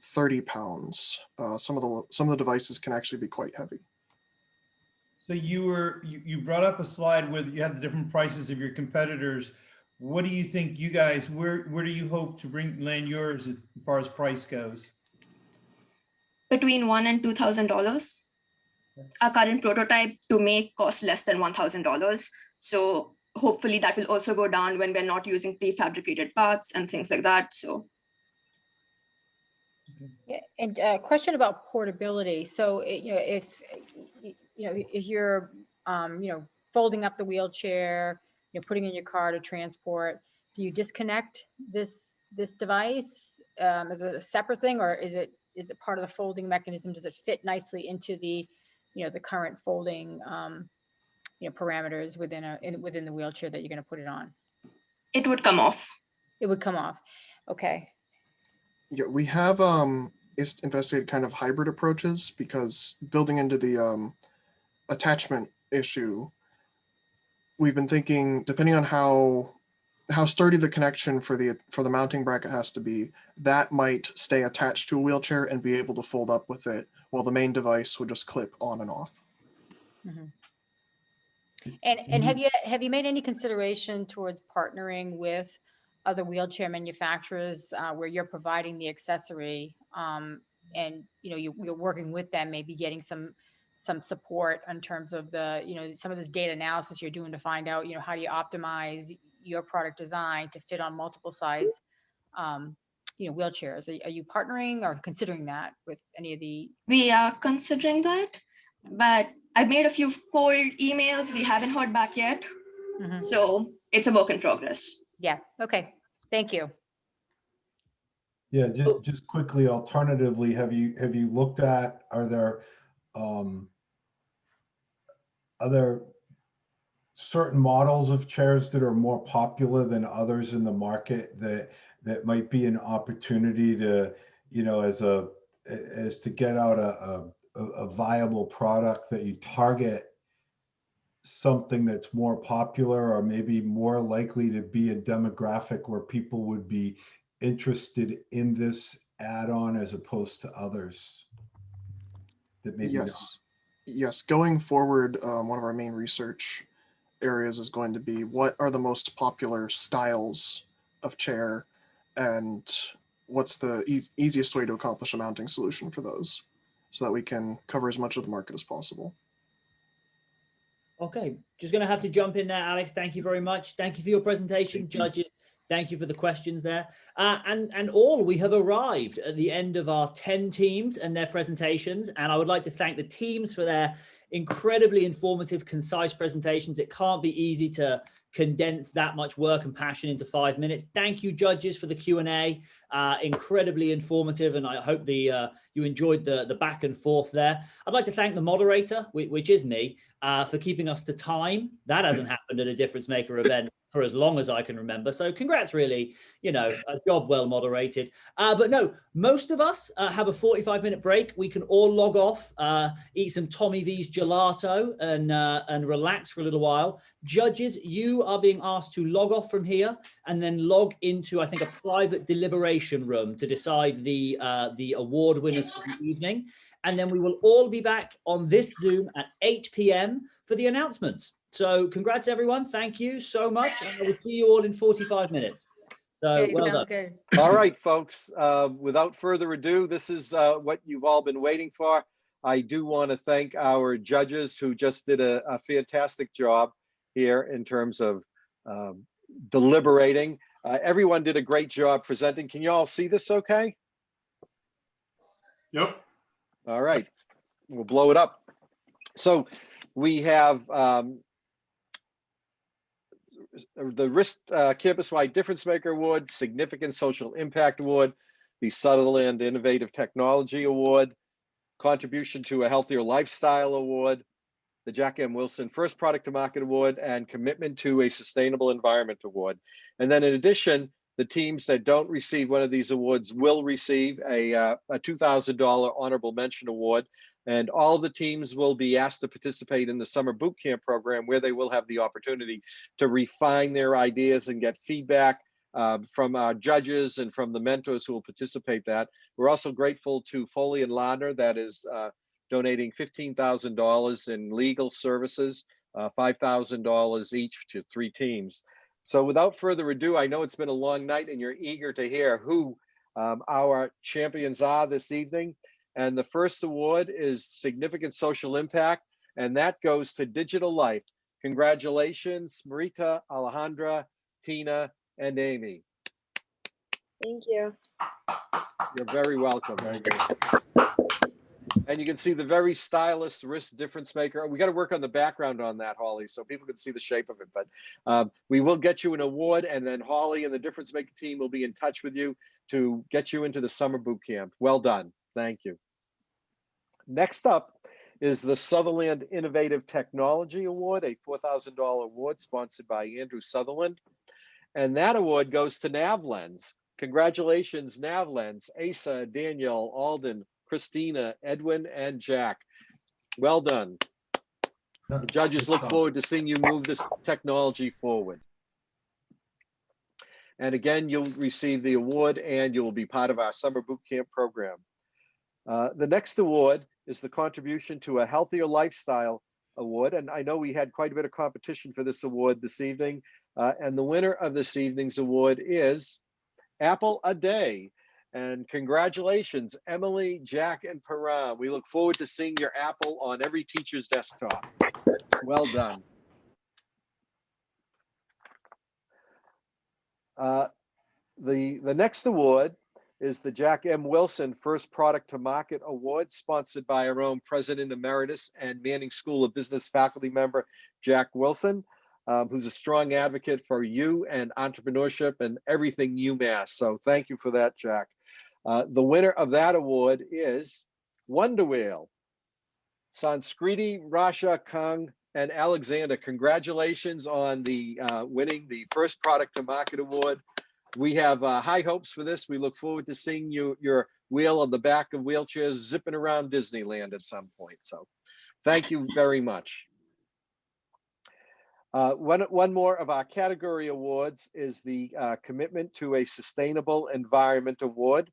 30 pounds. Some of the devices can actually be quite heavy. So you brought up a slide where you had the different prices of your competitors. What do you think you guys, where do you hope to land yours as far as price goes? Between $1,000 and $2,000. Our current prototype to make costs less than $1,000. So hopefully that will also go down when we're not using prefabricated parts and things like that. So. Yeah, and question about portability. So, if you're, folding up the wheelchair, putting in your car to transport, do you disconnect this device as a separate thing, or is it part of the folding mechanism? Does it fit nicely into the, the current folding, parameters within the wheelchair that you're going to put it on? It would come off. It would come off. Okay. Yeah, we have investigated kind of hybrid approaches because building into the attachment issue, we've been thinking, depending on how sturdy the connection for the mounting bracket has to be, that might stay attached to a wheelchair and be able to fold up with it, while the main device would just clip on and off. Mm-hmm. And have you made any consideration towards partnering with other wheelchair manufacturers where you're providing the accessory, and you're working with them, maybe getting some support in terms of the some of this data analysis you're doing to find out how do you optimize your product design to fit on multiple size wheelchairs? Are you partnering or considering that with any of the? We are considering that, but I made a few cold emails. We haven't heard back yet. Mm-hmm. So it's a work in progress. Yeah. Okay. Thank you. Yeah, just quickly, alternatively, have you looked at, are there certain models of chairs that are more popular than others in the market that might be an opportunity to, as to get out a viable product that you target something that's more popular or maybe more likely to be a demographic where people would be interested in this add-on as opposed to others that maybe not? Yes, going forward, one of our main research areas is going to be what are the most popular styles of chair and what's the easiest way to accomplish a mounting solution for those, so that we can cover as much of the market as possible. Okay, just going to have to jump in there, Alex. Thank you very much. Thank you for your presentation, judges. Thank you for the questions there. And all, we have arrived at the end of our 10 teams and their presentations. And I would like to thank the teams for their incredibly informative, concise presentations. It can't be easy to condense that much work and passion into 5 minutes. Thank you, judges, for the Q&A. Incredibly informative, and I hope you enjoyed the back and forth there. I'd like to thank the moderator, which is me, for keeping us to time. That hasn't happened at a DifferenceMaker event for as long as I can remember. So congrats, really, a job well moderated. But no, most of us have a 45-minute break. We can all log off, eat some Tommy V's gelato and relax for a little while. Judges, you are being asked to log off from here and then log into, I think, a private deliberation room to decide the award winners for the evening. And then we will all be back on this Zoom at 8 p.m. for the announcements. So congrats, everyone. Thank you so much. And I will see you all in 45 minutes. So Okay, well sounds done. good. All right, folks, without further ado, this is what you've all been waiting for. I do want to thank our judges who just did a fantastic job here in terms of deliberating. Everyone did a great job presenting. Can you all see this okay? Yep. All right, we'll blow it up. So we have the RIST Campus-Wide DifferenceMaker Award, Significant Social Impact Award, the Sutherland Innovative Technology Award, Contribution to a Healthier Lifestyle Award, the Jack M. Wilson First Product to Market Award, and Commitment to a Sustainable Environment Award. And then in addition, the teams that don't receive one of these awards will receive a $2,000 honorable mention award. And all of the teams will be asked to participate in the summer boot camp program, where they will have the opportunity to refine their ideas and get feedback from our judges and from the mentors who will participate that. We're also grateful to Foley and Lardner, that is donating $15,000 in legal services, $5,000 each to 3 teams. So without further ado, I know it's been a long night and you're eager to hear who our champions are this evening. And the first award is Significant Social Impact, and that goes to Digital Life. Congratulations, Marita, Alejandra, Tina, and Amy. Thank you. You're very welcome. And you can see the very stylish wrist DifferenceMaker. We got to work on the background on that, Holly, so people can see the shape of it. But we will get you an award, and then Holly and the DifferenceMaker team will be in touch with you to get you into the summer boot camp. Well done. Thank you. Next up is the Sutherland Innovative Technology Award, a $4,000 award sponsored by Andrew Sutherland. And that award goes to NavLens. Congratulations, NavLens, Asa, Daniel, Alden, Christina, Edwin, and Jack. Well done. The judges look forward to seeing you move this technology forward. And again, you'll receive the award and you will be part of our summer boot camp program. The next award is the Contribution to a Healthier Lifestyle Award. And I know we had quite a bit of competition for this award this evening. And the winner of this evening's award is Apple a Day. And congratulations, Emily, Jack, and Paran. We look forward to seeing your Apple on every teacher's desktop. Well done. The next award is the Jack M. Wilson First Product to Market Award, sponsored by our own President Emeritus and Manning School of Business faculty member, Jack Wilson, who's a strong advocate for you and entrepreneurship and everything UMass. So thank you for that, Jack. The winner of that award is Wonder Wheel, Sanskriti, Rasha, Kang, and Alexander. Congratulations on the winning the First Product to Market Award. We have high hopes for this. We look forward to seeing your wheel on the back of wheelchairs zipping around Disneyland at some point. So thank you very much. One more of our category awards is the Commitment to a Sustainable Environment Award.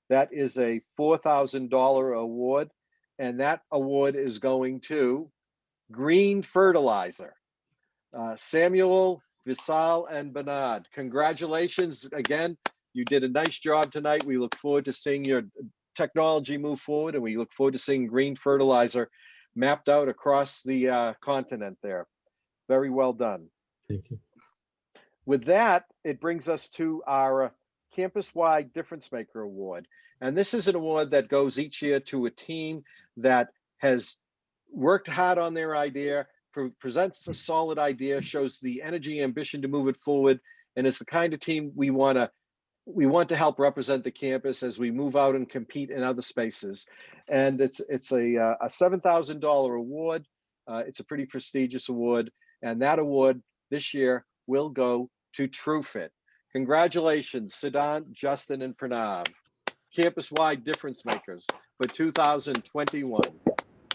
That is a $4,000 award, and that award is going to Green Fertilizer. Samuel, Visal, and Bernard, congratulations again. You did a nice job tonight. We look forward to seeing your technology move forward, and we look forward to seeing Green Fertilizer mapped out across the continent there. Very well done. Thank you. With that, it brings us to our campus-wide Difference Maker Award. And this is an award that goes each year to a team that has worked hard on their idea, presents a solid idea, shows the energy, ambition to move it forward, and it's the kind of team we want to help represent the campus as we move out and compete in other spaces. And it's a $7,000 award. It's a pretty prestigious award, and that award this year will go to TrueFit. Congratulations, Siddhant, Justin, and Pranav, campus-wide difference makers for 2021.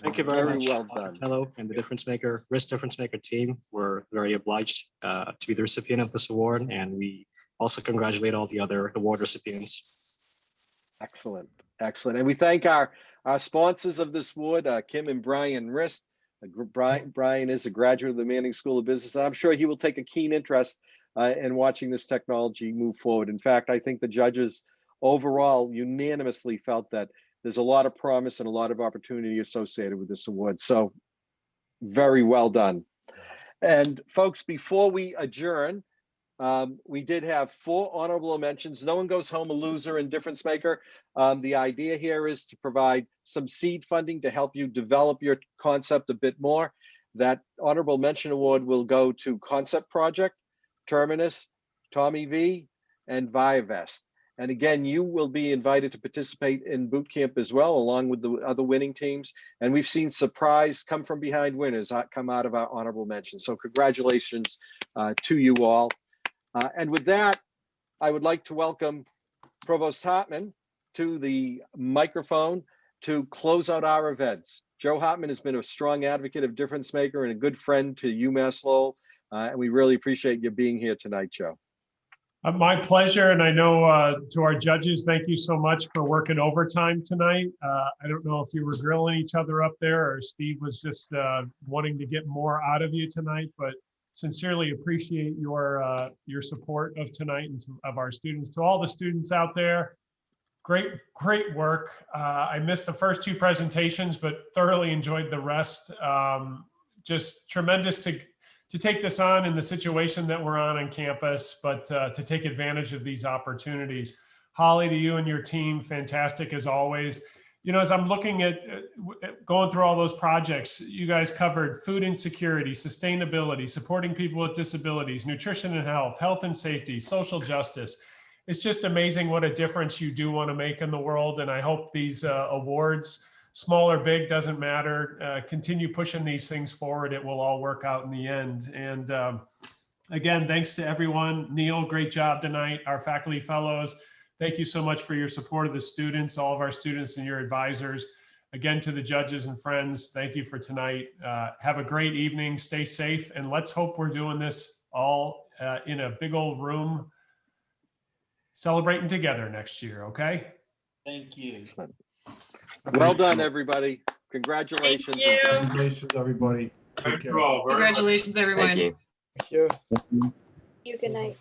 Thank you very much, well Dr. done. Kello and the Difference Maker, Risk Difference Maker team. We're very obliged to be the recipient of this award, and we also congratulate all the other award recipients. Excellent, excellent. And we thank our sponsors of this award, Kim and Brian Rist. Brian is a graduate of the Manning School of Business. I'm sure he will take a keen interest in watching this technology move forward. In fact, I think the judges overall unanimously felt that there's a lot of promise and a lot of opportunity associated with this award. So very well done. And folks, before we adjourn, we did have 4 honorable mentions. No one goes home a loser in Difference Maker. The idea here is to provide some seed funding to help you develop your concept a bit more. That honorable mention award will go to Concept Project, Terminus, Tommy V, and Viavest. And again, you will be invited to participate in boot camp as well, along with the other winning teams. And we've seen surprise come from behind winners come out of our honorable mention. So congratulations to you all. And with that, I would like to welcome Provost Hartman to the microphone to close out our events. Joe Hartman has been a strong advocate of Difference Maker and a good friend to UMass Lowell. And we really appreciate you being here tonight, Joe. My pleasure. And I know to our judges, thank you so much for working overtime tonight. I don't know if you were grilling each other up there or Steve was just wanting to get more out of you tonight, but sincerely appreciate your support of tonight and of our students. To all the students out there, great work. I missed the first 2 presentations, but thoroughly enjoyed the rest. Just tremendous to take this on in the situation that we're on campus, but to take advantage of these opportunities. Holly, to you and your team, fantastic as always. You know, as I'm looking at going through all those projects, you guys covered food insecurity, sustainability, supporting people with disabilities, nutrition and health, health and safety, social justice. It's just amazing what a difference you do want to make in the world. And I hope these awards, small or big, doesn't matter. Continue pushing these things forward. It will all work out in the end. And again, thanks to everyone. Neil, great job tonight. Our faculty fellows, thank you so much for your support of the students, all of our students and your advisors. Again, to the judges and friends, thank you for tonight. Have a great evening. Stay safe. And let's hope we're doing this all in a big old room, celebrating together next year. Okay. Thank you. Well done, everybody. Congratulations. Congratulations, everybody. Take care. Congratulations, everyone. Thank you. Thank you. You, good night.